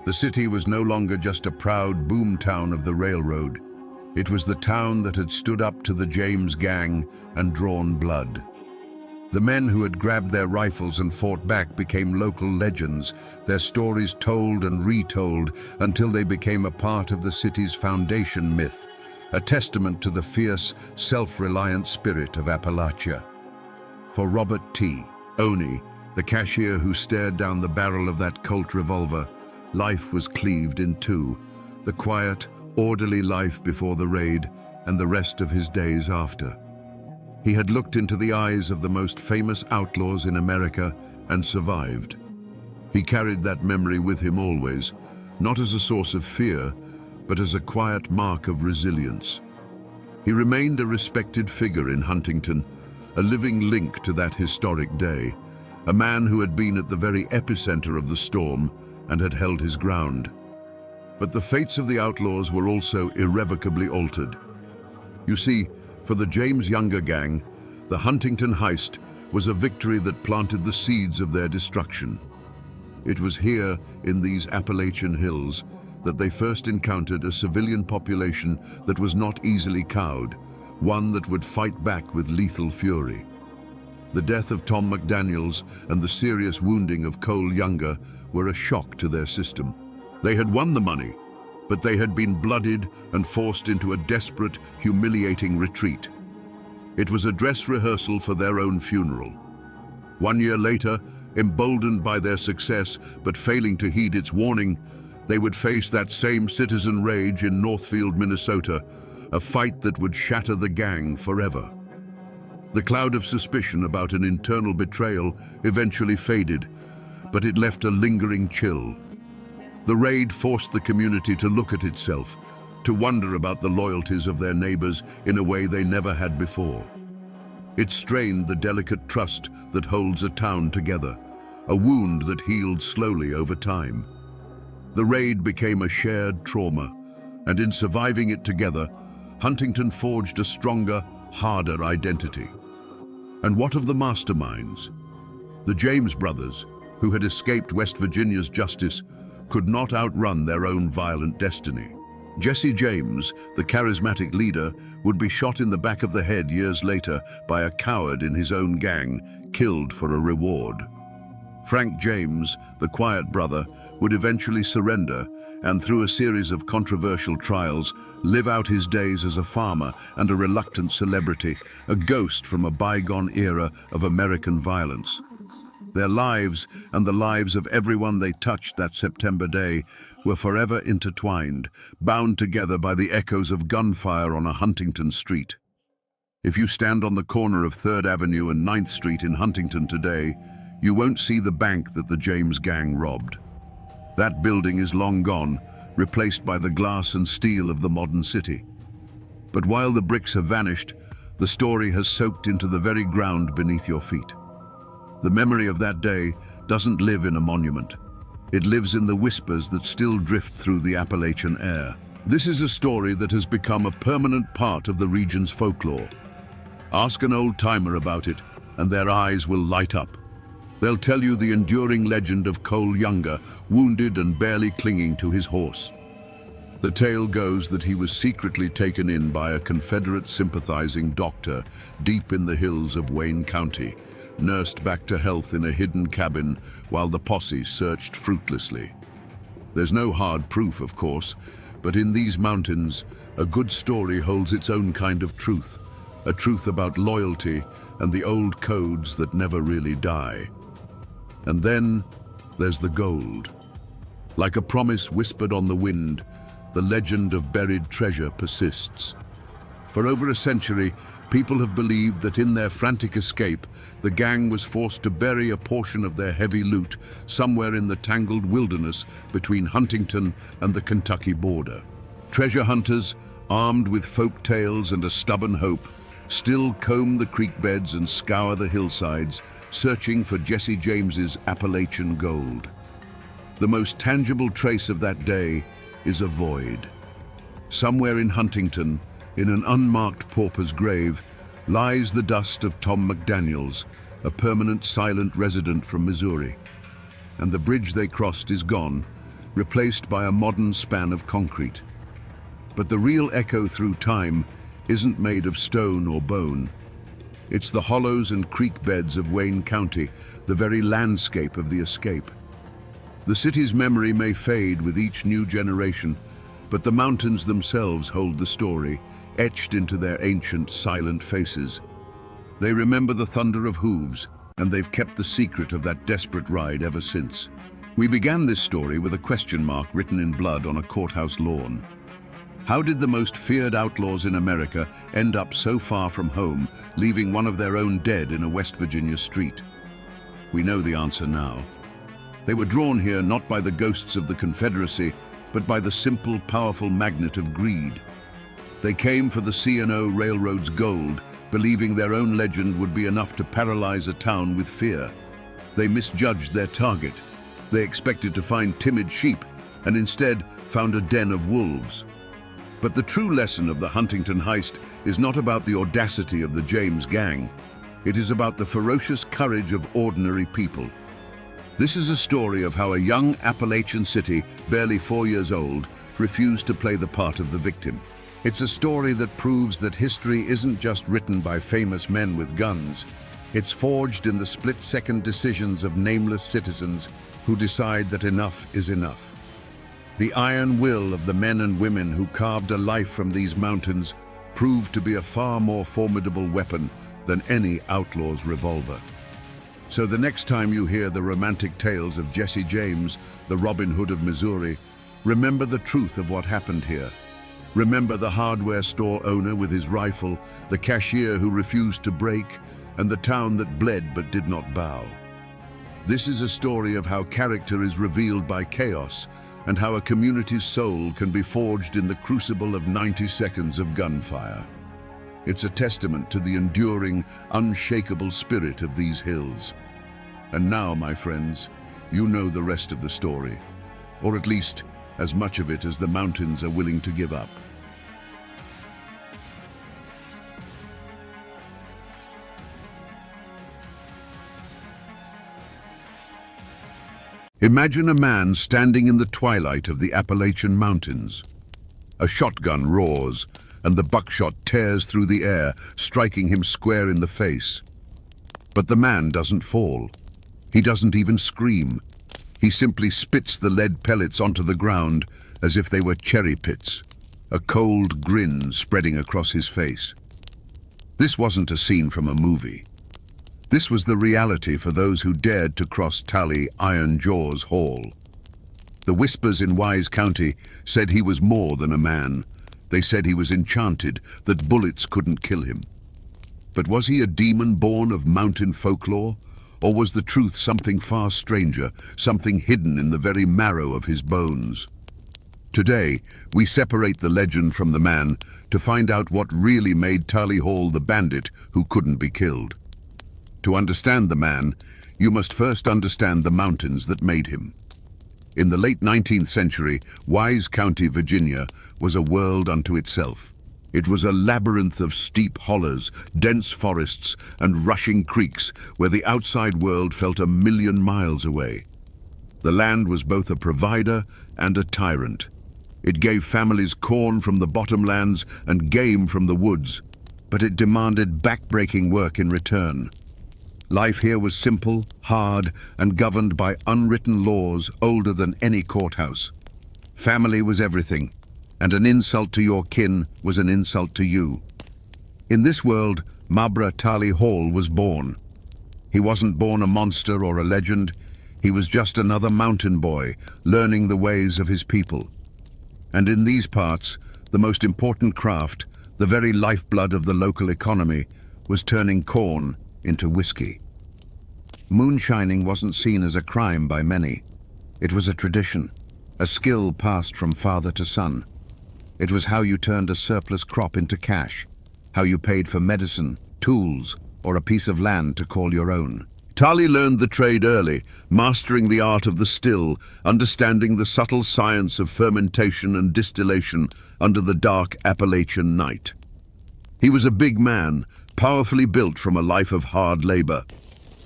The city was no longer just a proud boom town of the railroad. It was the town that had stood up to the James gang and drawn blood. The men who had grabbed their rifles and fought back became local legends, their stories told and retold until they became a part of the city's foundation myth, a testament to the fierce, self-reliant spirit of Appalachia. For Robert T. Oney, the cashier who stared down the barrel of that Colt revolver, life was cleaved in two, the quiet, orderly life before the raid and the rest of his days after. He had looked into the eyes of the most famous outlaws in America and survived. He carried that memory with him always, not as a source of fear, but as a quiet mark of resilience. He remained a respected figure in Huntington, a living link to that historic day, a man who had been at the very epicenter of the storm and had held his ground. But the fates of the outlaws were also irrevocably altered. You see, for the James Younger gang, the Huntington heist was a victory that planted the seeds of their destruction. It was here, in these Appalachian hills, that they first encountered a civilian population that was not easily cowed, one that would fight back with lethal fury. The death of Tom McDaniels and the serious wounding of Cole Younger were a shock to their system. They had won the money, but they had been blooded and forced into a desperate, humiliating retreat. It was a dress rehearsal for their own funeral. 1 year later, emboldened by their success but failing to heed its warning, they would face that same citizen rage in Northfield, Minnesota, a fight that would shatter the gang forever. The cloud of suspicion about an internal betrayal eventually faded, but it left a lingering chill. The raid forced the community to look at itself, to wonder about the loyalties of their neighbors in a way they never had before. It strained the delicate trust that holds a town together, a wound that healed slowly over time. The raid became a shared trauma, and in surviving it together, Huntington forged a stronger, harder identity. And what of the masterminds? The James brothers, who had escaped West Virginia's justice, could not outrun their own violent destiny. Jesse James, the charismatic leader, would be shot in the back of the head years later by a coward in his own gang, killed for a reward. Frank James, the quiet brother, would eventually surrender and, through a series of controversial trials, live out his days as a farmer and a reluctant celebrity, a ghost from a bygone era of American violence. Their lives, and the lives of everyone they touched that September day, were forever intertwined, bound together by the echoes of gunfire on a Huntington street. If you stand on the corner of 3rd Avenue and 9th Street in Huntington today, you won't see the bank that the James gang robbed. That building is long gone, replaced by the glass and steel of the modern city. But while the bricks have vanished, the story has soaked into the very ground beneath your feet. The memory of that day doesn't live in a monument. It lives in the whispers that still drift through the Appalachian air. This is a story that has become a permanent part of the region's folklore. Ask an old-timer about it, and their eyes will light up. They'll tell you the enduring legend of Cole Younger, wounded and barely clinging to his horse. The tale goes that he was secretly taken in by a Confederate sympathizing doctor deep in the hills of Wayne County, nursed back to health in a hidden cabin while the posse searched fruitlessly. There's no hard proof, of course, but in these mountains, a good story holds its own kind of truth, a truth about loyalty and the old codes that never really die. And then there's the gold. Like a promise whispered on the wind, the legend of buried treasure persists. For over a century, people have believed that in their frantic escape, the gang was forced to bury a portion of their heavy loot somewhere in the tangled wilderness between Huntington and the Kentucky border. Treasure hunters, armed with folk tales and a stubborn hope, still comb the creek beds and scour the hillsides, searching for Jesse James's Appalachian gold. The most tangible trace of that day is a void. Somewhere in Huntington, in an unmarked pauper's grave, lies the dust of Tom McDaniels, a permanent silent resident from Missouri. And the bridge they crossed is gone, replaced by a modern span of concrete. But the real echo through time isn't made of stone or bone. It's the hollows and creek beds of Wayne County, the very landscape of the escape. The city's memory may fade with each new generation, but the mountains themselves hold the story, etched into their ancient, silent faces. They remember the thunder of hooves, and they've kept the secret of that desperate ride ever since. We began this story with a question mark written in blood on a courthouse lawn. How did the most feared outlaws in America end up so far from home, leaving one of their own dead in a West Virginia street? We know the answer now. They were drawn here not by the ghosts of the Confederacy, but by the simple, powerful magnet of greed. They came for the C&O Railroad's gold, believing their own legend would be enough to paralyze a town with fear. They misjudged their target. They expected to find timid sheep, and instead found a den of wolves. But the true lesson of the Huntington heist is not about the audacity of the James gang. It is about the ferocious courage of ordinary people. This is a story of how a young Appalachian city, barely 4 years old, refused to play the part of the victim. It's a story that proves that history isn't just written by famous men with guns. It's forged in the split-second decisions of nameless citizens who decide that enough is enough. The iron will of the men and women who carved a life from these mountains proved to be a far more formidable weapon than any outlaw's revolver. So the next time you hear the romantic tales of Jesse James, the Robin Hood of Missouri, remember the truth of what happened here. Remember the hardware store owner with his rifle, the cashier who refused to break, and the town that bled but did not bow. This is a story of how character is revealed by chaos, and how a community's soul can be forged in the crucible of 90 seconds of gunfire. It's a testament to the enduring, unshakable spirit of these hills. And now, my friends, you know the rest of the story, or at least as much of it as the mountains are willing to give up. Imagine a man standing in the twilight of the Appalachian Mountains. A shotgun roars, and the buckshot tears through the air, striking him square in the face. But the man doesn't fall. He doesn't even scream. He simply spits the lead pellets onto the ground as if they were cherry pits, a cold grin spreading across his face. This wasn't a scene from a movie. This was the reality for those who dared to cross Tally Iron Jaws Hall. The whispers in Wise County said he was more than a man. They said he was enchanted, that bullets couldn't kill him. But was he a demon born of mountain folklore? Or was the truth something far stranger, something hidden in the very marrow of his bones? Today, we separate the legend from the man to find out what really made Tally Hall the bandit who couldn't be killed. To understand the man, you must first understand the mountains that made him. In the late 19th century, Wise County, Virginia, was a world unto itself. It was a labyrinth of steep hollows, dense forests, and rushing creeks where the outside world felt a million miles away. The land was both a provider and a tyrant. It gave families corn from the bottomlands and game from the woods, but it demanded back-breaking work in return. Life here was simple, hard, and governed by unwritten laws older than any courthouse. Family was everything, and an insult to your kin was an insult to you. In this world, Mabra Tally Hall was born. He wasn't born a monster or a legend. He was just another mountain boy, learning the ways of his people. And in these parts, the most important craft, the very lifeblood of the local economy, was turning corn into whiskey. Moonshining wasn't seen as a crime by many. It was a tradition, a skill passed from father to son. It was how you turned a surplus crop into cash, how you paid for medicine, tools, or a piece of land to call your own. Tally learned the trade early, mastering the art of the still, understanding the subtle science of fermentation and distillation under the dark Appalachian night. He was a big man, powerfully built from a life of hard labor.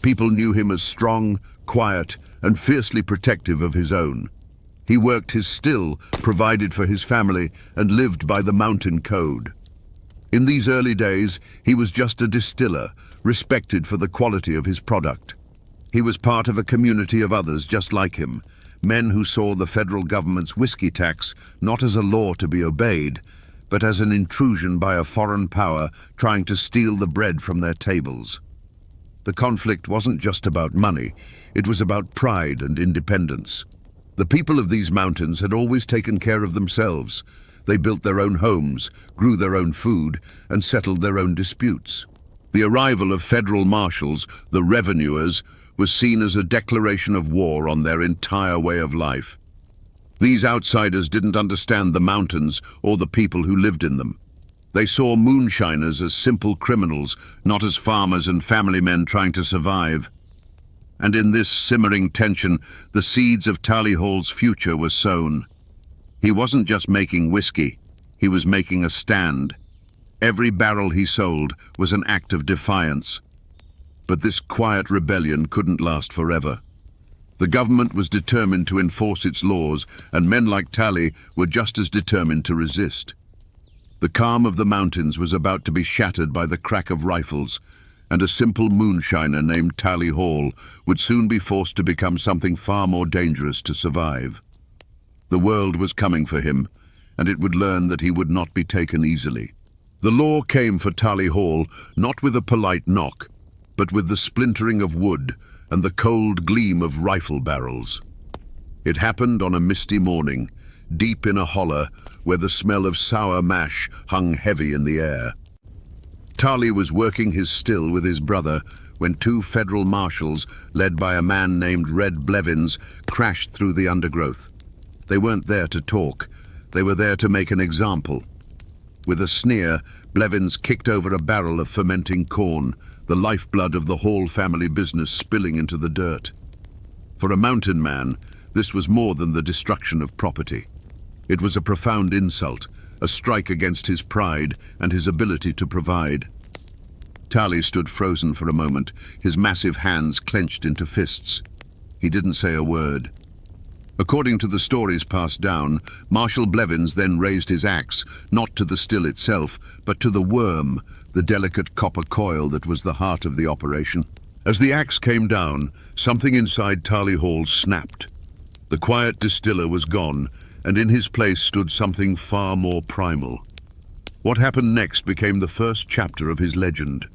People knew him as strong, quiet, and fiercely protective of his own. He worked his still, provided for his family, and lived by the mountain code. In these early days, he was just a distiller, respected for the quality of his product. He was part of a community of others just like him, men who saw the federal government's whiskey tax not as a law to be obeyed, but as an intrusion by a foreign power trying to steal the bread from their tables. The conflict wasn't just about money, it was about pride and independence. The people of these mountains had always taken care of themselves. They built their own homes, grew their own food, and settled their own disputes. The arrival of federal marshals, the revenuers, was seen as a declaration of war on their entire way of life. These outsiders didn't understand the mountains or the people who lived in them. They saw moonshiners as simple criminals, not as farmers and family men trying to survive. And in this simmering tension, the seeds of Tally Hall's future were sown. He wasn't just making whiskey, he was making a stand. Every barrel he sold was an act of defiance. But this quiet rebellion couldn't last forever. The government was determined to enforce its laws, and men like Tally were just as determined to resist. The calm of the mountains was about to be shattered by the crack of rifles, and a simple moonshiner named Tally Hall would soon be forced to become something far more dangerous to survive. The world was coming for him, and it would learn that he would not be taken easily. The law came for Tally Hall not with a polite knock, but with the splintering of wood and the cold gleam of rifle barrels. It happened on a misty morning, deep in a holler where the smell of sour mash hung heavy in the air. Tally was working his still with his brother when two federal marshals, led by a man named Red Blevins, crashed through the undergrowth. They weren't there to talk, they were there to make an example. With a sneer, Blevins kicked over a barrel of fermenting corn, the lifeblood of the Hall family business spilling into the dirt. For a mountain man, this was more than the destruction of property. It was a profound insult, a strike against his pride and his ability to provide. Tally stood frozen for a moment, his massive hands clenched into fists. He didn't say a word. According to the stories passed down, Marshal Blevins then raised his axe, not to the still itself, but to the worm, the delicate copper coil that was the heart of the operation. As the axe came down, something inside Tally Hall snapped. The quiet distiller was gone, and in his place stood something far more primal. What happened next became the first chapter of his legend.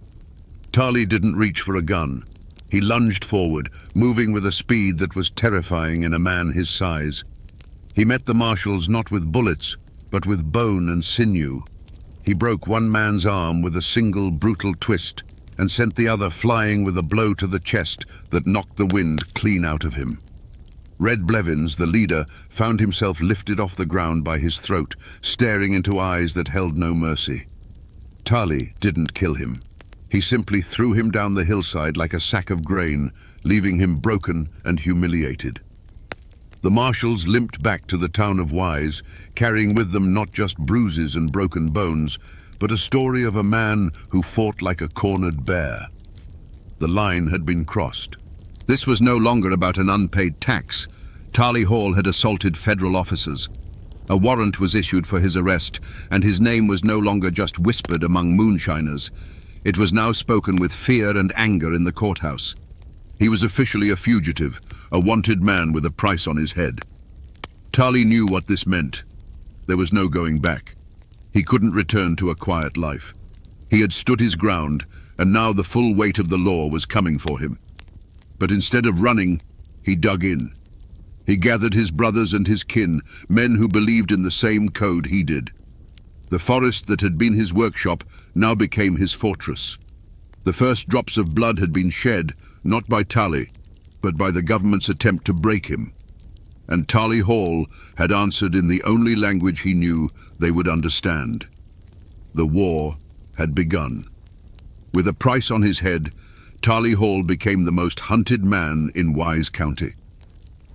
Tally didn't reach for a gun. He lunged forward, moving with a speed that was terrifying in a man his size. He met the marshals not with bullets, but with bone and sinew. He broke one man's arm with a single brutal twist and sent the other flying with a blow to the chest that knocked the wind clean out of him. Red Blevins, the leader, found himself lifted off the ground by his throat, staring into eyes that held no mercy. Tally didn't kill him. He simply threw him down the hillside like a sack of grain, leaving him broken and humiliated. The marshals limped back to the town of Wise, carrying with them not just bruises and broken bones, but a story of a man who fought like a cornered bear. The line had been crossed. This was no longer about an unpaid tax. Tally Hall had assaulted federal officers. A warrant was issued for his arrest, and his name was no longer just whispered among moonshiners. It was now spoken with fear and anger in the courthouse. He was officially a fugitive, a wanted man with a price on his head. Tally knew what this meant. There was no going back. He couldn't return to a quiet life. He had stood his ground, and now the full weight of the law was coming for him. But instead of running, he dug in. He gathered his brothers and his kin, men who believed in the same code he did. The forest that had been his workshop now became his fortress. The first drops of blood had been shed, not by Tally, but by the government's attempt to break him. And Tally Hall had answered in the only language he knew they would understand. The war had begun. With a price on his head, Tally Hall became the most hunted man in Wise County.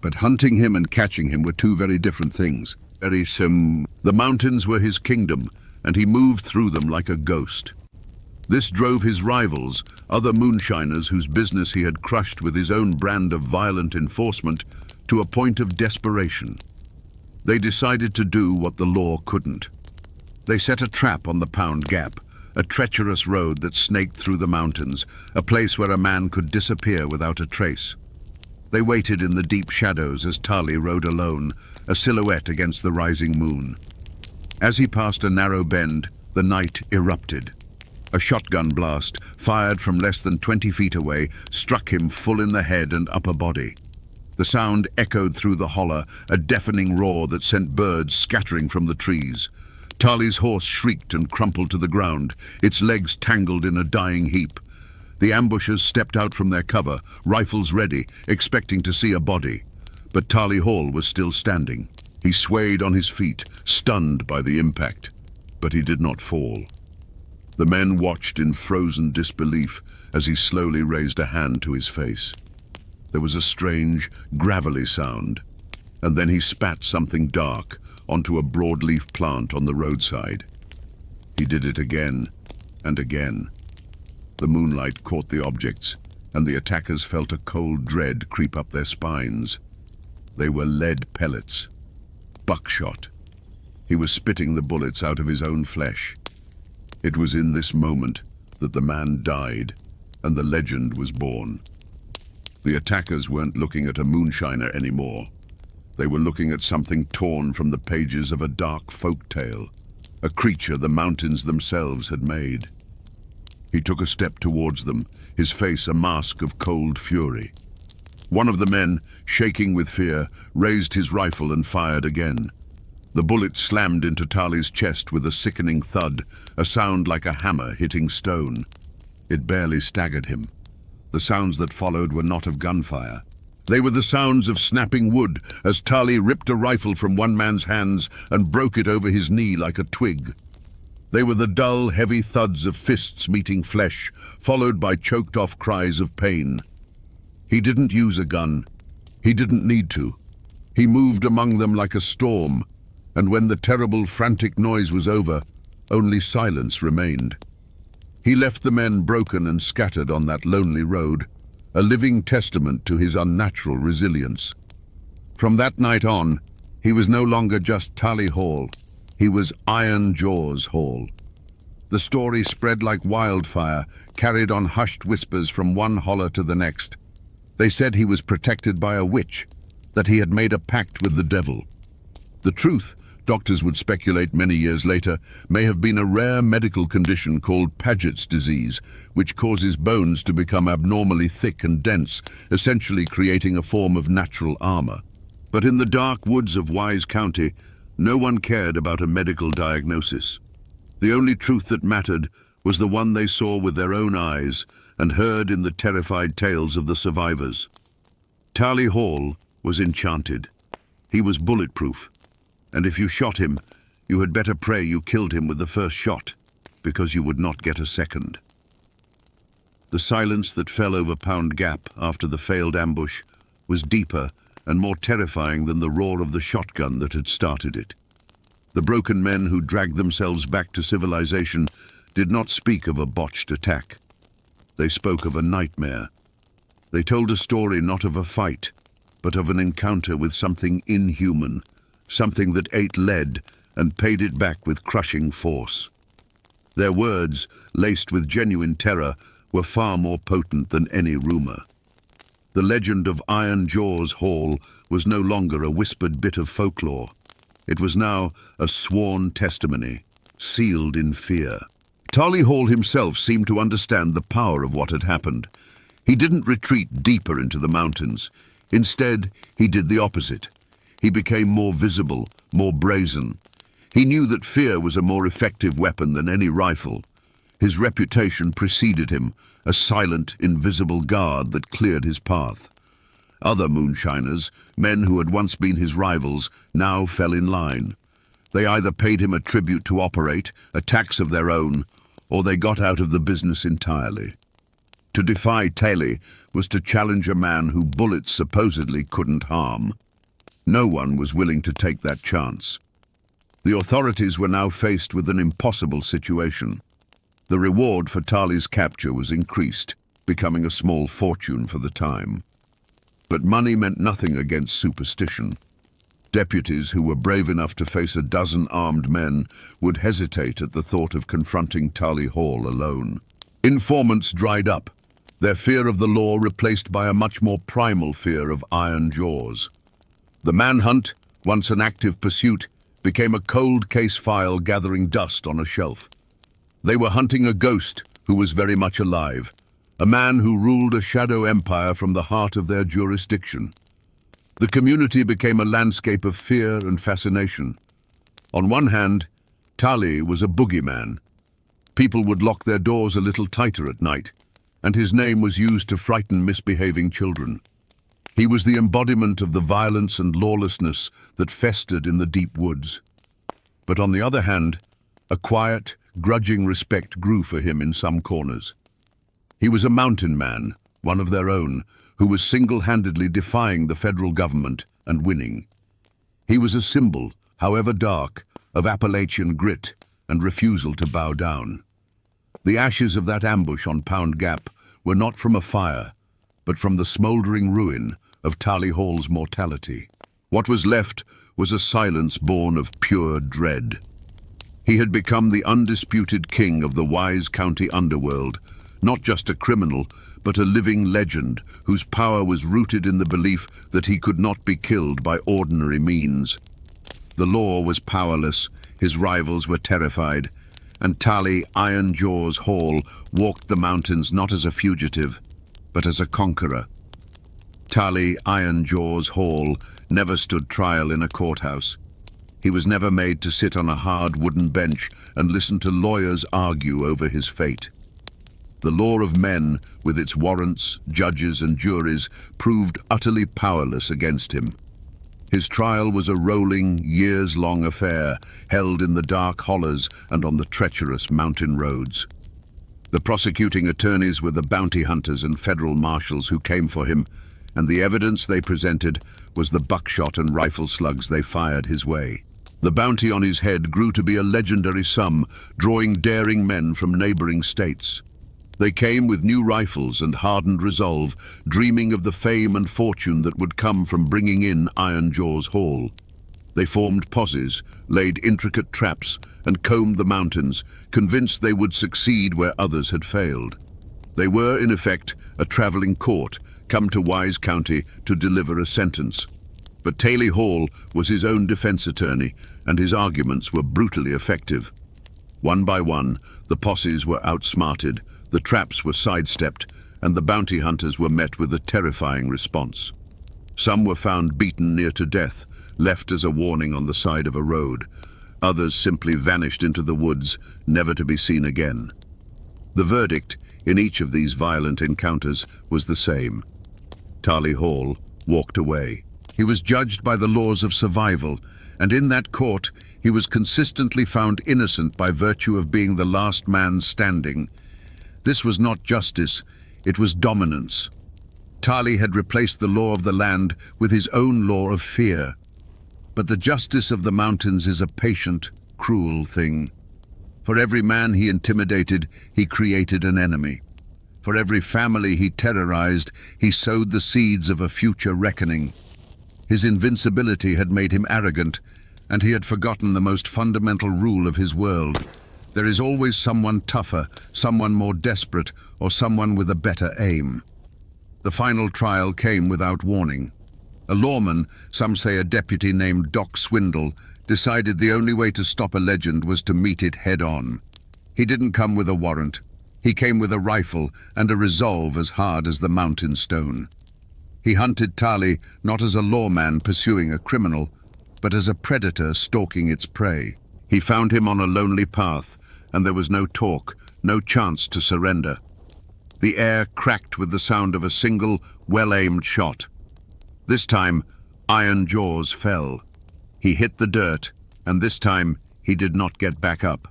But hunting him and catching him were two very different things. The mountains were his kingdom, and he moved through them like a ghost. This drove his rivals, other moonshiners whose business he had crushed with his own brand of violent enforcement, to a point of desperation. They decided to do what the law couldn't. They set a trap on the Pound Gap, a treacherous road that snaked through the mountains, a place where a man could disappear without a trace. They waited in the deep shadows as Tali rode alone, a silhouette against the rising moon. As he passed a narrow bend, the night erupted. A shotgun blast, fired from less than 20 feet away, struck him full in the head and upper body. The sound echoed through the holler, a deafening roar that sent birds scattering from the trees. Tali's horse shrieked and crumpled to the ground, its legs tangled in a dying heap. The ambushers stepped out from their cover, rifles ready, expecting to see a body. But Tali Hall was still standing. He swayed on his feet, stunned by the impact. But he did not fall. The men watched in frozen disbelief as he slowly raised a hand to his face. There was a strange, gravelly sound, and then he spat something dark onto a broadleaf plant on the roadside. He did it again and again. The moonlight caught the objects, and the attackers felt a cold dread creep up their spines. They were lead pellets. Buckshot. He was spitting the bullets out of his own flesh. It was in this moment that the man died, and the legend was born. The attackers weren't looking at a moonshiner anymore. They were looking at something torn from the pages of a dark folk tale, a creature the mountains themselves had made. He took a step towards them, his face a mask of cold fury. One of the men, shaking with fear, raised his rifle and fired again. The bullet slammed into Tali's chest with a sickening thud, a sound like a hammer hitting stone. It barely staggered him. The sounds that followed were not of gunfire. They were the sounds of snapping wood as Tali ripped a rifle from one man's hands and broke it over his knee like a twig. They were the dull, heavy thuds of fists meeting flesh, followed by choked-off cries of pain. He didn't use a gun. He didn't need to. He moved among them like a storm, and when the terrible, frantic noise was over, only silence remained. He left the men broken and scattered on that lonely road, a living testament to his unnatural resilience. From that night on, he was no longer just Tali Hall. He was Iron Jaws Hall. The story spread like wildfire, carried on hushed whispers from one holler to the next. They said he was protected by a witch, that he had made a pact with the devil. The truth, doctors would speculate many years later, may have been a rare medical condition called Paget's disease, which causes bones to become abnormally thick and dense, essentially creating a form of natural armor. But in the dark woods of Wise County, no one cared about a medical diagnosis. The only truth that mattered was the one they saw with their own eyes and heard in the terrified tales of the survivors. Tali Hall was enchanted. He was bulletproof, and if you shot him, you had better pray you killed him with the first shot, because you would not get a second. The silence that fell over Pound Gap after the failed ambush was deeper and more terrifying than the roar of the shotgun that had started it. The broken men who dragged themselves back to civilization did not speak of a botched attack. They spoke of a nightmare. They told a story not of a fight, but of an encounter with something inhuman, something that ate lead and paid it back with crushing force. Their words, laced with genuine terror, were far more potent than any rumor. The legend of Iron Jaws Hall was no longer a whispered bit of folklore. It was now a sworn testimony, sealed in fear. Tali Hall himself seemed to understand the power of what had happened. He didn't retreat deeper into the mountains. Instead, he did the opposite. He became more visible, more brazen. He knew that fear was a more effective weapon than any rifle. His reputation preceded him, a silent, invisible guard that cleared his path. Other moonshiners, men who had once been his rivals, now fell in line. They either paid him a tribute to operate, a tax of their own, or they got out of the business entirely. To defy Tali was to challenge a man who bullets supposedly couldn't harm. No one was willing to take that chance. The authorities were now faced with an impossible situation. The reward for Tali's capture was increased, becoming a small fortune for the time. But money meant nothing against superstition. Deputies who were brave enough to face a dozen armed men would hesitate at the thought of confronting Tally Hall alone. Informants dried up, their fear of the law replaced by a much more primal fear of iron jaws. The manhunt, once an active pursuit, became a cold case file gathering dust on a shelf. They were hunting a ghost who was very much alive, a man who ruled a shadow empire from the heart of their jurisdiction. The community became a landscape of fear and fascination. On one hand, Tally was a boogeyman. People would lock their doors a little tighter at night, and his name was used to frighten misbehaving children. He was the embodiment of the violence and lawlessness that festered in the deep woods. But on the other hand, a quiet, grudging respect grew for him in some corners. He was a mountain man, one of their own, who was single-handedly defying the federal government and winning. He was a symbol, however dark, of Appalachian grit and refusal to bow down. The ashes of that ambush on Pound Gap were not from a fire, but from the smouldering ruin of Tally Hall's mortality. What was left was a silence born of pure dread. He had become the undisputed king of the Wise County underworld, not just a criminal, but a living legend whose power was rooted in the belief that he could not be killed by ordinary means. The law was powerless, his rivals were terrified, and Tally Iron Jaws Hall walked the mountains not as a fugitive, but as a conqueror. Tally Iron Jaws Hall never stood trial in a courthouse. He was never made to sit on a hard wooden bench and listen to lawyers argue over his fate. The law of men, with its warrants, judges and juries, proved utterly powerless against him. His trial was a rolling, years-long affair, held in the dark hollows and on the treacherous mountain roads. The prosecuting attorneys were the bounty hunters and federal marshals who came for him, and the evidence they presented was the buckshot and rifle slugs they fired his way. The bounty on his head grew to be a legendary sum, drawing daring men from neighboring states. They came with new rifles and hardened resolve, dreaming of the fame and fortune that would come from bringing in Iron Jaws Hall. They formed posses, laid intricate traps, and combed the mountains, convinced they would succeed where others had failed. They were, in effect, a traveling court, come to Wise County to deliver a sentence. But Tally Hall was his own defense attorney, and his arguments were brutally effective. One by one, the posses were outsmarted, the traps were sidestepped, and the bounty hunters were met with a terrifying response. Some were found beaten near to death, left as a warning on the side of a road. Others simply vanished into the woods, never to be seen again. The verdict in each of these violent encounters was the same. Tally Hall walked away. He was judged by the laws of survival, and in that court he was consistently found innocent by virtue of being the last man standing. This was not justice, it was dominance. Tally had replaced the law of the land with his own law of fear. But the justice of the mountains is a patient, cruel thing. For every man he intimidated, he created an enemy. For every family he terrorized, he sowed the seeds of a future reckoning. His invincibility had made him arrogant, and he had forgotten the most fundamental rule of his world. There is always someone tougher, someone more desperate, or someone with a better aim. The final trial came without warning. A lawman, some say a deputy named Doc Swindle, decided the only way to stop a legend was to meet it head-on. He didn't come with a warrant. He came with a rifle and a resolve as hard as the mountain stone. He hunted Tally not as a lawman pursuing a criminal, but as a predator stalking its prey. He found him on a lonely path, and there was no talk, no chance to surrender. The air cracked with the sound of a single, well-aimed shot. This time, Iron Jaws fell. He hit the dirt, and this time he did not get back up.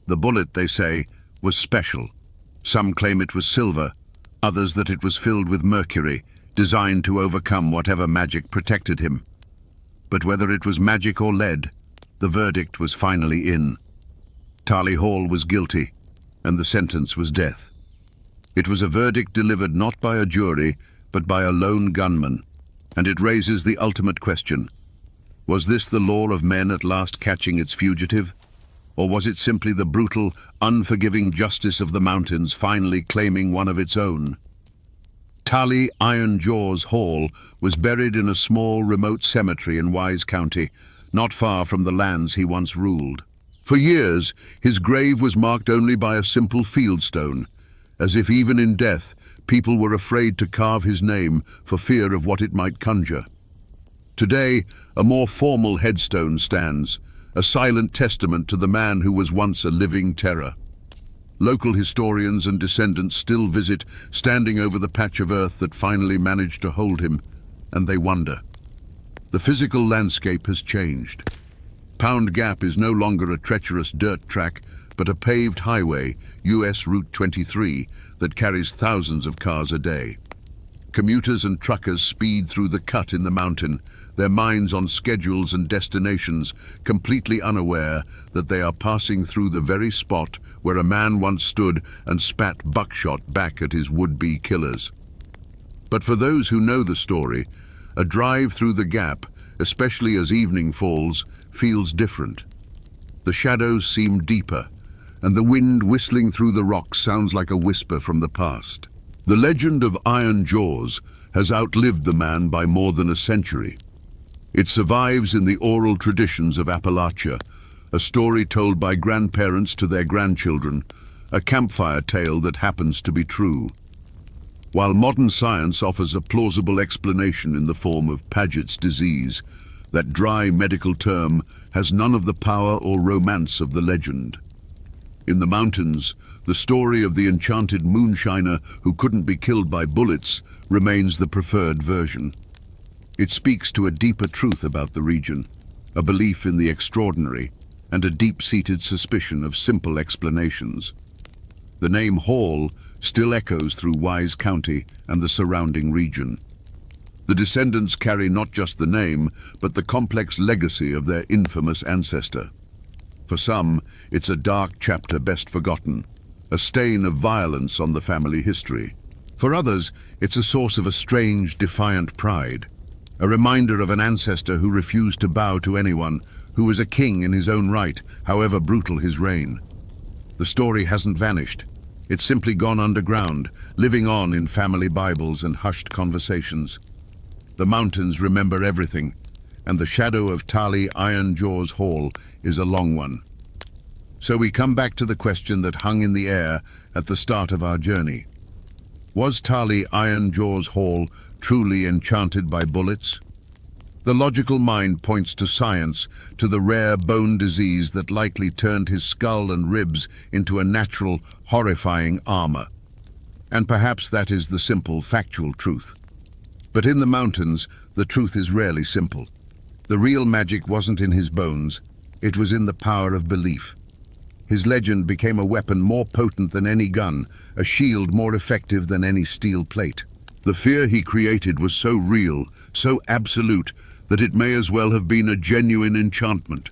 The bullet, they say, was special. Some claim it was silver, others that it was filled with mercury, designed to overcome whatever magic protected him. But whether it was magic or lead, the verdict was finally in. Tally Hall was guilty, and the sentence was death. It was a verdict delivered not by a jury, but by a lone gunman, and it raises the ultimate question. Was this the law of men at last catching its fugitive? Or was it simply the brutal, unforgiving justice of the mountains finally claiming one of its own? Tali Iron Jaws Hall was buried in a small, remote cemetery in Wise County, not far from the lands he once ruled. For years, his grave was marked only by a simple fieldstone, as if even in death, people were afraid to carve his name for fear of what it might conjure. Today, a more formal headstone stands, a silent testament to the man who was once a living terror. Local historians and descendants still visit, standing over the patch of earth that finally managed to hold him, and they wonder. The physical landscape has changed. Pound Gap is no longer a treacherous dirt track, but a paved highway, US Route 23, that carries thousands of cars a day. Commuters and truckers speed through the cut in the mountain, their minds on schedules and destinations, completely unaware that they are passing through the very spot where a man once stood and spat buckshot back at his would-be killers. But for those who know the story, a drive through the gap, especially as evening falls, feels different. The shadows seem deeper, and the wind whistling through the rocks sounds like a whisper from the past. The legend of Iron Jaws has outlived the man by more than a century. It survives in the oral traditions of Appalachia, a story told by grandparents to their grandchildren, a campfire tale that happens to be true. While modern science offers a plausible explanation in the form of Paget's disease, that dry medical term has none of the power or romance of the legend. In the mountains, the story of the enchanted moonshiner who couldn't be killed by bullets remains the preferred version. It speaks to a deeper truth about the region, a belief in the extraordinary, and a deep-seated suspicion of simple explanations. The name Hall still echoes through Wise County and the surrounding region. The descendants carry not just the name, but the complex legacy of their infamous ancestor. For some, it's a dark chapter best forgotten, a stain of violence on the family history. For others, it's a source of a strange, defiant pride, a reminder of an ancestor who refused to bow to anyone, who was a king in his own right, however brutal his reign. The story hasn't vanished. It's simply gone underground, living on in family Bibles and hushed conversations. The mountains remember everything, and the shadow of Tali Iron Jaws Hall is a long one. So we come back to the question that hung in the air at the start of our journey. Was Tali Iron Jaws Hall truly enchanted by bullets? The logical mind points to science, to the rare bone disease that likely turned his skull and ribs into a natural, horrifying armor. And perhaps that is the simple, factual truth. But in the mountains, the truth is rarely simple. The real magic wasn't in his bones, it was in the power of belief. His legend became a weapon more potent than any gun, a shield more effective than any steel plate. The fear he created was so real, so absolute, that it may as well have been a genuine enchantment.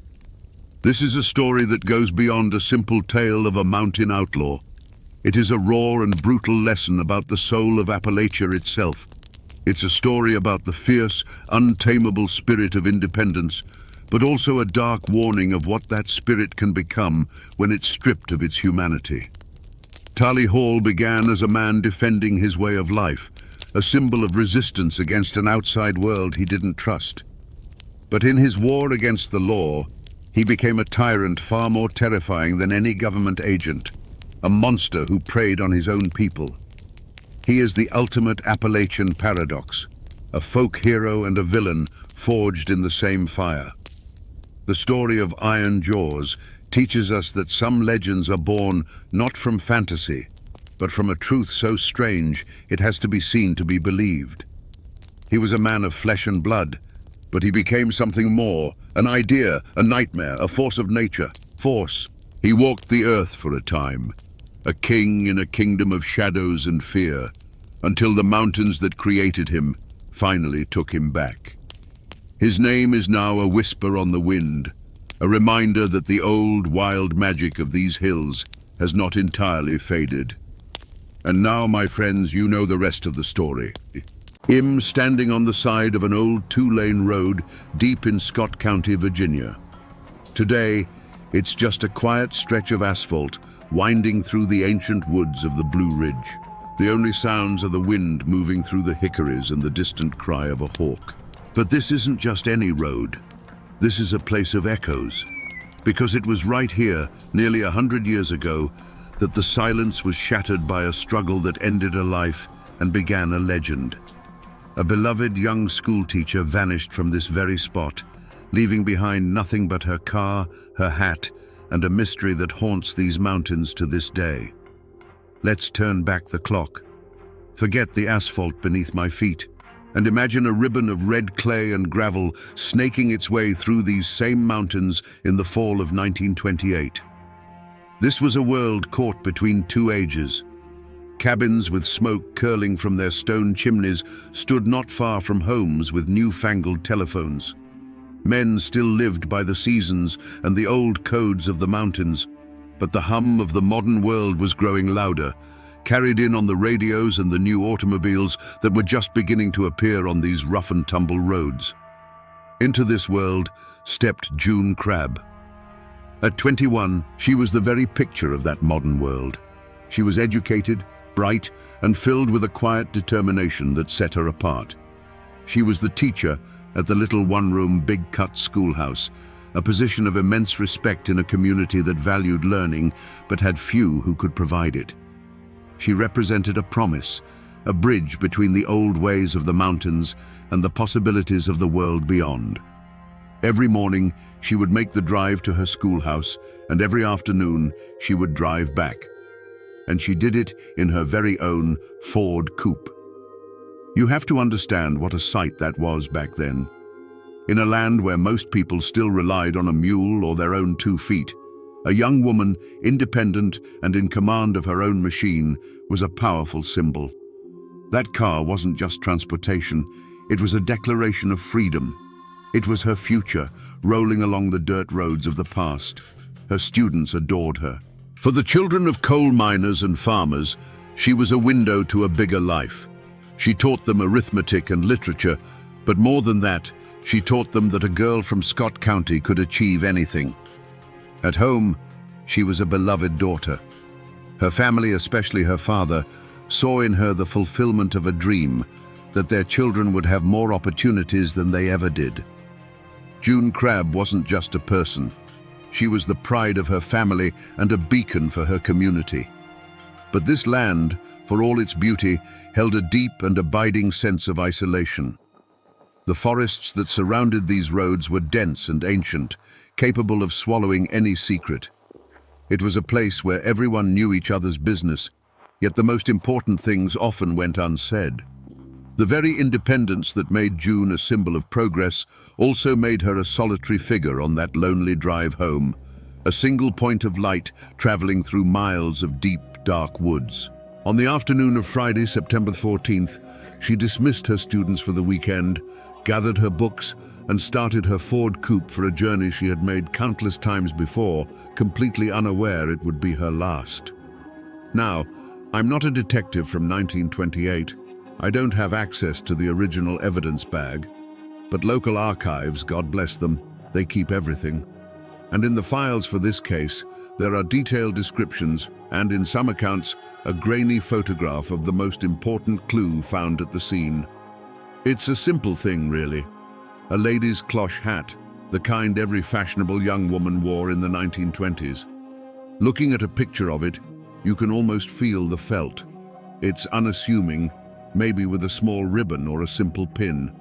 This is a story that goes beyond a simple tale of a mountain outlaw. It is a raw and brutal lesson about the soul of Appalachia itself. It's a story about the fierce, untamable spirit of independence, but also a dark warning of what that spirit can become when it's stripped of its humanity. Tali Hall began as a man defending his way of life, a symbol of resistance against an outside world he didn't trust. But in his war against the law, he became a tyrant far more terrifying than any government agent, a monster who preyed on his own people. He is the ultimate Appalachian paradox, a folk hero and a villain forged in the same fire. The story of Iron Jaws teaches us that some legends are born not from fantasy, but from a truth so strange it has to be seen to be believed. He was a man of flesh and blood, but he became something more, an idea, a nightmare, a force of nature. Force. He walked the earth for a time, a king in a kingdom of shadows and fear, until the mountains that created him finally took him back. His name is now a whisper on the wind, a reminder that the old, wild magic of these hills has not entirely faded. And now, my friends, you know the rest of the story. Im standing on the side of an old two-lane road deep in Scott County, Virginia. Today, it's just a quiet stretch of asphalt winding through the ancient woods of the Blue Ridge. The only sounds are the wind moving through the hickories and the distant cry of a hawk. But this isn't just any road. This is a place of echoes, because it was right here, nearly 100 years ago, that the silence was shattered by a struggle that ended a life and began a legend. A beloved young schoolteacher vanished from this very spot, leaving behind nothing but her car, her hat, and a mystery that haunts these mountains to this day. Let's turn back the clock. Forget the asphalt beneath my feet, and imagine a ribbon of red clay and gravel snaking its way through these same mountains in the fall of 1928. This was a world caught between two ages. Cabins with smoke curling from their stone chimneys stood not far from homes with newfangled telephones. Men still lived by the seasons and the old codes of the mountains, but the hum of the modern world was growing louder, carried in on the radios and the new automobiles that were just beginning to appear on these rough-and-tumble roads. Into this world stepped June Crabb. At 21, she was the very picture of that modern world. She was educated, bright, and filled with a quiet determination that set her apart. She was the teacher at the little one-room, big-cut schoolhouse, a position of immense respect in a community that valued learning but had few who could provide it. She represented a promise, a bridge between the old ways of the mountains and the possibilities of the world beyond. Every morning, she would make the drive to her schoolhouse, and every afternoon, she would drive back. And she did it in her very own Ford coupe. You have to understand what a sight that was back then. In a land where most people still relied on a mule or their own 2 feet, a young woman, independent and in command of her own machine, was a powerful symbol. That car wasn't just transportation, it was a declaration of freedom. It was her future, rolling along the dirt roads of the past. Her students adored her. For the children of coal miners and farmers, she was a window to a bigger life. She taught them arithmetic and literature, but more than that, she taught them that a girl from Scott County could achieve anything. At home, she was a beloved daughter. Her family, especially her father, saw in her the fulfillment of a dream, that their children would have more opportunities than they ever did. June Crabb wasn't just a person. She was the pride of her family and a beacon for her community. But this land, for all its beauty, held a deep and abiding sense of isolation. The forests that surrounded these roads were dense and ancient, capable of swallowing any secret. It was a place where everyone knew each other's business, yet the most important things often went unsaid. The very independence that made June a symbol of progress also made her a solitary figure on that lonely drive home, a single point of light traveling through miles of deep, dark woods. On the afternoon of Friday, September 14th, she dismissed her students for the weekend, gathered her books, and started her Ford coupe for a journey she had made countless times before, completely unaware it would be her last. Now, I'm not a detective from 1928. I don't have access to the original evidence bag, but local archives, God bless them, they keep everything. And in the files for this case, there are detailed descriptions and, in some accounts, a grainy photograph of the most important clue found at the scene. It's a simple thing, really. A lady's cloche hat, the kind every fashionable young woman wore in the 1920s. Looking at a picture of it, you can almost feel the felt. It's unassuming, maybe with a small ribbon or a simple pin.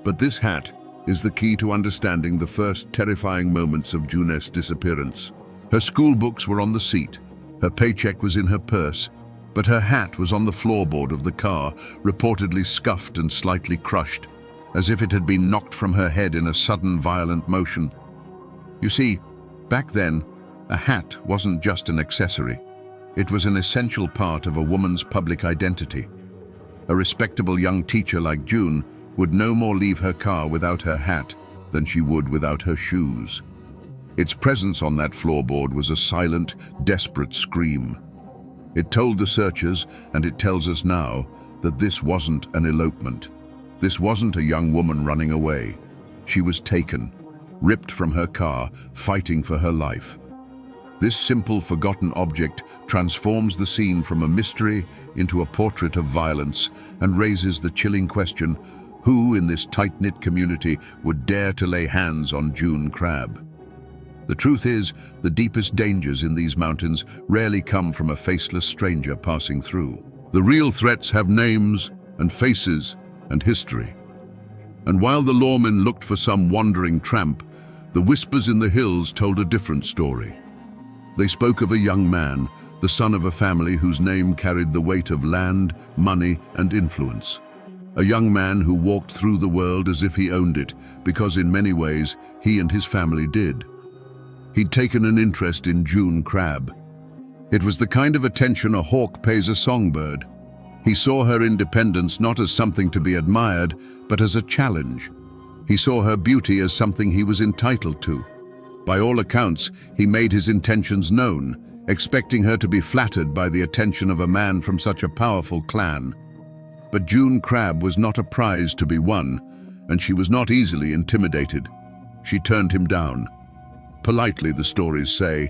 But this hat is the key to understanding the first terrifying moments of June's disappearance. Her school books were on the seat, her paycheck was in her purse, but her hat was on the floorboard of the car, reportedly scuffed and slightly crushed, as if it had been knocked from her head in a sudden violent motion. You see, back then, a hat wasn't just an accessory. It was an essential part of a woman's public identity. A respectable young teacher like June would no more leave her car without her hat than she would without her shoes. Its presence on that floorboard was a silent, desperate scream. It told the searchers, and it tells us now, that this wasn't an elopement. This wasn't a young woman running away. She was taken, ripped from her car, fighting for her life. This simple, forgotten object transforms the scene from a mystery into a portrait of violence and raises the chilling question, who in this tight-knit community would dare to lay hands on June Crab? The truth is, the deepest dangers in these mountains rarely come from a faceless stranger passing through. The real threats have names and faces and history. And while the lawmen looked for some wandering tramp, the whispers in the hills told a different story. They spoke of a young man, the son of a family whose name carried the weight of land, money, and influence. A young man who walked through the world as if he owned it, because in many ways he and his family did. He'd taken an interest in June Crab. It was the kind of attention a hawk pays a songbird. He saw her independence not as something to be admired, but as a challenge. He saw her beauty as something he was entitled to. By all accounts, he made his intentions known, expecting her to be flattered by the attention of a man from such a powerful clan. But June Crab was not a prize to be won, and she was not easily intimidated. She turned him down. Politely, the stories say,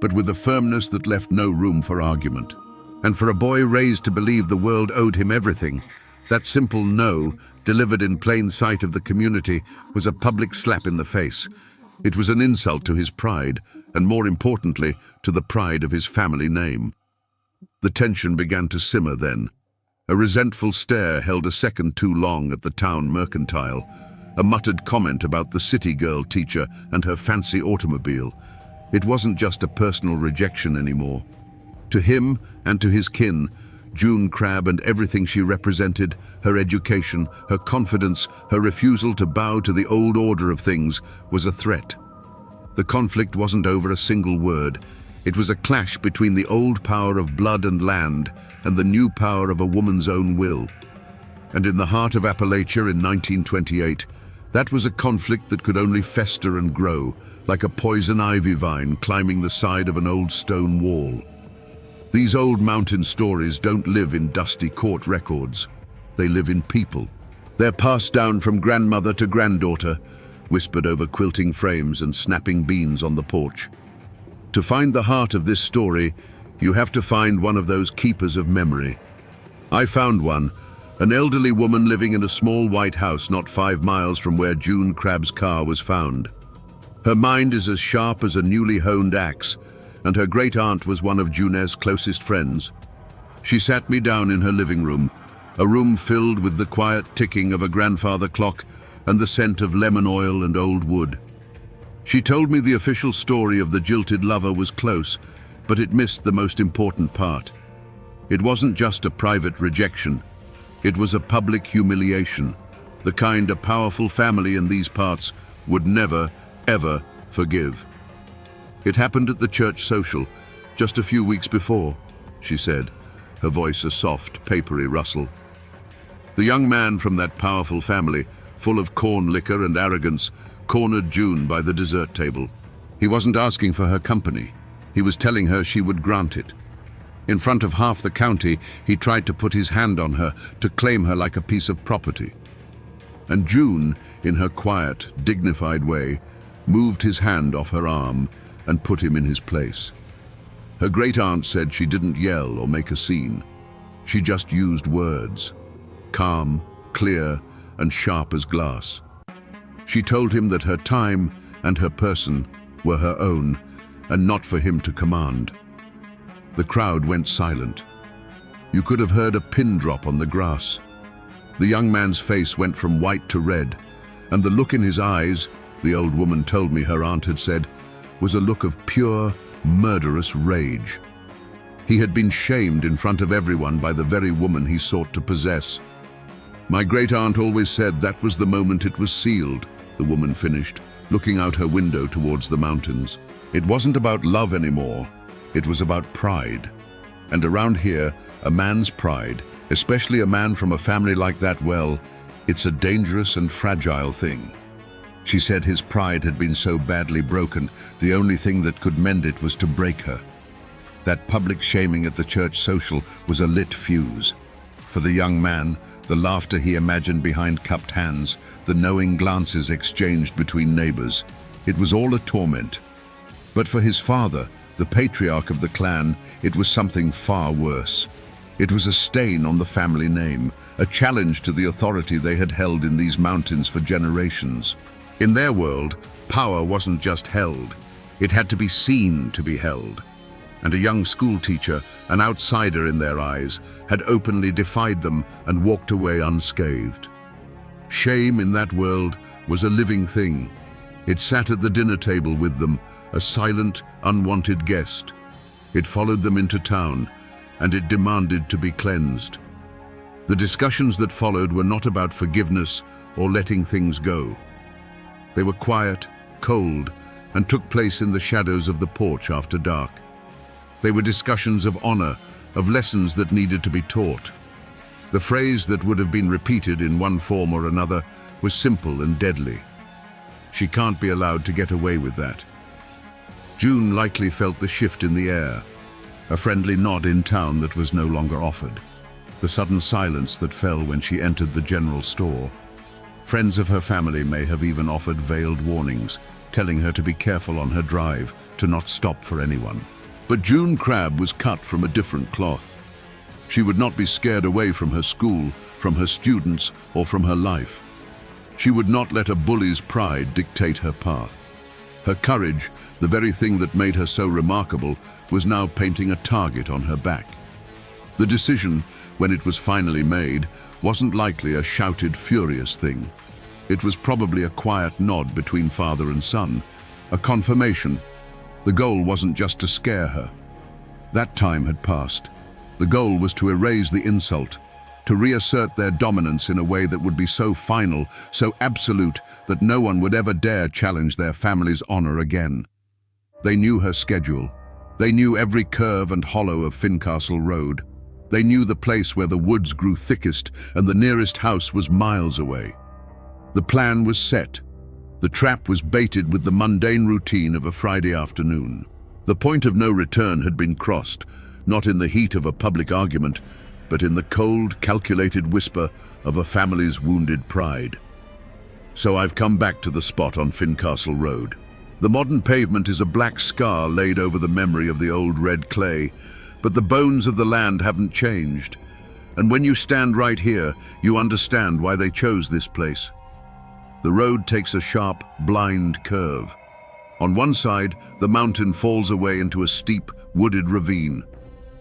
but with a firmness that left no room for argument. And for a boy raised to believe the world owed him everything, that simple no, delivered in plain sight of the community, was a public slap in the face. It was an insult to his pride, and more importantly, to the pride of his family name. The tension began to simmer then. A resentful stare held a second too long at the town mercantile, a muttered comment about the city girl teacher and her fancy automobile. It wasn't just a personal rejection anymore. To him and to his kin, June Crab and everything she represented, her education, her confidence, her refusal to bow to the old order of things, was a threat. The conflict wasn't over a single word. It was a clash between the old power of blood and land and the new power of a woman's own will. And in the heart of Appalachia in 1928, that was a conflict that could only fester and grow, like a poison ivy vine climbing the side of an old stone wall. These old mountain stories don't live in dusty court records. They live in people. They're passed down from grandmother to granddaughter, whispered over quilting frames and snapping beans on the porch. To find the heart of this story, you have to find one of those keepers of memory. I found one, an elderly woman living in a small white house not 5 miles from where June Crab's car was found. Her mind is as sharp as a newly honed axe, and her great-aunt was one of June's closest friends. She sat me down in her living room, a room filled with the quiet ticking of a grandfather clock and the scent of lemon oil and old wood. She told me the official story of the jilted lover was close, but it missed the most important part. It wasn't just a private rejection. It was a public humiliation, the kind a powerful family in these parts would never, ever forgive. It happened at the church social, just a few weeks before, she said, her voice a soft, papery rustle. The young man from that powerful family, full of corn liquor and arrogance, cornered June by the dessert table. He wasn't asking for her company. He was telling her she would grant it. In front of half the county, he tried to put his hand on her, to claim her like a piece of property. And June, in her quiet, dignified way, moved his hand off her arm and put him in his place. Her great-aunt said she didn't yell or make a scene. She just used words, calm, clear, and sharp as glass. She told him that her time and her person were her own, and not for him to command. The crowd went silent. You could have heard a pin drop on the grass. The young man's face went from white to red, and the look in his eyes, the old woman told me her aunt had said, was a look of pure, murderous rage. He had been shamed in front of everyone by the very woman he sought to possess. My great-aunt always said that was the moment it was sealed, the woman finished, looking out her window towards the mountains. It wasn't about love anymore. It was about pride. And around here, a man's pride, especially a man from a family like that, well, it's a dangerous and fragile thing. She said his pride had been so badly broken, the only thing that could mend it was to break her. That public shaming at the church social was a lit fuse. For the young man, the laughter he imagined behind cupped hands, the knowing glances exchanged between neighbors, it was all a torment. But for his father, the patriarch of the clan, it was something far worse. It was a stain on the family name, a challenge to the authority they had held in these mountains for generations. In their world, power wasn't just held, it had to be seen to be held. And a young schoolteacher, an outsider in their eyes, had openly defied them and walked away unscathed. Shame in that world was a living thing. It sat at the dinner table with them, a silent, unwanted guest. It followed them into town, and it demanded to be cleansed. The discussions that followed were not about forgiveness or letting things go. They were quiet, cold, and took place in the shadows of the porch after dark. They were discussions of honor, of lessons that needed to be taught. The phrase that would have been repeated in one form or another was simple and deadly. She can't be allowed to get away with that. June likely felt the shift in the air, a friendly nod in town that was no longer offered, the sudden silence that fell when she entered the general store. Friends of her family may have even offered veiled warnings, telling her to be careful on her drive, to not stop for anyone. But June Crabbe was cut from a different cloth. She would not be scared away from her school, from her students, or from her life. She would not let a bully's pride dictate her path. Her courage, the very thing that made her so remarkable, was now painting a target on her back. The decision, when it was finally made, wasn't likely a shouted, furious thing. It was probably a quiet nod between father and son, a confirmation. The goal wasn't just to scare her. That time had passed. The goal was to erase the insult, to reassert their dominance in a way that would be so final, so absolute, that no one would ever dare challenge their family's honor again. They knew her schedule. They knew every curve and hollow of Fincastle Road. They knew the place where the woods grew thickest and the nearest house was miles away. The plan was set. The trap was baited with the mundane routine of a Friday afternoon. The point of no return had been crossed, not in the heat of a public argument, but in the cold, calculated whisper of a family's wounded pride. So I've come back to the spot on Fincastle Road. The modern pavement is a black scar laid over the memory of the old red clay, but the bones of the land haven't changed. And when you stand right here, you understand why they chose this place. The road takes a sharp, blind curve. On one side, the mountain falls away into a steep, wooded ravine.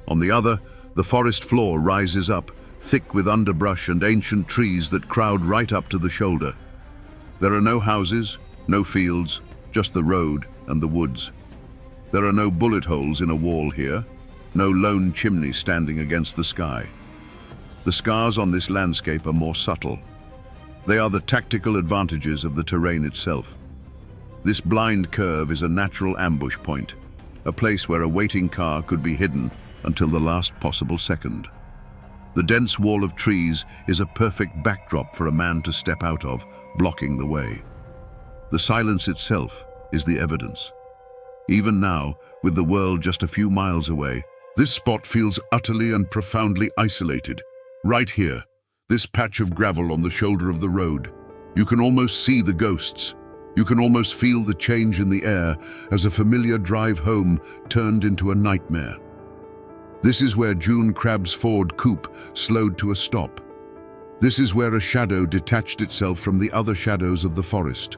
On the other, the forest floor rises up, thick with underbrush and ancient trees that crowd right up to the shoulder. There are no houses, no fields, just the road and the woods. There are no bullet holes in a wall here, no lone chimney standing against the sky. The scars on this landscape are more subtle. They are the tactical advantages of the terrain itself. This blind curve is a natural ambush point, a place where a waiting car could be hidden until the last possible second. The dense wall of trees is a perfect backdrop for a man to step out of, blocking the way. The silence itself is the evidence. Even now, with the world just a few miles away, this spot feels utterly and profoundly isolated. Right here, this patch of gravel on the shoulder of the road. You can almost see the ghosts. You can almost feel the change in the air as a familiar drive home turned into a nightmare. This is where June Crabbe's Ford coupe slowed to a stop. This is where a shadow detached itself from the other shadows of the forest.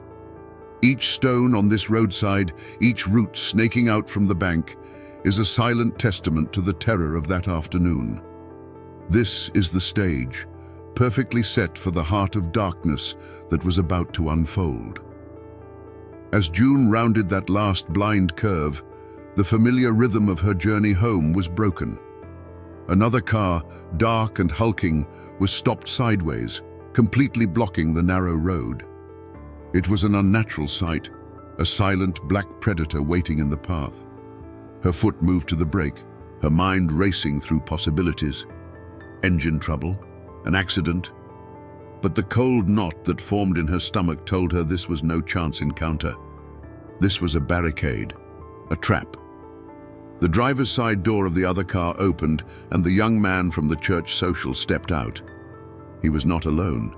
Each stone on this roadside, each root snaking out from the bank, is a silent testament to the terror of that afternoon. This is the stage, perfectly set for the heart of darkness that was about to unfold. As June rounded that last blind curve, the familiar rhythm of her journey home was broken. Another car, dark and hulking, was stopped sideways, completely blocking the narrow road. It was an unnatural sight, a silent black predator waiting in the path. Her foot moved to the brake, her mind racing through possibilities. Engine trouble, an accident. But the cold knot that formed in her stomach told her this was no chance encounter. This was a barricade, a trap. The driver's side door of the other car opened, and the young man from the church social stepped out. He was not alone.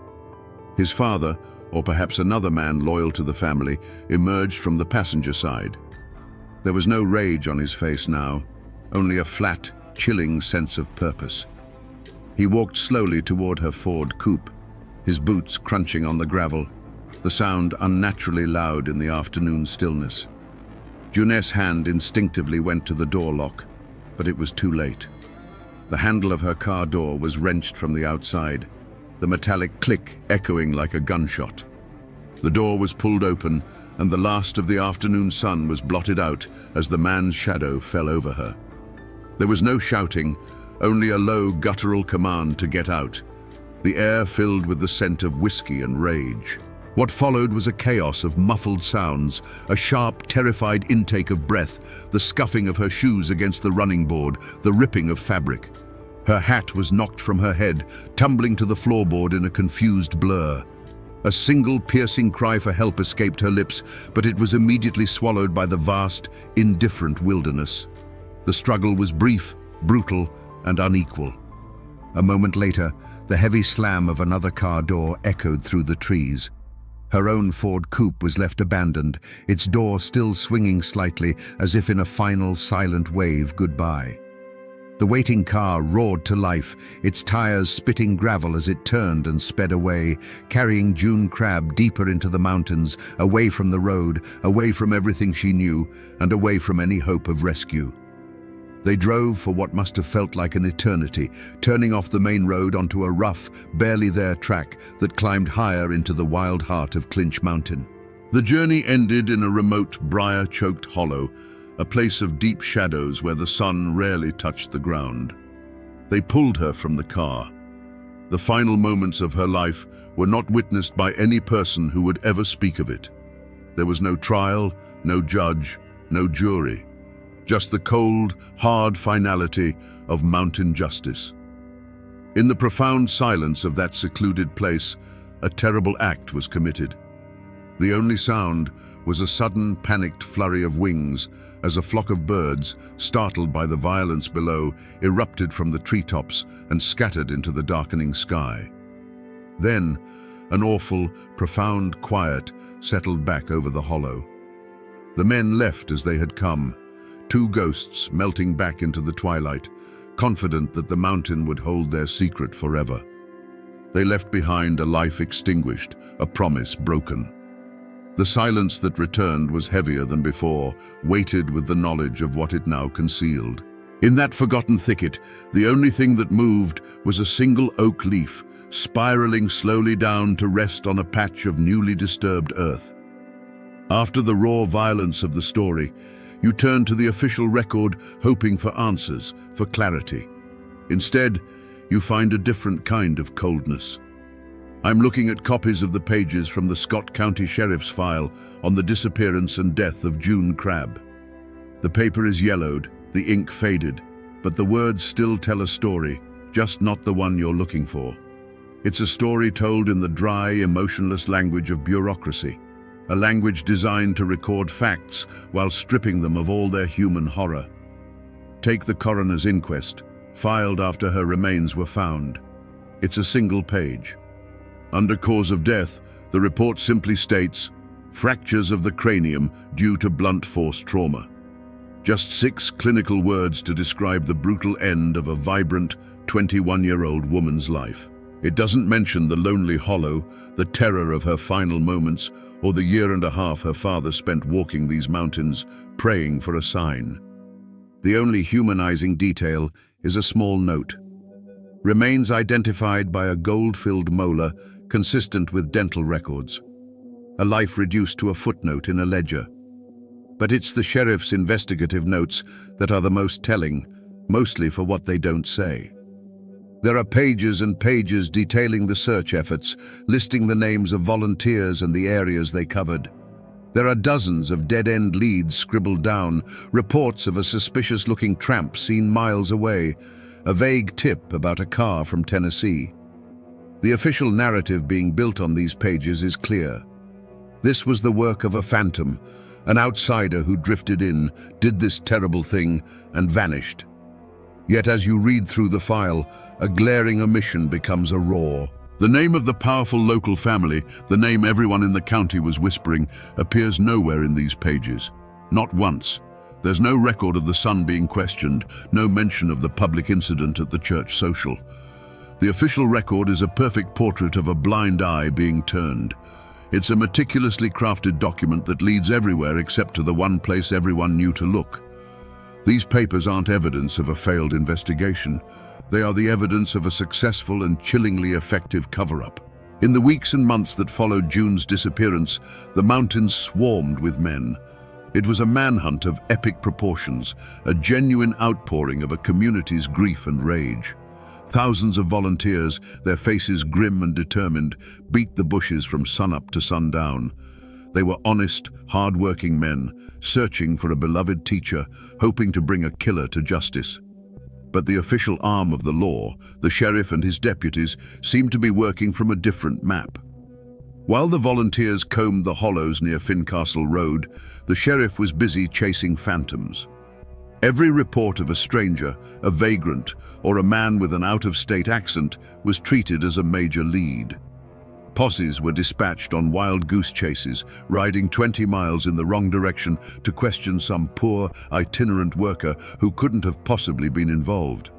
His father, or perhaps another man loyal to the family, emerged from the passenger side. There was no rage on his face now, only a flat, chilling sense of purpose. He walked slowly toward her Ford coupe, his boots crunching on the gravel, the sound unnaturally loud in the afternoon stillness. Junette's hand instinctively went to the door lock, but it was too late. The handle of her car door was wrenched from the outside, the metallic click echoing like a gunshot. The door was pulled open, and the last of the afternoon sun was blotted out as the man's shadow fell over her. There was no shouting, only a low, guttural command to get out, the air filled with the scent of whiskey and rage. What followed was a chaos of muffled sounds, a sharp, terrified intake of breath, the scuffing of her shoes against the running board, the ripping of fabric. Her hat was knocked from her head, tumbling to the floorboard in a confused blur. A single piercing cry for help escaped her lips, but it was immediately swallowed by the vast, indifferent wilderness. The struggle was brief, brutal, and unequal. A moment later, the heavy slam of another car door echoed through the trees. Her own Ford coupe was left abandoned, its door still swinging slightly as if in a final silent wave goodbye. The waiting car roared to life, its tires spitting gravel as it turned and sped away, carrying June Crab deeper into the mountains, away from the road, away from everything she knew, and away from any hope of rescue. They drove for what must have felt like an eternity, turning off the main road onto a rough, barely there track that climbed higher into the wild heart of Clinch Mountain. The journey ended in a remote, briar-choked hollow, a place of deep shadows where the sun rarely touched the ground. They pulled her from the car. The final moments of her life were not witnessed by any person who would ever speak of it. There was no trial, no judge, no jury. Just the cold, hard finality of mountain justice. In the profound silence of that secluded place, a terrible act was committed. The only sound was a sudden, panicked flurry of wings as a flock of birds, startled by the violence below, erupted from the treetops and scattered into the darkening sky. Then, an awful, profound quiet settled back over the hollow. The men left as they had come, two ghosts melting back into the twilight, confident that the mountain would hold their secret forever. They left behind a life extinguished, a promise broken. The silence that returned was heavier than before, weighted with the knowledge of what it now concealed. In that forgotten thicket, the only thing that moved was a single oak leaf, spiraling slowly down to rest on a patch of newly disturbed earth. After the raw violence of the story, you turn to the official record, hoping for answers, for clarity. Instead, you find a different kind of coldness. I'm looking at copies of the pages from the Scott County Sheriff's file on the disappearance and death of June Crab. The paper is yellowed, the ink faded, but the words still tell a story, just not the one you're looking for. It's a story told in the dry, emotionless language of bureaucracy, a language designed to record facts while stripping them of all their human horror. Take the coroner's inquest, filed after her remains were found. It's a single page. Under cause of death, the report simply states, fractures of the cranium due to blunt force trauma. Just 6 clinical words to describe the brutal end of a vibrant, 21-year-old woman's life. It doesn't mention the lonely hollow, the terror of her final moments, or the year and a half her father spent walking these mountains, praying for a sign. The only humanizing detail is a small note. Remains identified by a gold-filled molar, consistent with dental records. A life reduced to a footnote in a ledger. But it's the sheriff's investigative notes that are the most telling, mostly for what they don't say. There are pages and pages detailing the search efforts, listing the names of volunteers and the areas they covered. There are dozens of dead-end leads scribbled down, reports of a suspicious-looking tramp seen miles away, a vague tip about a car from Tennessee. The official narrative being built on these pages is clear. This was the work of a phantom, An outsider who drifted in, did this terrible thing, and vanished. Yet as you read through the file, a glaring omission becomes a roar. The name of the powerful local family, the name everyone in the county was whispering, appears nowhere in these pages. Not once. There's no record of the son being questioned, no mention of the public incident at the church social. The official record is a perfect portrait of a blind eye being turned. It's a meticulously crafted document that leads everywhere except to the one place everyone knew to look. These papers aren't evidence of a failed investigation. They are the evidence of a successful and chillingly effective cover-up. In the weeks and months that followed June's disappearance, the mountains swarmed with men. It was a manhunt of epic proportions, a genuine outpouring of a community's grief and rage. Thousands of volunteers, their faces grim and determined, beat the bushes from sunup to sundown. They were honest, hard-working men, searching for a beloved teacher, hoping to bring a killer to justice. But the official arm of the law, the sheriff and his deputies, seemed to be working from a different map. While the volunteers combed the hollows near Fincastle Road, the sheriff was busy chasing phantoms. Every report of a stranger, a vagrant, or a man with an out-of-state accent was treated as a major lead. Posses were dispatched on wild goose chases, riding 20 miles in the wrong direction to question some poor, itinerant worker who couldn't have possibly been involved.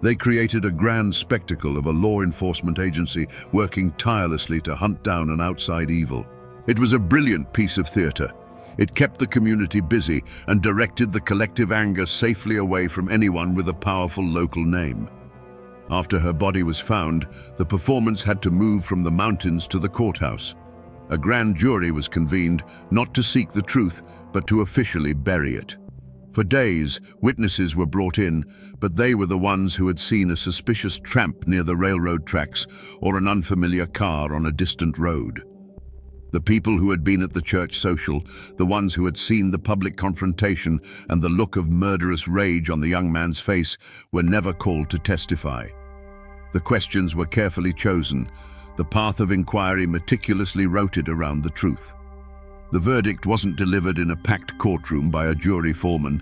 They created a grand spectacle of a law enforcement agency working tirelessly to hunt down an outside evil. It was a brilliant piece of theater. It kept the community busy and directed the collective anger safely away from anyone with a powerful local name. After her body was found, the performance had to move from the mountains to the courthouse. A grand jury was convened, not to seek the truth, but to officially bury it. For days, witnesses were brought in, but they were the ones who had seen a suspicious tramp near the railroad tracks or an unfamiliar car on a distant road. The people who had been at the church social, the ones who had seen the public confrontation and the look of murderous rage on the young man's face, were never called to testify. The questions were carefully chosen, the path of inquiry meticulously routed around the truth. The verdict wasn't delivered in a packed courtroom by a jury foreman.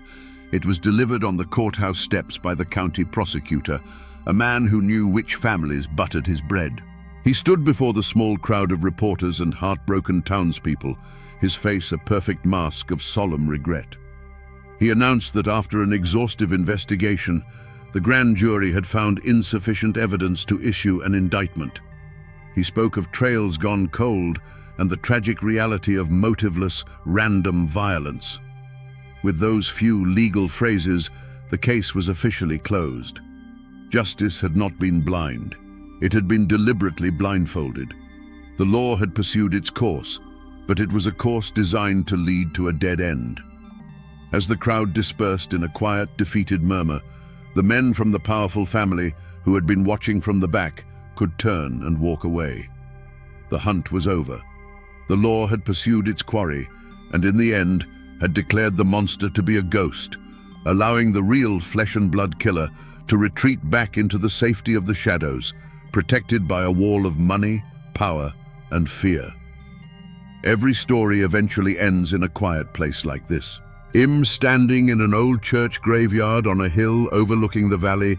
It was delivered on the courthouse steps by the county prosecutor, a man who knew which families buttered his bread. He stood before the small crowd of reporters and heartbroken townspeople, his face a perfect mask of solemn regret. He announced that after an exhaustive investigation, the grand jury had found insufficient evidence to issue an indictment. He spoke of trails gone cold and the tragic reality of motiveless, random violence. With those few legal phrases, the case was officially closed. Justice had not been blind. It had been deliberately blindfolded. The law had pursued its course, but it was a course designed to lead to a dead end. As the crowd dispersed in a quiet, defeated murmur, the men from the powerful family, who had been watching from the back, could turn and walk away. The hunt was over. The law had pursued its quarry, and in the end, had declared the monster to be a ghost, allowing the real flesh-and-blood killer to retreat back into the safety of the shadows, protected by a wall of money, power, and fear. Every story eventually ends in a quiet place like this. Him standing in an old church graveyard on a hill overlooking the valley,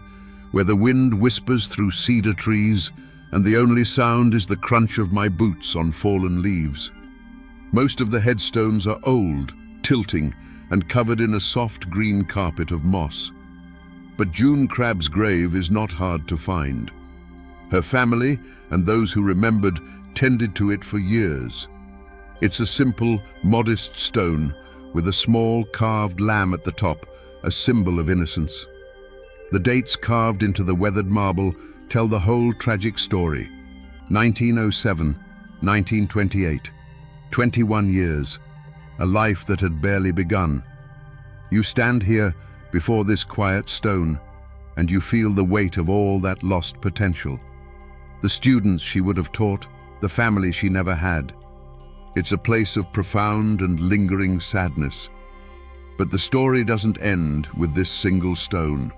where the wind whispers through cedar trees, and the only sound is the crunch of my boots on fallen leaves. Most of the headstones are old, tilting, and covered in a soft green carpet of moss. But June Crabb's grave is not hard to find. Her family, and those who remembered, tended to it for years. It's a simple, modest stone with a small carved lamb at the top, a symbol of innocence. The dates carved into the weathered marble tell the whole tragic story. 1907, 1928, 21 years, a life that had barely begun. You stand here before this quiet stone, and you feel the weight of all that lost potential. The students she would have taught, the family she never had. It's a place of profound and lingering sadness. But the story doesn't end with this single stone.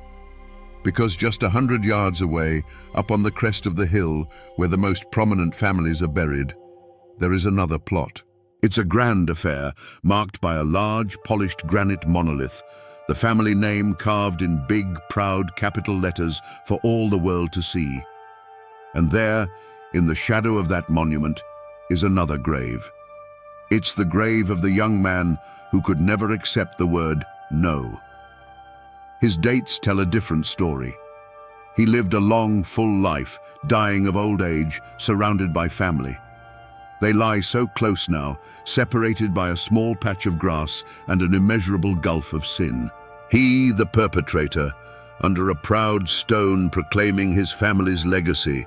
Because just 100 yards away, up on the crest of the hill, where the most prominent families are buried, there is another plot. It's a grand affair, marked by a large, polished granite monolith, the family name carved in big, proud capital letters for all the world to see. And there, in the shadow of that monument, is another grave. It's the grave of the young man who could never accept the word no. His dates tell a different story. He lived a long, full life, dying of old age, surrounded by family. They lie so close now, separated by a small patch of grass and an immeasurable gulf of sin. He, the perpetrator, under a proud stone proclaiming his family's legacy.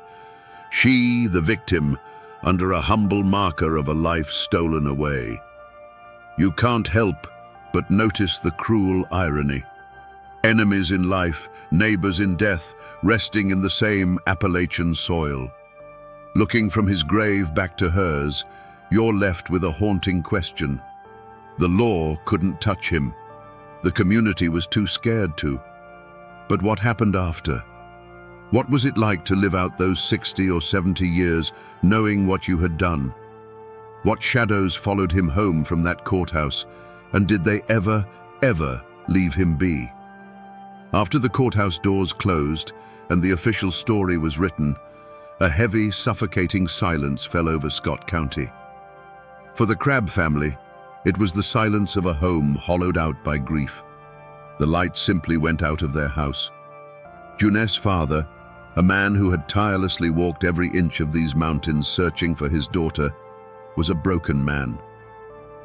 She, the victim, under a humble marker of a life stolen away. You can't help but notice the cruel irony. Enemies in life, neighbors in death, resting in the same Appalachian soil. Looking from his grave back to hers, you're left with a haunting question. The law couldn't touch him. The community was too scared to. But what happened after? What was it like to live out those 60 or 70 years knowing what you had done? What shadows followed him home from that courthouse, and did they ever leave him be? After the courthouse doors closed and the official story was written, a heavy, suffocating silence fell over Scott County. For the Crabb family, it was the silence of a home hollowed out by grief. The light simply went out of their house. Junet's father, a man who had tirelessly walked every inch of these mountains searching for his daughter, was a broken man.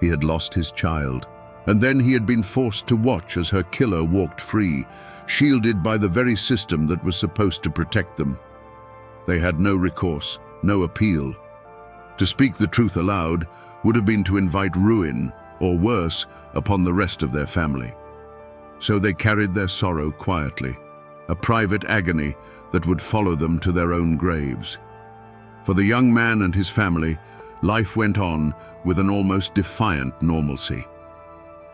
He had lost his child, and then he had been forced to watch as her killer walked free, shielded by the very system that was supposed to protect them. They had no recourse, no appeal. To speak the truth aloud would have been to invite ruin, or worse, upon the rest of their family. So they carried their sorrow quietly, a private agony that would follow them to their own graves. For the young man and his family, life went on with an almost defiant normalcy.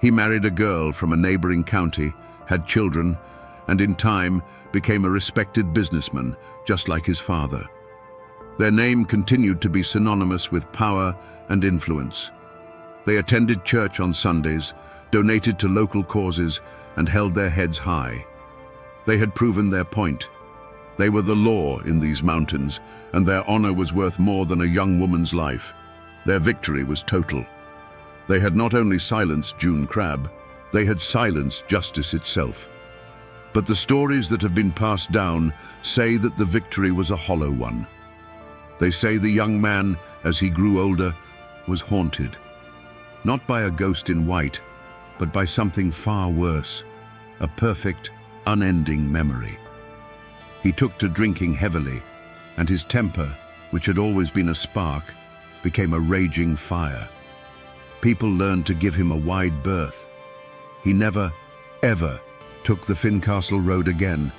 He married a girl from a neighboring county, had children, and in time became a respected businessman, just like his father. Their name continued to be synonymous with power and influence. They attended church on Sundays, donated to local causes, and held their heads high. They had proven their point. They were the law in these mountains, and their honor was worth more than a young woman's life. Their victory was total. They had not only silenced June Crabb, they had silenced justice itself. But the stories that have been passed down say that the victory was a hollow one. They say the young man, as he grew older, was haunted. Not by a ghost in white, but by something far worse, a perfect, unending memory. He took to drinking heavily, and his temper, which had always been a spark, became a raging fire. People learned to give him a wide berth. He never, ever took the Fincastle Road again,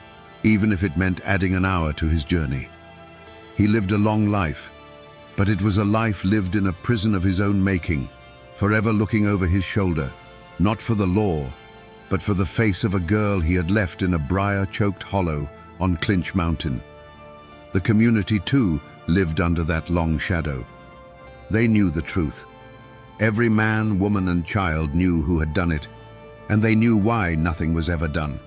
even if it meant adding an hour to his journey. He lived a long life, but it was a life lived in a prison of his own making, forever looking over his shoulder, not for the law, but for the face of a girl he had left in a briar-choked hollow on Clinch Mountain. The community, too, lived under that long shadow. They knew the truth. Every man, woman, and child knew who had done it, and they knew why nothing was ever done.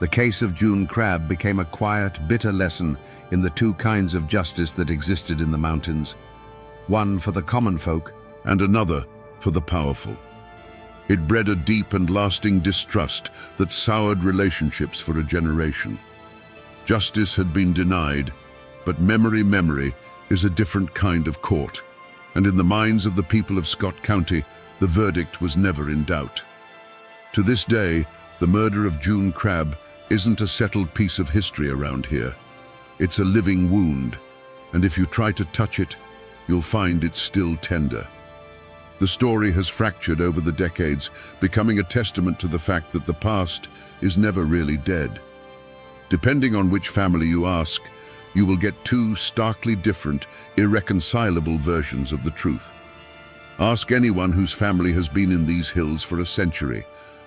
The case of June Crabb became a quiet, bitter lesson in the two kinds of justice that existed in the mountains, one for the common folk and another for the powerful. It bred a deep and lasting distrust that soured relationships for a generation. Justice had been denied, but memory is a different kind of court, and in the minds of the people of Scott County, the verdict was never in doubt. To this day, the murder of June Crabb isn't a settled piece of history around here. It's a living wound, and if you try to touch it, you'll find it's still tender. The story has fractured over the decades, becoming a testament to the fact that the past is never really dead. Depending on which family you ask, you will get two starkly different, irreconcilable versions of the truth. Ask anyone whose family has been in these hills for a century,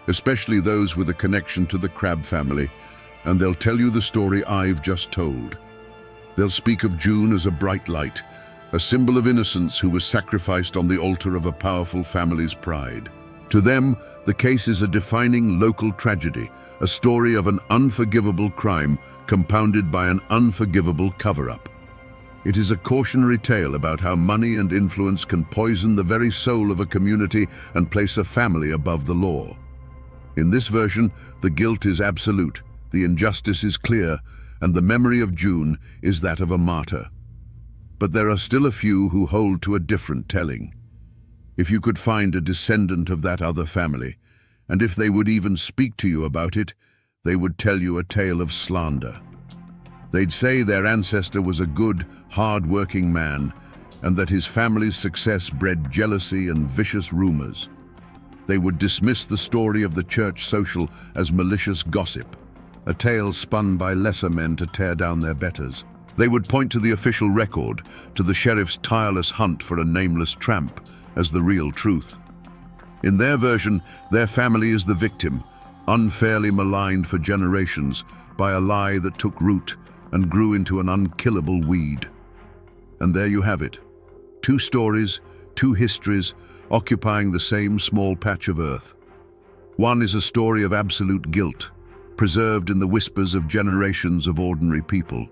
especially those with a connection to the Crabb family, and they'll tell you the story I've just told. They'll speak of June as a bright light, a symbol of innocence who was sacrificed on the altar of a powerful family's pride. To them, the case is a defining local tragedy, a story of an unforgivable crime compounded by an unforgivable cover-up. It is a cautionary tale about how money and influence can poison the very soul of a community and place a family above the law. In this version, the guilt is absolute, the injustice is clear, and the memory of June is that of a martyr. But there are still a few who hold to a different telling. If you could find a descendant of that other family, and if they would even speak to you about it, they would tell you a tale of slander. They'd say their ancestor was a good, hard-working man, and that his family's success bred jealousy and vicious rumors. They would dismiss the story of the church social as malicious gossip, a tale spun by lesser men to tear down their betters. They would point to the official record, to the sheriff's tireless hunt for a nameless tramp, as the real truth. In their version, their family is the victim, unfairly maligned for generations by a lie that took root and grew into an unkillable weed. And there you have it. Two stories, two histories, occupying the same small patch of earth. One is a story of absolute guilt, preserved in the whispers of generations of ordinary people.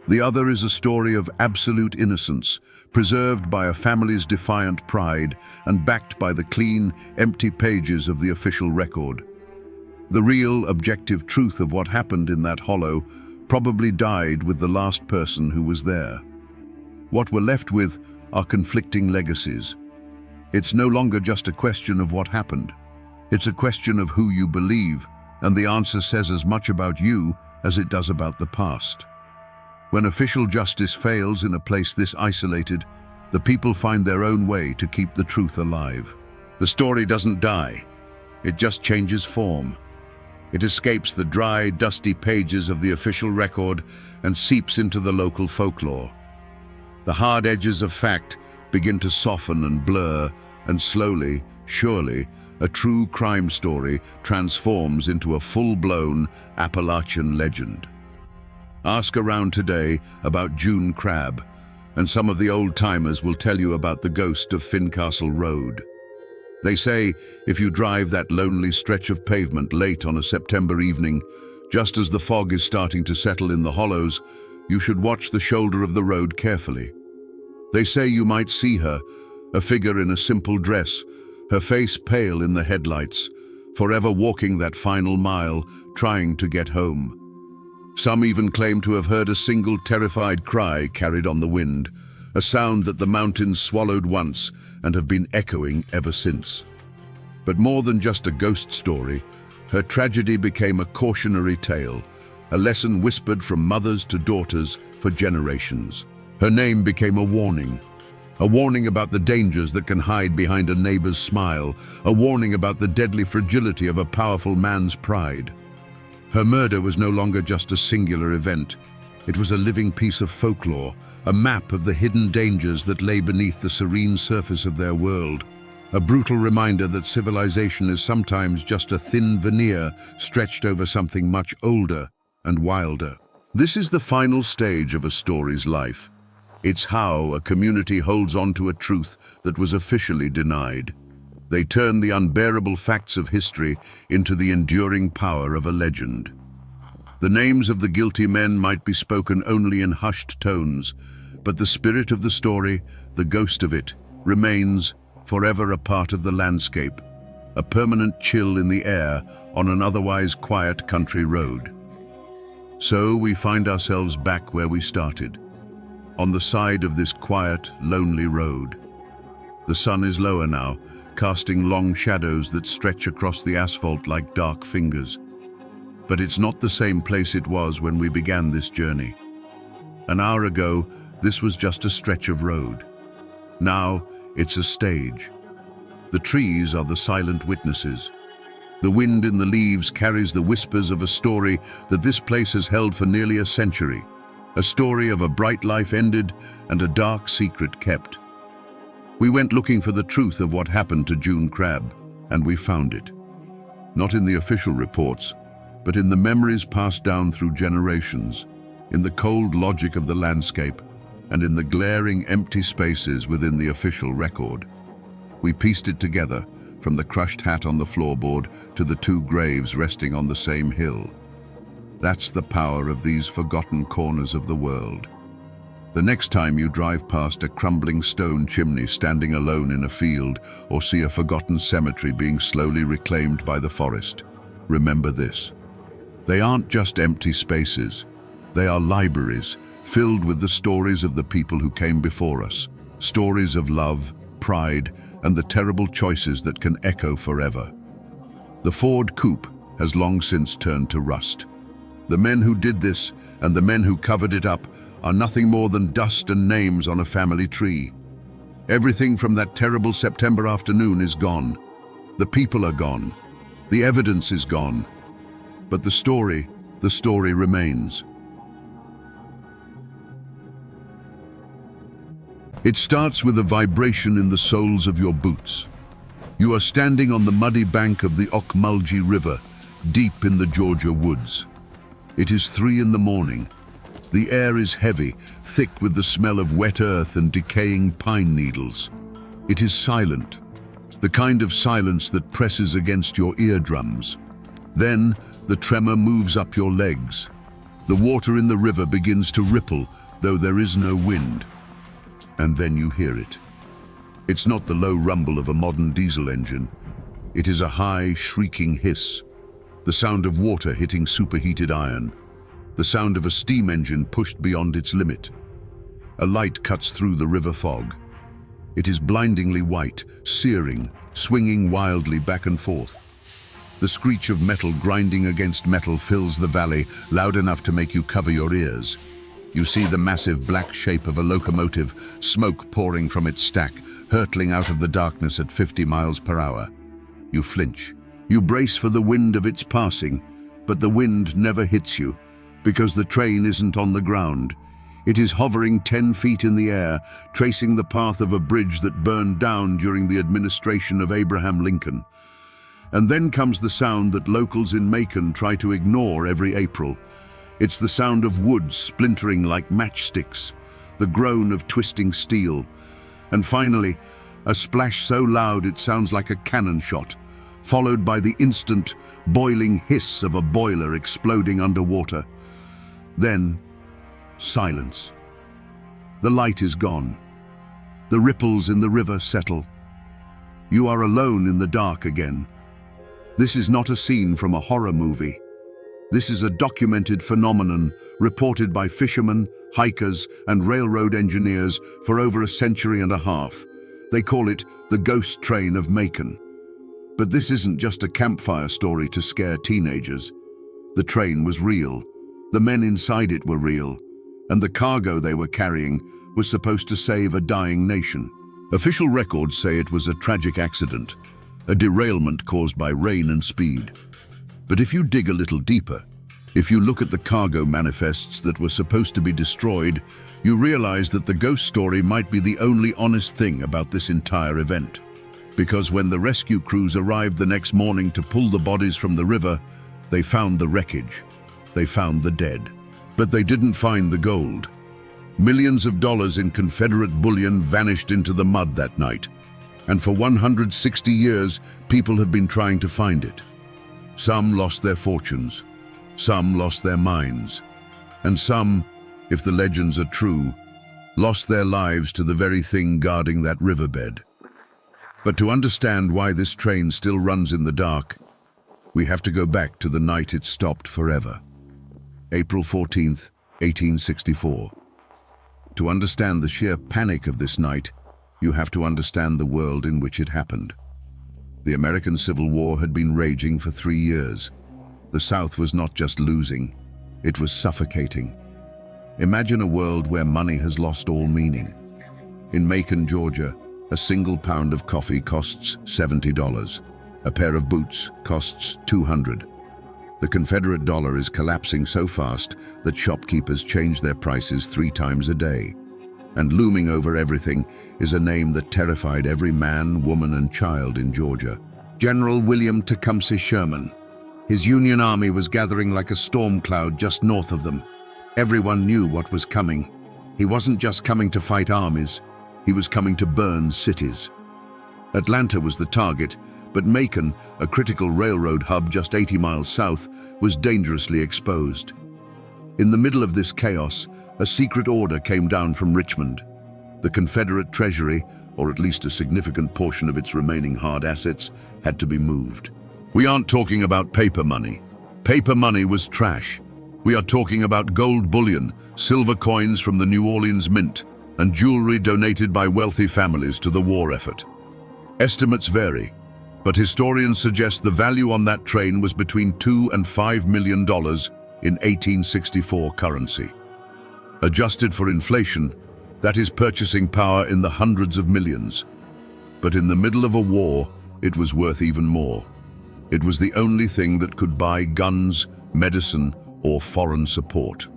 The other is a story of absolute innocence, preserved by a family's defiant pride and backed by the clean, empty pages of the official record. The real, objective truth of what happened in that hollow probably died with the last person who was there. What we're left with are conflicting legacies. It's no longer just a question of what happened. It's a question of who you believe, and the answer says as much about you as it does about the past. When official justice fails in a place this isolated, the people find their own way to keep the truth alive. The story doesn't die. It just changes form. It escapes the dry, dusty pages of the official record and seeps into the local folklore. The hard edges of fact begin to soften and blur, and slowly, surely, a true crime story transforms into a full-blown Appalachian legend. Ask around today about June Crab, and some of the old-timers will tell you about the ghost of Fincastle Road. They say if you drive that lonely stretch of pavement late on a September evening, just as the fog is starting to settle in the hollows, you should watch the shoulder of the road carefully. They say you might see her, a figure in a simple dress, her face pale in the headlights, forever walking that final mile, trying to get home. Some even claim to have heard a single terrified cry carried on the wind, a sound that the mountains swallowed once and have been echoing ever since. But more than just a ghost story, her tragedy became a cautionary tale, a lesson whispered from mothers to daughters for generations. Her name became a warning about the dangers that can hide behind a neighbor's smile, a warning about the deadly fragility of a powerful man's pride. Her murder was no longer just a singular event. It was a living piece of folklore, a map of the hidden dangers that lay beneath the serene surface of their world, a brutal reminder that civilization is sometimes just a thin veneer stretched over something much older and wilder. This is the final stage of a story's life. It's how a community holds on to a truth that was officially denied. They turn the unbearable facts of history into the enduring power of a legend. The names of the guilty men might be spoken only in hushed tones, but the spirit of the story, the ghost of it, remains forever a part of the landscape, a permanent chill in the air on an otherwise quiet country road. So we find ourselves back where we started, on the side of this quiet, lonely road. The sun is lower now, casting long shadows that stretch across the asphalt like dark fingers. But it's not the same place it was when we began this journey. An hour ago, this was just a stretch of road. Now, it's a stage. The trees are the silent witnesses. The wind in the leaves carries the whispers of a story that this place has held for nearly a century. A story of a bright life ended and a dark secret kept. We went looking for the truth of what happened to June Crab, and we found it. Not in the official reports, but in the memories passed down through generations, in the cold logic of the landscape, and in the glaring empty spaces within the official record. We pieced it together, from the crushed hat on the floorboard to the two graves resting on the same hill. That's the power of these forgotten corners of the world. The next time you drive past a crumbling stone chimney standing alone in a field, or see a forgotten cemetery being slowly reclaimed by the forest, remember this. They aren't just empty spaces. They are libraries filled with the stories of the people who came before us, stories of love, pride, and the terrible choices that can echo forever. The Ford coupe has long since turned to rust. The men who did this and the men who covered it up are nothing more than dust and names on a family tree. Everything from that terrible September afternoon is gone. The people are gone. The evidence is gone. But the story remains. It starts with a vibration in the soles of your boots. You are standing on the muddy bank of the Ocmulgee River, deep in the Georgia woods. It is 3 in the morning. The air is heavy, thick with the smell of wet earth and decaying pine needles. It is silent, the kind of silence that presses against your eardrums. Then the tremor moves up your legs. The water in the river begins to ripple, though there is no wind. And then you hear it. It's not the low rumble of a modern diesel engine. It is a high, shrieking hiss. The sound of water hitting superheated iron. The sound of a steam engine pushed beyond its limit. A light cuts through the river fog. It is blindingly white, searing, swinging wildly back and forth. The screech of metal grinding against metal fills the valley, loud enough to make you cover your ears. You see the massive black shape of a locomotive, smoke pouring from its stack, hurtling out of the darkness at 50 miles per hour. You flinch. You brace for the wind of its passing, but the wind never hits you, because the train isn't on the ground. It is hovering 10 feet in the air, tracing the path of a bridge that burned down during the administration of Abraham Lincoln. And then comes the sound that locals in Macon try to ignore every April. It's the sound of wood splintering like matchsticks, the groan of twisting steel, and finally, a splash so loud it sounds like a cannon shot, followed by the instant, boiling hiss of a boiler exploding underwater. Then, silence. The light is gone. The ripples in the river settle. You are alone in the dark again. This is not a scene from a horror movie. This is a documented phenomenon reported by fishermen, hikers, and railroad engineers for over a century and a half. They call it the ghost train of Macon. But this isn't just a campfire story to scare teenagers. The train was real. The men inside it were real. And the cargo they were carrying was supposed to save a dying nation. Official records say it was a tragic accident, a derailment caused by rain and speed. But if you dig a little deeper, if you look at the cargo manifests that were supposed to be destroyed, you realize that the ghost story might be the only honest thing about this entire event. Because when the rescue crews arrived the next morning to pull the bodies from the river, they found the wreckage. They found the dead. But they didn't find the gold. Millions of dollars in Confederate bullion vanished into the mud that night. And for 160 years, people have been trying to find it. Some lost their fortunes, some lost their minds, and some, if the legends are true, lost their lives to the very thing guarding that riverbed. But to understand why this train still runs in the dark, we have to go back to the night it stopped forever. April 14th, 1864. To understand the sheer panic of this night, you have to understand the world in which it happened. The American Civil War had been raging for 3 years. The South was not just losing, it was suffocating. Imagine a world where money has lost all meaning. In Macon, Georgia, a single pound of coffee costs $70. A pair of boots costs $200. The Confederate dollar is collapsing so fast that shopkeepers change their prices 3 times a day. And looming over everything is a name that terrified every man, woman, and child in Georgia. General William Tecumseh Sherman. His Union army was gathering like a storm cloud just north of them. Everyone knew what was coming. He wasn't just coming to fight armies, he was coming to burn cities. Atlanta was the target, but Macon, a critical railroad hub just 80 miles south, was dangerously exposed. In the middle of this chaos, a secret order came down from Richmond. The Confederate treasury, or at least a significant portion of its remaining hard assets, had to be moved. We aren't talking about paper money. Paper money was trash. We are talking about gold bullion, silver coins from the New Orleans Mint, and jewelry donated by wealthy families to the war effort. Estimates vary, but historians suggest the value on that train was between $2 and $5 million in 1864 currency. Adjusted for inflation, that is purchasing power in the hundreds of millions. But in the middle of a war, it was worth even more. It was the only thing that could buy guns, medicine, or foreign support.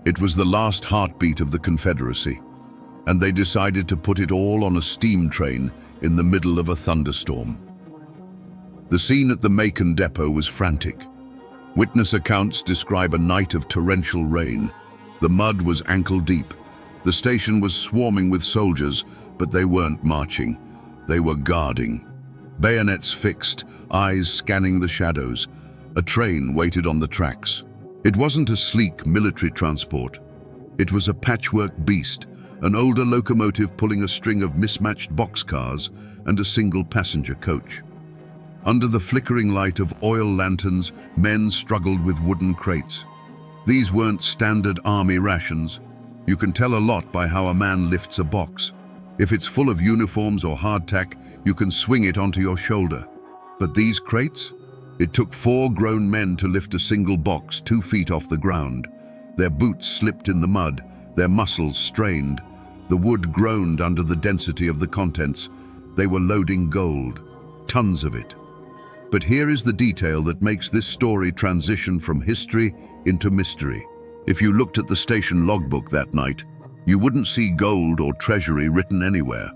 It was the last heartbeat of the Confederacy, and they decided to put it all on a steam train in the middle of a thunderstorm. The scene at the Macon depot was frantic. Witness accounts describe a night of torrential rain. The mud was ankle deep. The station was swarming with soldiers, but they weren't marching. They were guarding. Bayonets fixed, eyes scanning the shadows. A train waited on the tracks. It wasn't a sleek military transport. It was a patchwork beast, an older locomotive pulling a string of mismatched boxcars and a single passenger coach. Under the flickering light of oil lanterns, men struggled with wooden crates. These weren't standard army rations. You can tell a lot by how a man lifts a box. If it's full of uniforms or hardtack, you can swing it onto your shoulder. But these crates? It took 4 grown men to lift a single box 2 feet off the ground. Their boots slipped in the mud, their muscles strained. The wood groaned under the density of the contents. They were loading gold, tons of it. But here is the detail that makes this story transition from history into mystery. If you looked at the station logbook that night, you wouldn't see gold or treasury written anywhere.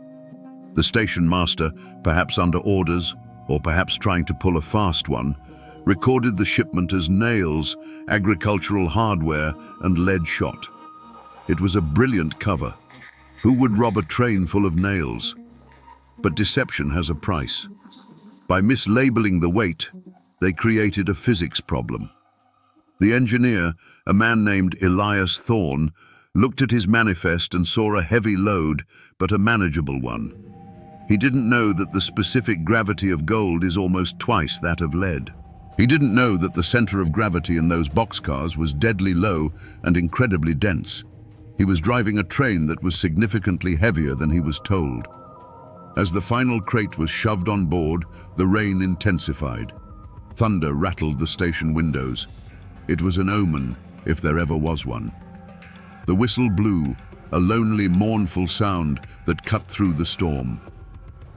The station master, perhaps under orders, or perhaps trying to pull a fast one, recorded the shipment as nails, agricultural hardware, and lead shot. It was a brilliant cover. Who would rob a train full of nails? But deception has a price. By mislabeling the weight, they created a physics problem. The engineer, a man named Elias Thorne, looked at his manifest and saw a heavy load, but a manageable one. He didn't know that the specific gravity of gold is almost twice that of lead. He didn't know that the center of gravity in those boxcars was deadly low and incredibly dense. He was driving a train that was significantly heavier than he was told. As the final crate was shoved on board, the rain intensified. Thunder rattled the station windows. It was an omen, if there ever was one. The whistle blew, a lonely, mournful sound that cut through the storm.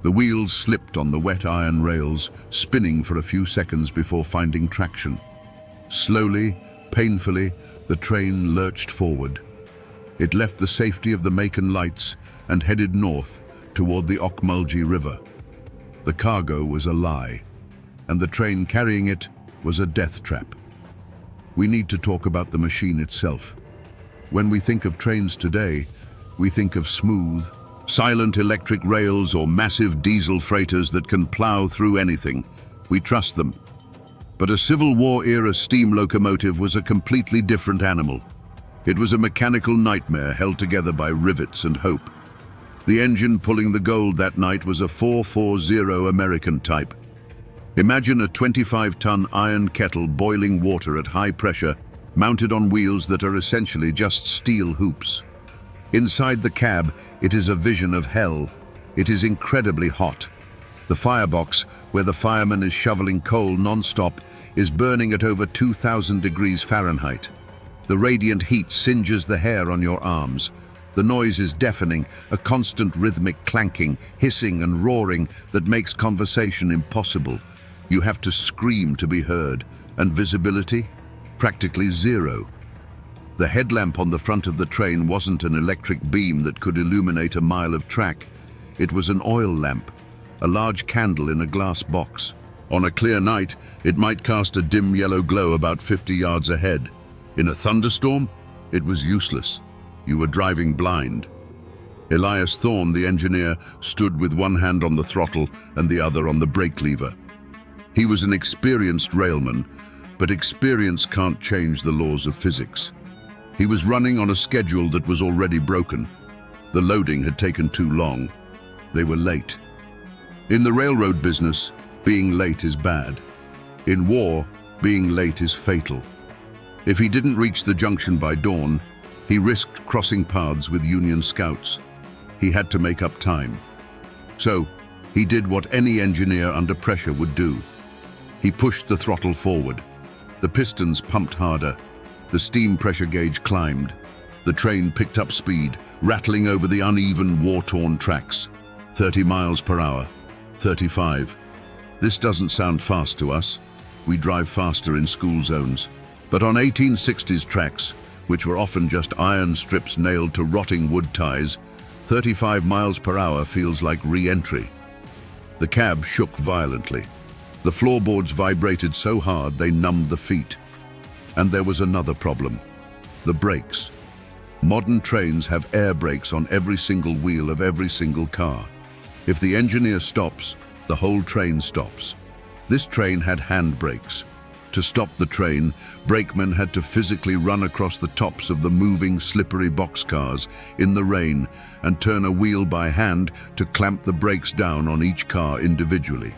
The wheels slipped on the wet iron rails, spinning for a few seconds before finding traction. Slowly, painfully, the train lurched forward. It left the safety of the Macon lights and headed north toward the Ocmulgee River. The cargo was a lie, and the train carrying it was a death trap. We need to talk about the machine itself. When we think of trains today, we think of smooth, silent electric rails or massive diesel freighters that can plow through anything. We trust them. But a Civil War-era steam locomotive was a completely different animal. It was a mechanical nightmare held together by rivets and hope. The engine pulling the gold that night was a 440 American type. Imagine a 25-ton iron kettle boiling water at high pressure, mounted on wheels that are essentially just steel hoops. Inside the cab, it is a vision of hell. It is incredibly hot. The firebox, where the fireman is shoveling coal non-stop, is burning at over 2,000 degrees Fahrenheit. The radiant heat singes the hair on your arms. The noise is deafening, a constant rhythmic clanking, hissing and roaring that makes conversation impossible. You have to scream to be heard, and visibility? Practically zero. The headlamp on the front of the train wasn't an electric beam that could illuminate a mile of track. It was an oil lamp, a large candle in a glass box. On a clear night, it might cast a dim yellow glow about 50 yards ahead. In a thunderstorm, it was useless. You were driving blind. Elias Thorne, the engineer, stood with one hand on the throttle and the other on the brake lever. He was an experienced railman, but experience can't change the laws of physics. He was running on a schedule that was already broken. The loading had taken too long. They were late. In the railroad business, being late is bad. In war, being late is fatal. If he didn't reach the junction by dawn, he risked crossing paths with Union scouts. He had to make up time. So, he did what any engineer under pressure would do. He pushed the throttle forward. The pistons pumped harder. The steam pressure gauge climbed. The train picked up speed, rattling over the uneven, war-torn tracks. 30 miles per hour. 35. This doesn't sound fast to us. We drive faster in school zones. But on 1860s tracks, which were often just iron strips nailed to rotting wood ties, 35 miles per hour feels like re-entry. The cab shook violently. The floorboards vibrated so hard they numbed the feet. And there was another problem: the brakes. Modern trains have air brakes on every single wheel of every single car. If the engineer stops, the whole train stops. This train had hand brakes. To stop the train, brakemen had to physically run across the tops of the moving, slippery boxcars in the rain and turn a wheel by hand to clamp the brakes down on each car individually.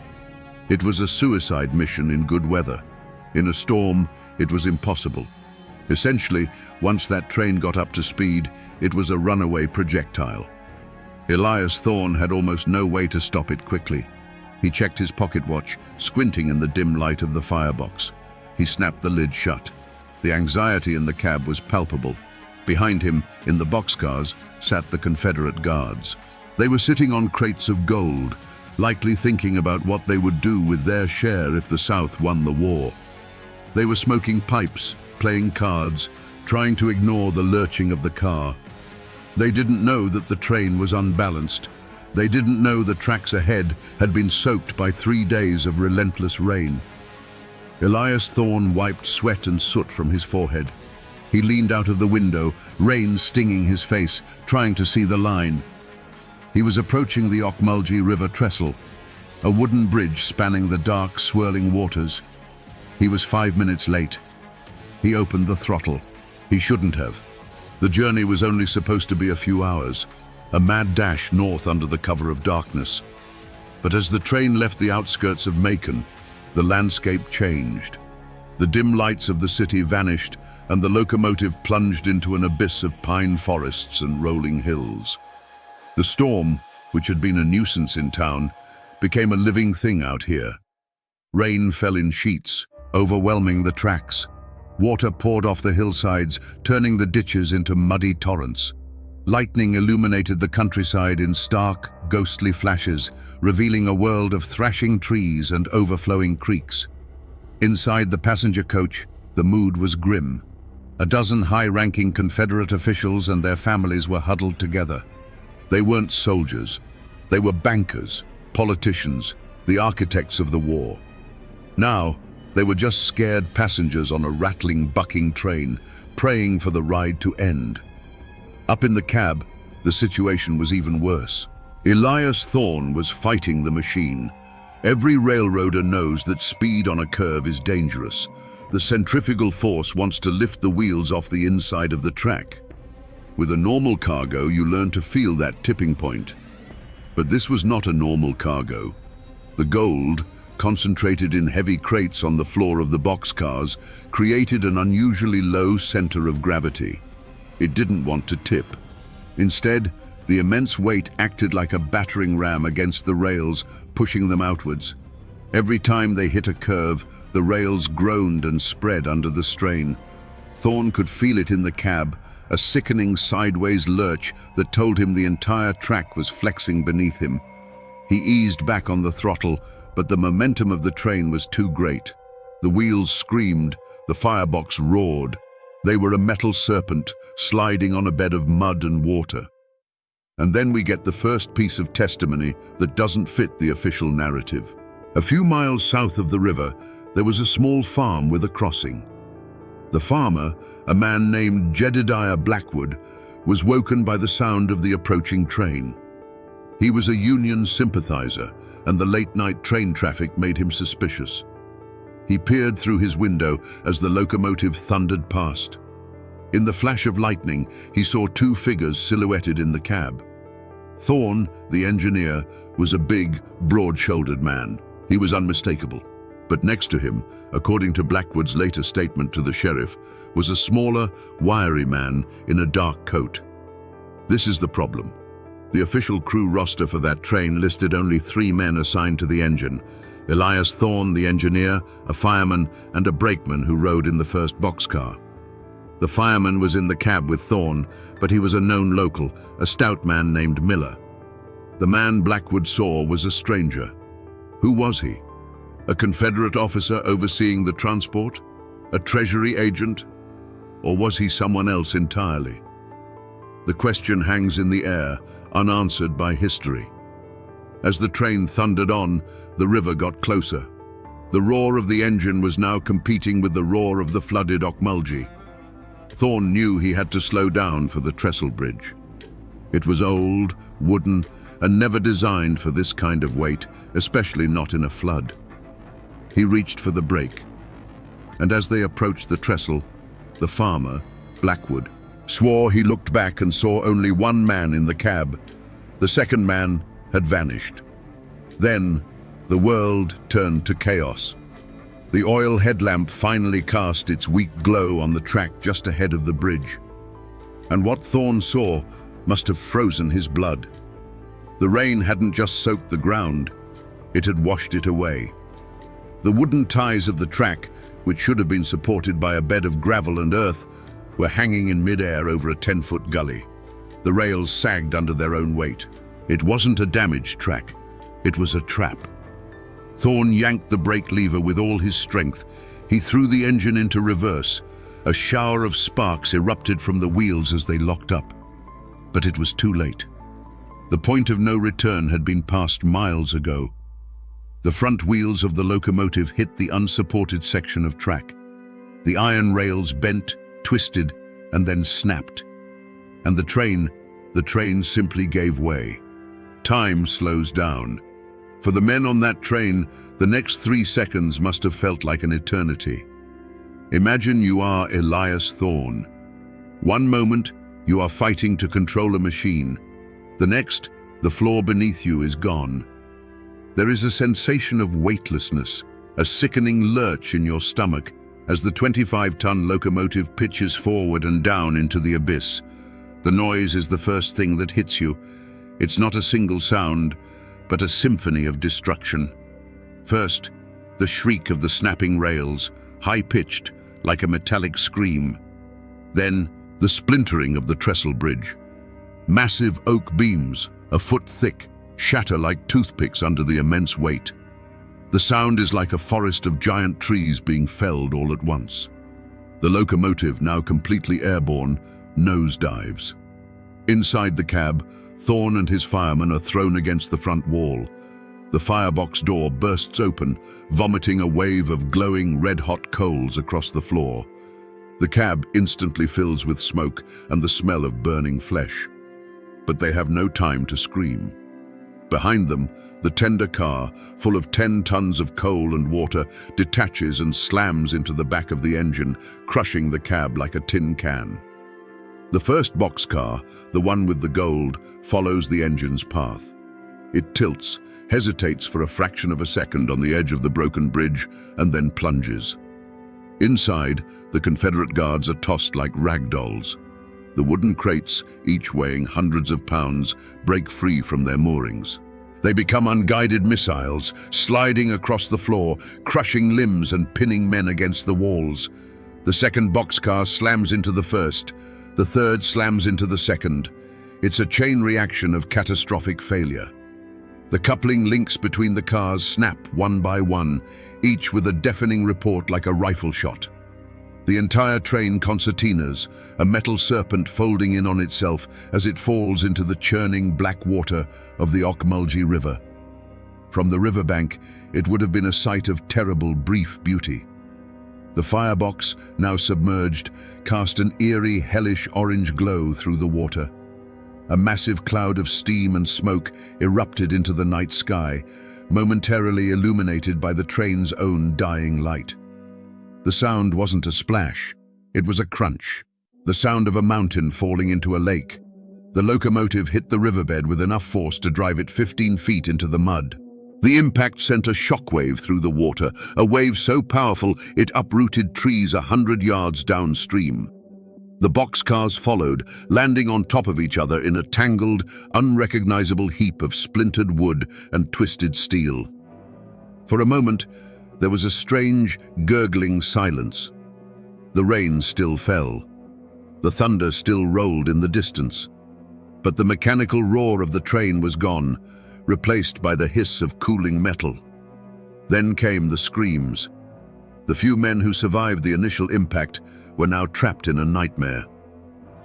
It was a suicide mission in good weather. In a storm, it was impossible. Essentially, once that train got up to speed, it was a runaway projectile. Elias Thorne had almost no way to stop it quickly. He checked his pocket watch, squinting in the dim light of the firebox. He snapped the lid shut. The anxiety in the cab was palpable. Behind him, in the boxcars, sat the Confederate guards. They were sitting on crates of gold, likely thinking about what they would do with their share if the South won the war. They were smoking pipes, playing cards, trying to ignore the lurching of the car. They didn't know that the train was unbalanced. They didn't know the tracks ahead had been soaked by 3 days of relentless rain. Elias Thorne wiped sweat and soot from his forehead. He leaned out of the window, rain stinging his face, trying to see the line. He was approaching the Ocmulgee River trestle, a wooden bridge spanning the dark, swirling waters. He was 5 minutes late. He opened the throttle. He shouldn't have. The journey was only supposed to be a few hours, a mad dash north under the cover of darkness. But as the train left the outskirts of Macon, the landscape changed. The dim lights of the city vanished, and the locomotive plunged into an abyss of pine forests and rolling hills. The storm, which had been a nuisance in town, became a living thing out here. Rain fell in sheets, overwhelming the tracks. Water poured off the hillsides, turning the ditches into muddy torrents. Lightning illuminated the countryside in stark, ghostly flashes, revealing a world of thrashing trees and overflowing creeks. Inside the passenger coach, the mood was grim. A dozen high-ranking Confederate officials and their families were huddled together. They weren't soldiers. They were bankers, politicians, the architects of the war. Now, they were just scared passengers on a rattling, bucking train, praying for the ride to end. Up in the cab, the situation was even worse. Elias Thorne was fighting the machine. Every railroader knows that speed on a curve is dangerous. The centrifugal force wants to lift the wheels off the inside of the track. With a normal cargo, you learn to feel that tipping point. But this was not a normal cargo. The gold, concentrated in heavy crates on the floor of the boxcars, created an unusually low center of gravity. It didn't want to tip. Instead, the immense weight acted like a battering ram against the rails, pushing them outwards. Every time they hit a curve, the rails groaned and spread under the strain. Thorne could feel it in the cab, a sickening sideways lurch that told him the entire track was flexing beneath him. He eased back on the throttle, but the momentum of the train was too great. The wheels screamed, the firebox roared. They were a metal serpent, sliding on a bed of mud and water. And then we get the first piece of testimony that doesn't fit the official narrative. A few miles south of the river, there was a small farm with a crossing. The farmer, a man named Jedediah Blackwood, was woken by the sound of the approaching train. He was a Union sympathizer, and the late-night train traffic made him suspicious. He peered through his window as the locomotive thundered past. In the flash of lightning, he saw two figures silhouetted in the cab. Thorne, the engineer, was a big, broad-shouldered man. He was unmistakable. But next to him, according to Blackwood's later statement to the sheriff, was a smaller, wiry man in a dark coat. This is the problem. The official crew roster for that train listed only 3 men assigned to the engine: Elias Thorne, the engineer, a fireman, and a brakeman who rode in the first boxcar. The fireman was in the cab with Thorne, but he was a known local, a stout man named Miller. The man Blackwood saw was a stranger. Who was he? A Confederate officer overseeing the transport? A Treasury agent? Or was he someone else entirely? The question hangs in the air, unanswered by history. As the train thundered on, the river got closer. The roar of the engine was now competing with the roar of the flooded Ocmulgee. Thorne knew he had to slow down for the trestle bridge. It was old, wooden, and never designed for this kind of weight, especially not in a flood. He reached for the brake, and as they approached the trestle, the farmer, Blackwood, swore he looked back and saw only one man in the cab. The second man had vanished. Then, the world turned to chaos. The oil headlamp finally cast its weak glow on the track just ahead of the bridge. And what Thorne saw must have frozen his blood. The rain hadn't just soaked the ground, it had washed it away. The wooden ties of the track, which should have been supported by a bed of gravel and earth, were hanging in mid-air over a 10-foot gully. The rails sagged under their own weight. It wasn't a damaged track, it was a trap. Thorne yanked the brake lever with all his strength. He threw the engine into reverse. A shower of sparks erupted from the wheels as they locked up. But it was too late. The point of no return had been passed miles ago. The front wheels of the locomotive hit the unsupported section of track. The iron rails bent, twisted, and then snapped. And the train simply gave way. Time slows down. For the men on that train, the next 3 seconds must have felt like an eternity. Imagine you are Elias Thorne. One moment, you are fighting to control a machine. The next, the floor beneath you is gone. There is a sensation of weightlessness, a sickening lurch in your stomach as the 25-ton locomotive pitches forward and down into the abyss. The noise is the first thing that hits you. It's not a single sound, but a symphony of destruction. First, the shriek of the snapping rails, high-pitched, like a metallic scream. Then, the splintering of the trestle bridge. Massive oak beams, a foot thick, shatter like toothpicks under the immense weight. The sound is like a forest of giant trees being felled all at once. The locomotive, now completely airborne, nosedives. Inside the cab, Thorne and his firemen are thrown against the front wall. The firebox door bursts open, vomiting a wave of glowing red-hot coals across the floor. The cab instantly fills with smoke and the smell of burning flesh. But they have no time to scream. Behind them, the tender car, full of 10 tons of coal and water, detaches and slams into the back of the engine, crushing the cab like a tin can. The first boxcar, the one with the gold, follows the engine's path. It tilts, hesitates for a fraction of a second on the edge of the broken bridge, and then plunges. Inside, the Confederate guards are tossed like rag dolls. The wooden crates, each weighing hundreds of pounds, break free from their moorings. They become unguided missiles, sliding across the floor, crushing limbs and pinning men against the walls. The second boxcar slams into the first. The third slams into the second. It's a chain reaction of catastrophic failure. The coupling links between the cars snap one by one, each with a deafening report like a rifle shot. The entire train concertinas, a metal serpent folding in on itself as it falls into the churning black water of the Ocmulgee River. From the riverbank, it would have been a sight of terrible, brief beauty. The firebox, now submerged, cast an eerie, hellish orange glow through the water. A massive cloud of steam and smoke erupted into the night sky, momentarily illuminated by the train's own dying light. The sound wasn't a splash, it was a crunch, the sound of a mountain falling into a lake. The locomotive hit the riverbed with enough force to drive it 15 feet into the mud. The impact sent a shockwave through the water, a wave so powerful it uprooted trees 100 yards downstream. The boxcars followed, landing on top of each other in a tangled, unrecognizable heap of splintered wood and twisted steel. For a moment, there was a strange, gurgling silence. The rain still fell. The thunder still rolled in the distance. But the mechanical roar of the train was gone, replaced by the hiss of cooling metal. Then came the screams. The few men who survived the initial impact were now trapped in a nightmare.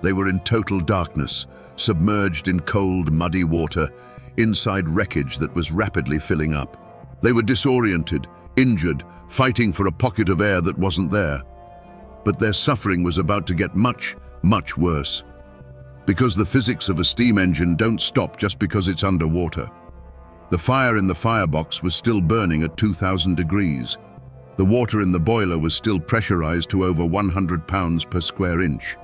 They were in total darkness, submerged in cold, muddy water, inside wreckage that was rapidly filling up. They were disoriented, injured, fighting for a pocket of air that wasn't there. But their suffering was about to get much, much worse. Because the physics of a steam engine don't stop just because it's underwater. The fire in the firebox was still burning at 2,000 degrees. The water in the boiler was still pressurized to over 100 pounds per square inch.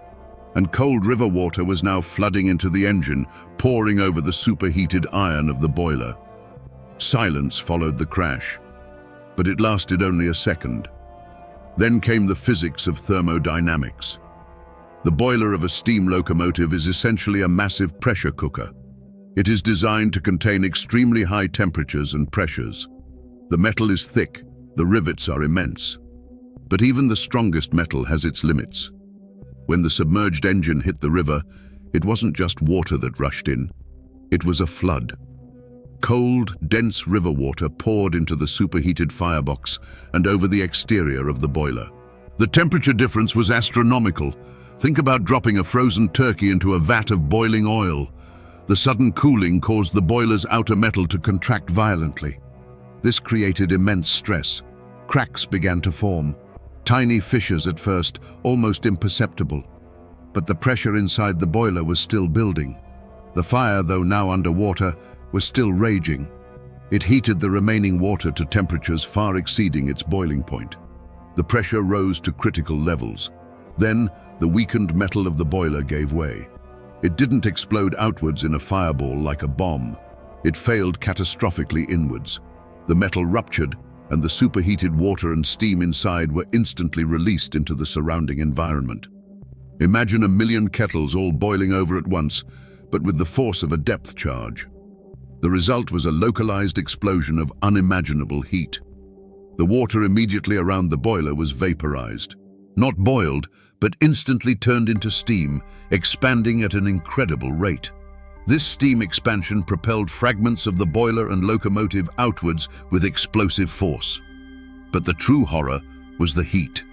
And cold river water was now flooding into the engine, pouring over the superheated iron of the boiler. Silence followed the crash, but it lasted only a second. Then came the physics of thermodynamics. The boiler of a steam locomotive is essentially a massive pressure cooker. It is designed to contain extremely high temperatures and pressures. The metal is thick, the rivets are immense. But even the strongest metal has its limits. When the submerged engine hit the river, it wasn't just water that rushed in. It was a flood. Cold, dense river water poured into the superheated firebox and over the exterior of the boiler. The temperature difference was astronomical. Think about dropping a frozen turkey into a vat of boiling oil. The sudden cooling caused the boiler's outer metal to contract violently. This created immense stress. Cracks began to form. Tiny fissures at first, almost imperceptible. But the pressure inside the boiler was still building. The fire, though now underwater, was still raging. It heated the remaining water to temperatures far exceeding its boiling point. The pressure rose to critical levels. Then, the weakened metal of the boiler gave way. It didn't explode outwards in a fireball like a bomb. It failed catastrophically inwards. The metal ruptured, and the superheated water and steam inside were instantly released into the surrounding environment. Imagine 1,000,000 kettles all boiling over at once, but with the force of a depth charge. The result was a localized explosion of unimaginable heat. The water immediately around the boiler was vaporized. Not boiled, but instantly turned into steam, expanding at an incredible rate. This steam expansion propelled fragments of the boiler and locomotive outwards with explosive force. But the true horror was the heat.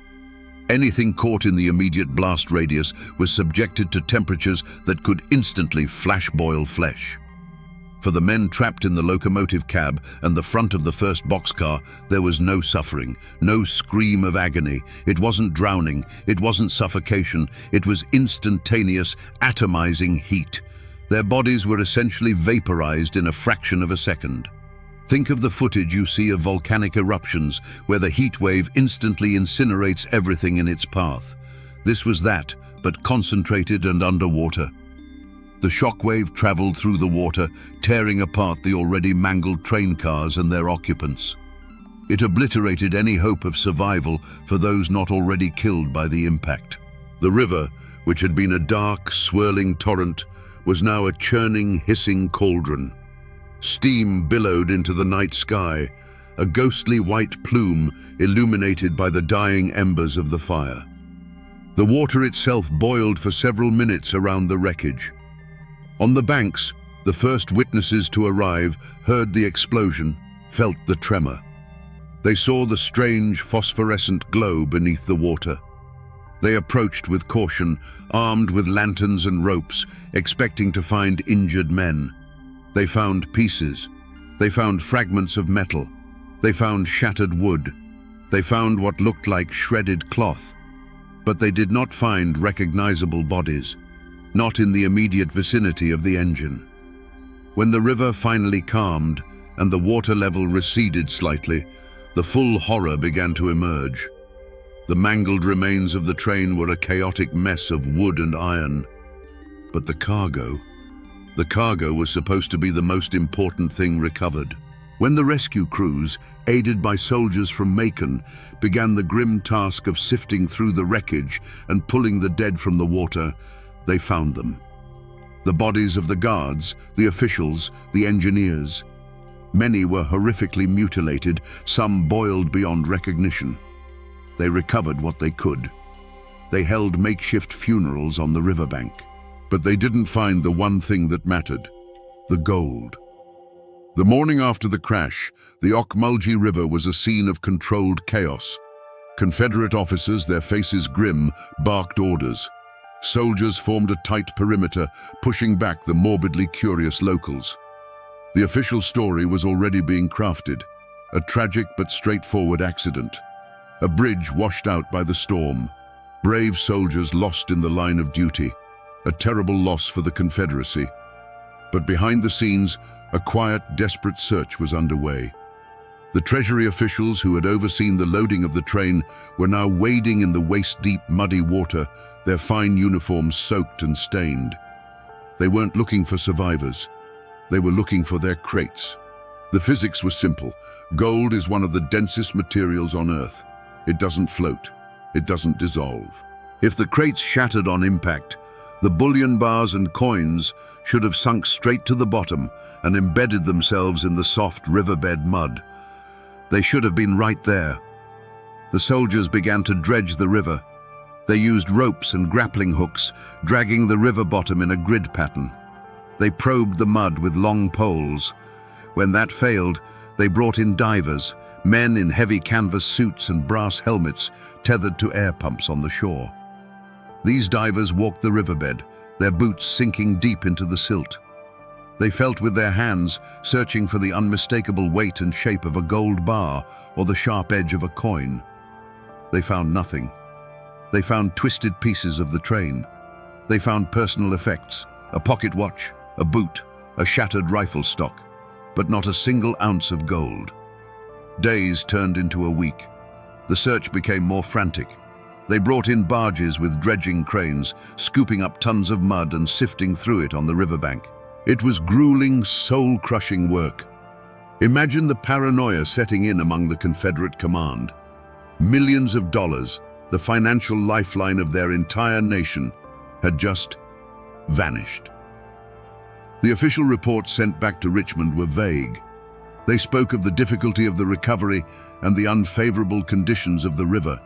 Anything caught in the immediate blast radius was subjected to temperatures that could instantly flash boil flesh. For the men trapped in the locomotive cab and the front of the first boxcar, there was no suffering, no scream of agony. It wasn't drowning, it wasn't suffocation, it was instantaneous, atomizing heat. Their bodies were essentially vaporized in a fraction of a second. Think of the footage you see of volcanic eruptions, where the heat wave instantly incinerates everything in its path. This was that, but concentrated and underwater. The shockwave traveled through the water, tearing apart the already mangled train cars and their occupants. It obliterated any hope of survival for those not already killed by the impact. The river, which had been a dark, swirling torrent, was now a churning, hissing cauldron. Steam billowed into the night sky, a ghostly white plume illuminated by the dying embers of the fire. The water itself boiled for several minutes around the wreckage. On the banks, the first witnesses to arrive heard the explosion, felt the tremor. They saw the strange phosphorescent glow beneath the water. They approached with caution, armed with lanterns and ropes, expecting to find injured men. They found pieces. They found fragments of metal. They found shattered wood. They found what looked like shredded cloth, but they did not find recognizable bodies, not in the immediate vicinity of the engine. When the river finally calmed and the water level receded slightly, the full horror began to emerge. The mangled remains of the train were a chaotic mess of wood and iron. But the cargo was supposed to be the most important thing recovered. When the rescue crews, aided by soldiers from Macon, began the grim task of sifting through the wreckage and pulling the dead from the water, they found them. The bodies of the guards, the officials, the engineers. Many were horrifically mutilated, some boiled beyond recognition. They recovered what they could. They held makeshift funerals on the riverbank. But they didn't find the one thing that mattered: the gold. The morning after the crash, the Ocmulgee River was a scene of controlled chaos. Confederate officers, their faces grim, barked orders. Soldiers formed a tight perimeter, pushing back the morbidly curious locals. The official story was already being crafted: a tragic but straightforward accident. A bridge washed out by the storm. Brave soldiers lost in the line of duty. A terrible loss for the Confederacy. But behind the scenes, a quiet, desperate search was underway. The Treasury officials who had overseen the loading of the train were now wading in the waist-deep, muddy water, their fine uniforms soaked and stained. They weren't looking for survivors. They were looking for their crates. The physics was simple. Gold is one of the densest materials on Earth. It doesn't float. It doesn't dissolve. If the crates shattered on impact, the bullion bars and coins should have sunk straight to the bottom and embedded themselves in the soft riverbed mud. They should have been right there. The soldiers began to dredge the river. They used ropes and grappling hooks, dragging the river bottom in a grid pattern. They probed the mud with long poles. When that failed, they brought in divers, men in heavy canvas suits and brass helmets tethered to air pumps on the shore. These divers walked the riverbed, their boots sinking deep into the silt. They felt with their hands, searching for the unmistakable weight and shape of a gold bar or the sharp edge of a coin. They found nothing. They found twisted pieces of the train. They found personal effects: a pocket watch, a boot, a shattered rifle stock, but not a single ounce of gold. Days turned into a week. The search became more frantic. They brought in barges with dredging cranes, scooping up tons of mud and sifting through it on the riverbank. It was grueling, soul-crushing work. Imagine the paranoia setting in among the Confederate command. Millions of dollars, the financial lifeline of their entire nation, had just vanished. The official reports sent back to Richmond were vague. They spoke of the difficulty of the recovery and the unfavorable conditions of the river.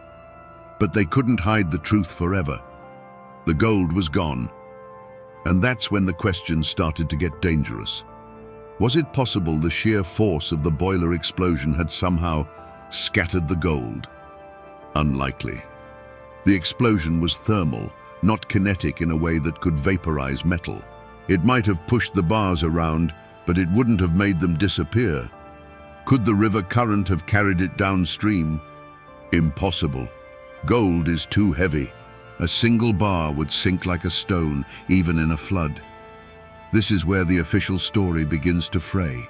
But they couldn't hide the truth forever. The gold was gone. And that's when the questions started to get dangerous. Was it possible the sheer force of the boiler explosion had somehow scattered the gold? Unlikely. The explosion was thermal, not kinetic in a way that could vaporize metal. It might have pushed the bars around, but it wouldn't have made them disappear. Could the river current have carried it downstream? Impossible. Gold is too heavy. A single bar would sink like a stone, even in a flood. This is where the official story begins to fray.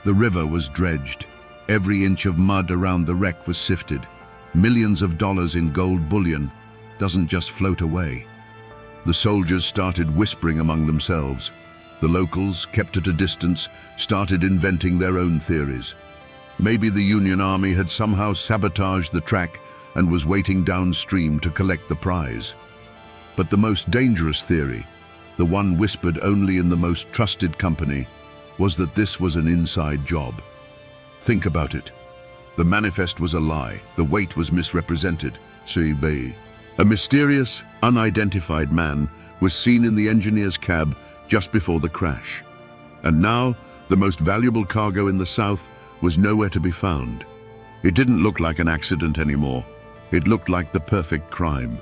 The river was dredged. Every inch of mud around the wreck was sifted. Millions of dollars in gold bullion doesn't just float away. The soldiers started whispering among themselves. The locals, kept at a distance, started inventing their own theories. Maybe the Union Army had somehow sabotaged the track and was waiting downstream to collect the prize. But the most dangerous theory, the one whispered only in the most trusted company, was that this was an inside job. Think about it. The manifest was a lie. The weight was misrepresented. C.B. A mysterious, unidentified man was seen in the engineer's cab just before the crash. And now, the most valuable cargo in the South was nowhere to be found. It didn't look like an accident anymore. It looked like the perfect crime.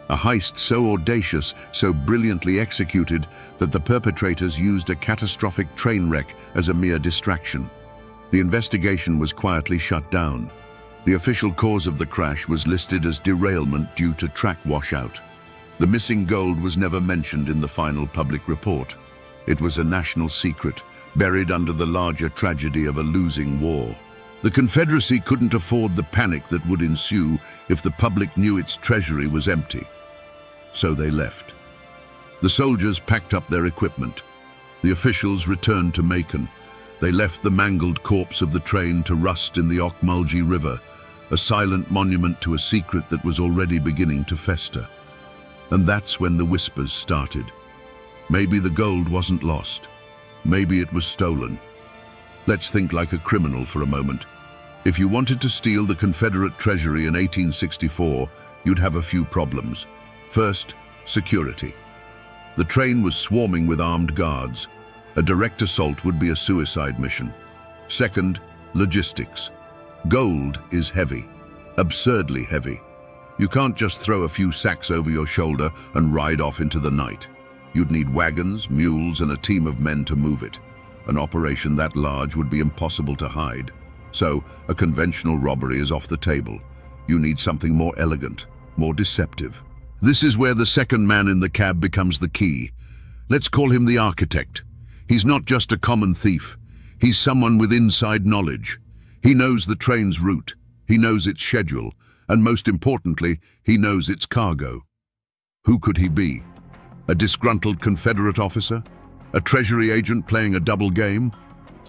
A heist so audacious, so brilliantly executed, that the perpetrators used a catastrophic train wreck as a mere distraction. The investigation was quietly shut down. The official cause of the crash was listed as derailment due to track washout. The missing gold was never mentioned in the final public report. It was a national secret, buried under the larger tragedy of a losing war. The Confederacy couldn't afford the panic that would ensue if the public knew its treasury was empty. So they left. The soldiers packed up their equipment. The officials returned to Macon. They left the mangled corpse of the train to rust in the Ocmulgee River, a silent monument to a secret that was already beginning to fester. And that's when the whispers started. Maybe the gold wasn't lost. Maybe it was stolen. Let's think like a criminal for a moment. If you wanted to steal the Confederate treasury in 1864, you'd have a few problems. First, security. The train was swarming with armed guards. A direct assault would be a suicide mission. Second, logistics. Gold is heavy, absurdly heavy. You can't just throw a few sacks over your shoulder and ride off into the night. You'd need wagons, mules, and a team of men to move it. An operation that large would be impossible to hide. So, a conventional robbery is off the table. You need something more elegant, more deceptive. This is where the second man in the cab becomes the key. Let's call him the architect. He's not just a common thief. He's someone with inside knowledge. He knows the train's route, he knows its schedule, and most importantly, he knows its cargo. Who could he be? A disgruntled Confederate officer? A Treasury agent playing a double game?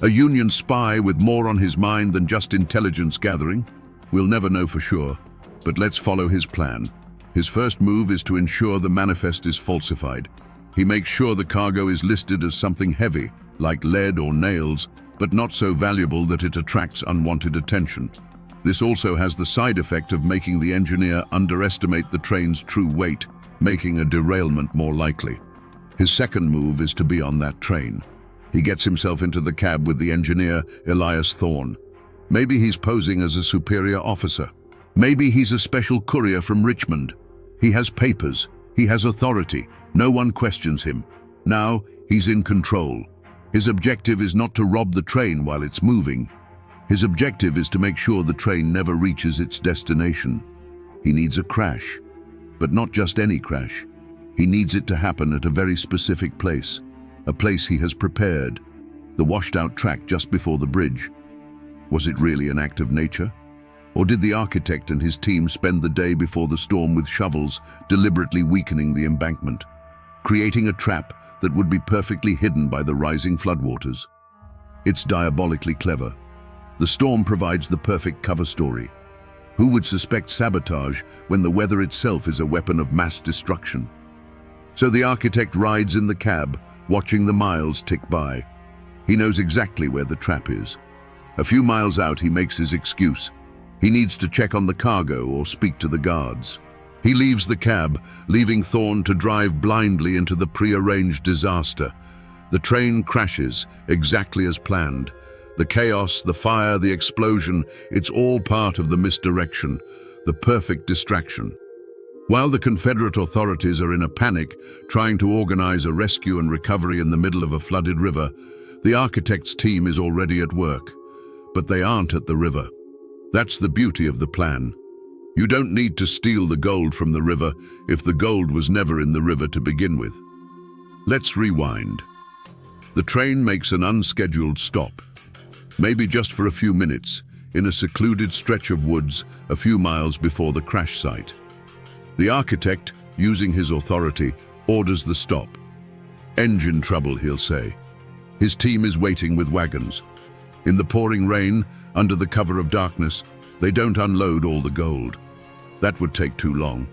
A Union spy with more on his mind than just intelligence gathering? We'll never know for sure, but let's follow his plan. His first move is to ensure the manifest is falsified. He makes sure the cargo is listed as something heavy, like lead or nails, but not so valuable that it attracts unwanted attention. This also has the side effect of making the engineer underestimate the train's true weight, making a derailment more likely. His second move is to be on that train. He gets himself into the cab with the engineer, Elias Thorne. Maybe he's posing as a superior officer. Maybe he's a special courier from Richmond. He has papers. He has authority. No one questions him. Now he's in control. His objective is not to rob the train while it's moving. His objective is to make sure the train never reaches its destination. He needs a crash, but not just any crash. He needs it to happen at a very specific place, a place he has prepared, the washed-out track just before the bridge. Was it really an act of nature? Or did the architect and his team spend the day before the storm with shovels, deliberately weakening the embankment, creating a trap that would be perfectly hidden by the rising floodwaters? It's diabolically clever. The storm provides the perfect cover story. Who would suspect sabotage when the weather itself is a weapon of mass destruction? So the architect rides in the cab, watching the miles tick by. He knows exactly where the trap is. A few miles out, he makes his excuse. He needs to check on the cargo or speak to the guards. He leaves the cab, leaving Thorne to drive blindly into the prearranged disaster. The train crashes, exactly as planned. The chaos, the fire, the explosion, it's all part of the misdirection, the perfect distraction. While the Confederate authorities are in a panic, trying to organize a rescue and recovery in the middle of a flooded river, the architect's team is already at work. But they aren't at the river. That's the beauty of the plan. You don't need to steal the gold from the river if the gold was never in the river to begin with. Let's rewind. The train makes an unscheduled stop, maybe just for a few minutes, in a secluded stretch of woods a few miles before the crash site. The architect, using his authority, orders the stop. Engine trouble, he'll say. His team is waiting with wagons. In the pouring rain, under the cover of darkness, they don't unload all the gold. That would take too long.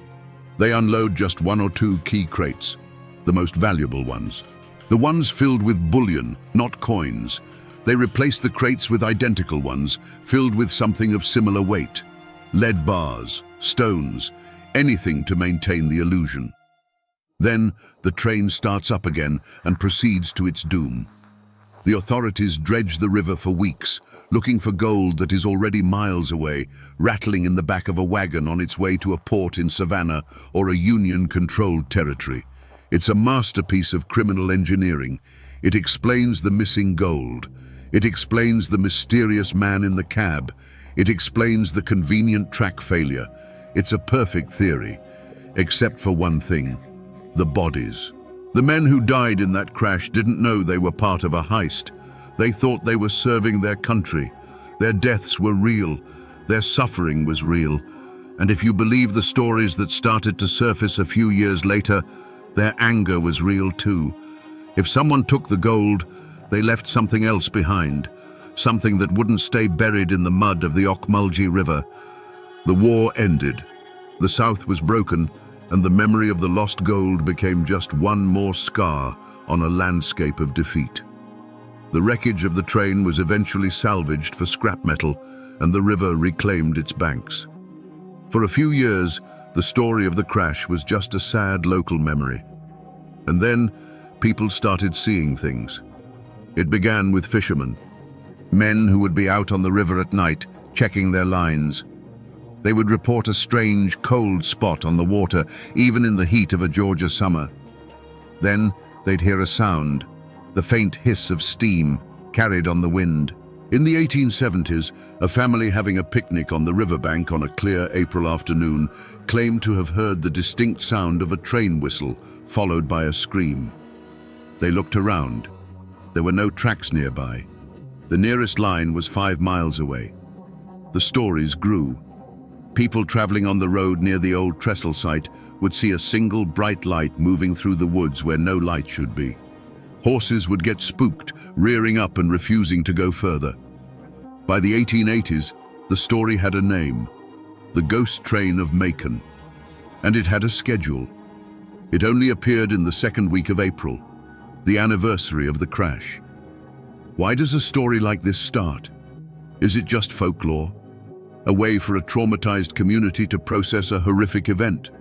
They unload just one or two key crates, the most valuable ones. The ones filled with bullion, not coins. They replace the crates with identical ones, filled with something of similar weight. Lead bars, stones, anything to maintain the illusion. Then the train starts up again and proceeds to its doom. The authorities dredge the river for weeks, looking for gold that is already miles away, rattling in the back of a wagon on its way to a port in Savannah or a Union-controlled territory. It's a masterpiece of criminal engineering. It explains the missing gold. It explains the mysterious man in the cab. It explains the convenient track failure. It's a perfect theory, except for one thing: the bodies. The men who died in that crash didn't know they were part of a heist. They thought they were serving their country. Their deaths were real. Their suffering was real. And if you believe the stories that started to surface a few years later, their anger was real too. If someone took the gold, they left something else behind, something that wouldn't stay buried in the mud of the Okmulgee River. The war ended. The South was broken, and the memory of the lost gold became just one more scar on a landscape of defeat. The wreckage of the train was eventually salvaged for scrap metal, and the river reclaimed its banks. For a few years, the story of the crash was just a sad local memory. And then, people started seeing things. It began with fishermen, men who would be out on the river at night, checking their lines. They would report a strange, cold spot on the water, even in the heat of a Georgia summer. Then, they'd hear a sound, the faint hiss of steam, carried on the wind. In the 1870s, a family having a picnic on the riverbank on a clear April afternoon claimed to have heard the distinct sound of a train whistle, followed by a scream. They looked around. There were no tracks nearby. The nearest line was 5 miles away. The stories grew. People traveling on the road near the old trestle site would see a single bright light moving through the woods where no light should be. Horses would get spooked, rearing up and refusing to go further. By the 1880s, the story had a name: the Ghost Train of Macon. And it had a schedule. It only appeared in the second week of April, the anniversary of the crash. Why does a story like this start? Is it just folklore? A way for a traumatized community to process a horrific event?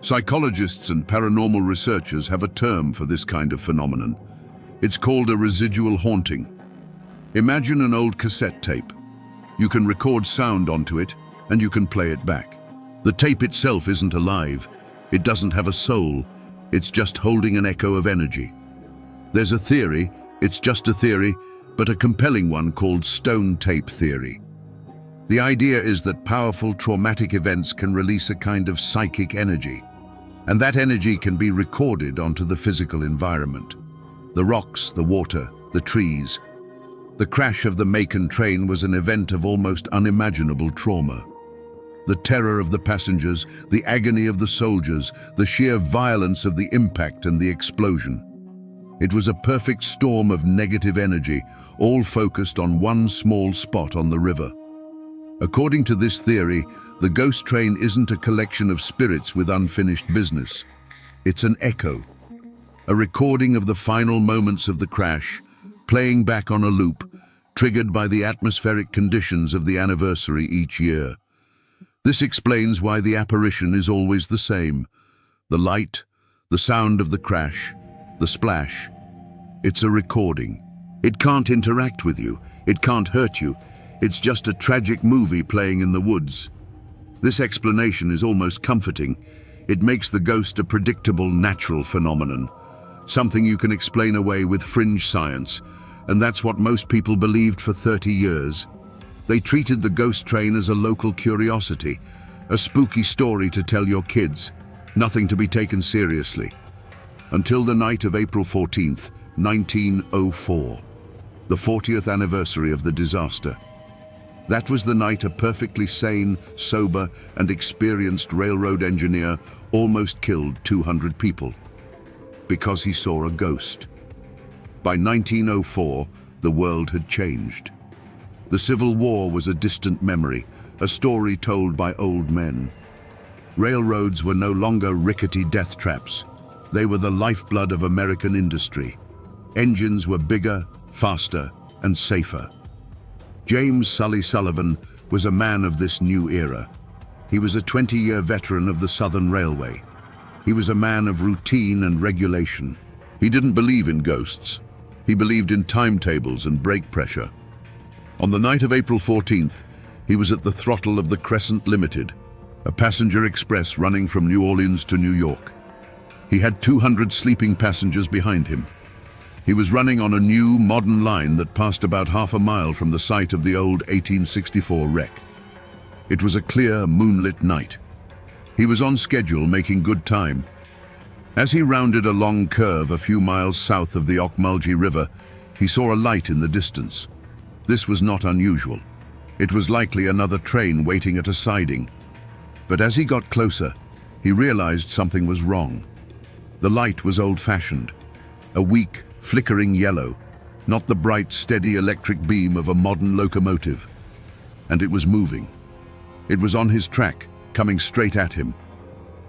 Psychologists and paranormal researchers have a term for this kind of phenomenon. It's called a residual haunting. Imagine an old cassette tape. You can record sound onto it, and you can play it back. The tape itself isn't alive. It doesn't have a soul. It's just holding an echo of energy. There's a theory, it's just a theory, but a compelling one, called stone tape theory. The idea is that powerful traumatic events can release a kind of psychic energy, and that energy can be recorded onto the physical environment. The rocks, the water, the trees. The crash of the Macon train was an event of almost unimaginable trauma. The terror of the passengers, the agony of the soldiers, the sheer violence of the impact and the explosion. It was a perfect storm of negative energy, all focused on one small spot on the river. According to this theory, the ghost train isn't a collection of spirits with unfinished business. It's an echo, a recording of the final moments of the crash, playing back on a loop, triggered by the atmospheric conditions of the anniversary each year. This explains why the apparition is always the same: the light, the sound of the crash, the splash. It's a recording. It can't interact with you. It can't hurt you. It's just a tragic movie playing in the woods. This explanation is almost comforting. It makes the ghost a predictable, natural phenomenon, something you can explain away with fringe science, and that's what most people believed for 30 years. They treated the ghost train as a local curiosity, a spooky story to tell your kids, nothing to be taken seriously. Until the night of April 14th, 1904, the 40th anniversary of the disaster. That was the night a perfectly sane, sober, and experienced railroad engineer almost killed 200 people because he saw a ghost. By 1904, the world had changed. The Civil War was a distant memory, a story told by old men. Railroads were no longer rickety death traps. They were the lifeblood of American industry. Engines were bigger, faster, and safer. James Sully Sullivan was a man of this new era. He was a 20-year veteran of the Southern Railway. He was a man of routine and regulation. He didn't believe in ghosts. He believed in timetables and brake pressure. On the night of April 14th, he was at the throttle of the Crescent Limited, a passenger express running from New Orleans to New York. He had 200 sleeping passengers behind him. He was running on a new, modern line that passed about half a mile from the site of the old 1864 wreck. It was a clear, moonlit night. He was on schedule, making good time. As he rounded a long curve a few miles south of the Ocmulgee River, he saw a light in the distance. This was not unusual. It was likely another train waiting at a siding. But as he got closer, he realized something was wrong. The light was old-fashioned, a weak, flickering yellow, not the bright, steady electric beam of a modern locomotive. And it was moving. It was on his track, coming straight at him.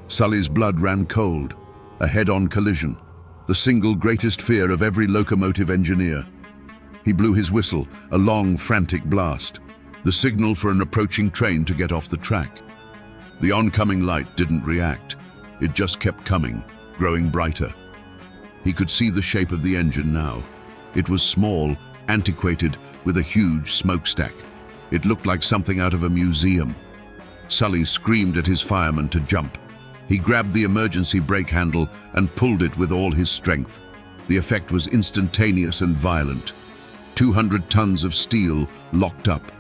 Sully's blood ran cold. A head-on collision, the single greatest fear of every locomotive engineer. He blew his whistle, a long, frantic blast, the signal for an approaching train to get off the track. The oncoming light didn't react. It just kept coming, growing brighter. He could see the shape of the engine now. It was small, antiquated, with a huge smokestack. It looked like something out of a museum. Sully screamed at his fireman to jump. He grabbed the emergency brake handle and pulled it with all his strength. The effect was instantaneous and violent. 200 tons of steel locked up.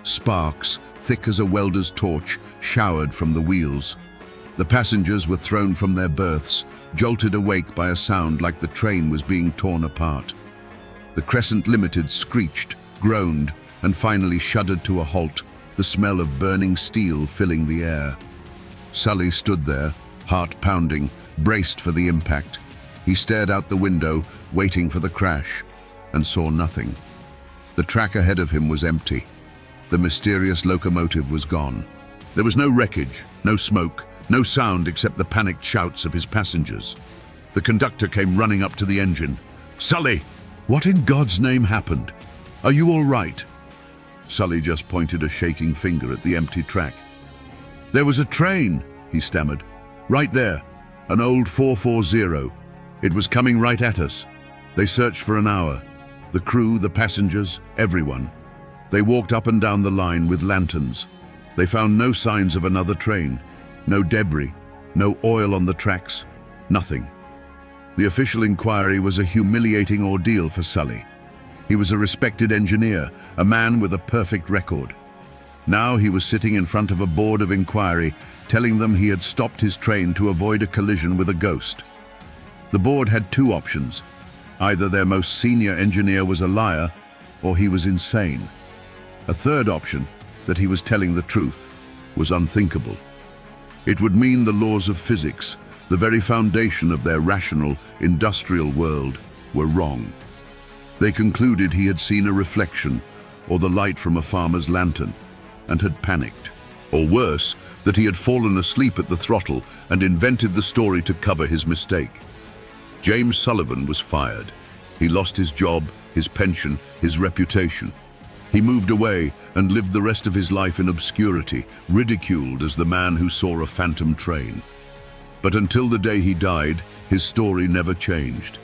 Sparks, thick as a welder's torch, showered from the wheels. The passengers were thrown from their berths, jolted awake by a sound like the train was being torn apart. The Crescent Limited screeched, groaned, and finally shuddered to a halt, the smell of burning steel filling the air. Sully stood there, heart pounding, braced for the impact. He stared out the window, waiting for the crash, and saw nothing. The track ahead of him was empty. The mysterious locomotive was gone. There was no wreckage, no smoke, no sound except the panicked shouts of his passengers. The conductor came running up to the engine. "Sully, what in God's name happened? Are you all right?" Sully just pointed a shaking finger at the empty track. "There was a train," he stammered. "Right there, an old 440. It was coming right at us. They searched for an hour. The crew, the passengers, everyone. They walked up and down the line with lanterns. They found no signs of another train, no debris, no oil on the tracks, nothing." The official inquiry was a humiliating ordeal for Sully. He was a respected engineer, a man with a perfect record. Now he was sitting in front of a board of inquiry, telling them he had stopped his train to avoid a collision with a ghost. The board had two options. Either their most senior engineer was a liar, or he was insane. A third option, that he was telling the truth, was unthinkable. It would mean the laws of physics, the very foundation of their rational, industrial world, were wrong. They concluded he had seen a reflection, or the light from a farmer's lantern, and had panicked. Or worse, that he had fallen asleep at the throttle and invented the story to cover his mistake. James Sullivan was fired. He lost his job, his pension, his reputation. He moved away and lived the rest of his life in obscurity, ridiculed as the man who saw a phantom train. But until the day he died, his story never changed.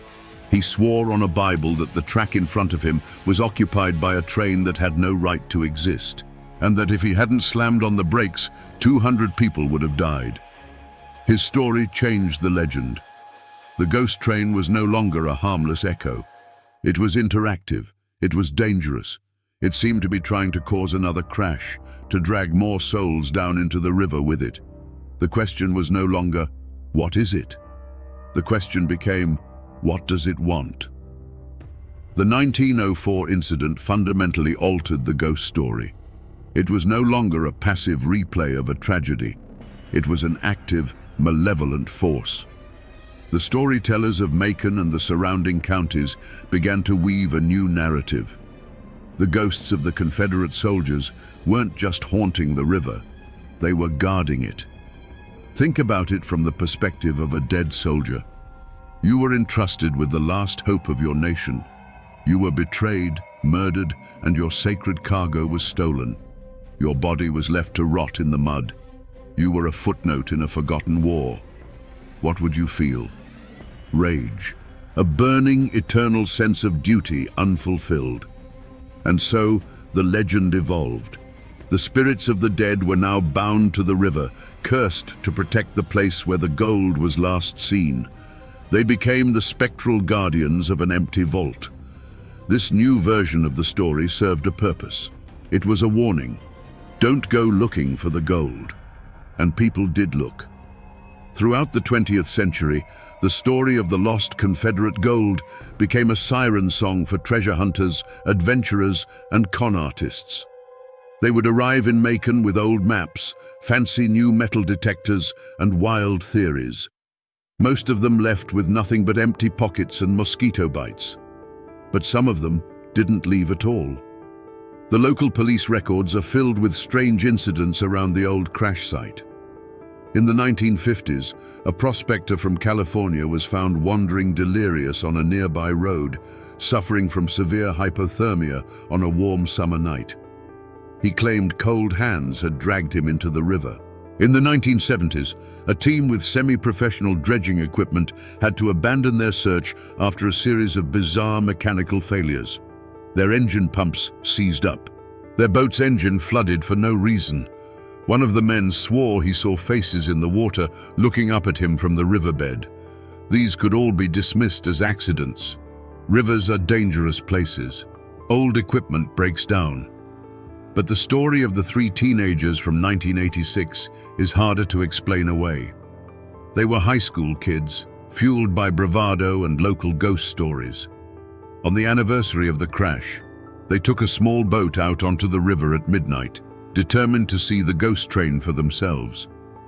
He swore on a Bible that the track in front of him was occupied by a train that had no right to exist, and that if he hadn't slammed on the brakes, 200 people would have died. His story changed the legend. The ghost train was no longer a harmless echo. It was interactive. It was dangerous. It seemed to be trying to cause another crash, to drag more souls down into the river with it. The question was no longer, what is it? The question became, what does it want? The 1904 incident fundamentally altered the ghost story. It was no longer a passive replay of a tragedy. It was an active, malevolent force. The storytellers of Macon and the surrounding counties began to weave a new narrative. The ghosts of the Confederate soldiers weren't just haunting the river, they were guarding it. Think about it from the perspective of a dead soldier. You were entrusted with the last hope of your nation. You were betrayed, murdered, and your sacred cargo was stolen. Your body was left to rot in the mud. You were a footnote in a forgotten war. What would you feel? Rage, a burning, eternal sense of duty unfulfilled. And so, the legend evolved. The spirits of the dead were now bound to the river, cursed to protect the place where the gold was last seen. They became the spectral guardians of an empty vault. This new version of the story served a purpose. It was a warning. Don't go looking for the gold. And people did look. Throughout the 20th century, the story of the lost Confederate gold became a siren song for treasure hunters, adventurers, and con artists. They would arrive in Macon with old maps, fancy new metal detectors, and wild theories. Most of them left with nothing but empty pockets and mosquito bites. But some of them didn't leave at all. The local police records are filled with strange incidents around the old crash site. In the 1950s, a prospector from California was found wandering delirious on a nearby road, suffering from severe hypothermia on a warm summer night. He claimed cold hands had dragged him into the river. In the 1970s, a team with semi-professional dredging equipment had to abandon their search after a series of bizarre mechanical failures. Their engine pumps seized up. Their boat's engine flooded for no reason. One of the men swore he saw faces in the water looking up at him from the riverbed. These could all be dismissed as accidents. Rivers are dangerous places. Old equipment breaks down. But the story of the three teenagers from 1986 is harder to explain away. They were high school kids, fueled by bravado and local ghost stories. On the anniversary of the crash, they took a small boat out onto the river at midnight, determined to see the ghost train for themselves.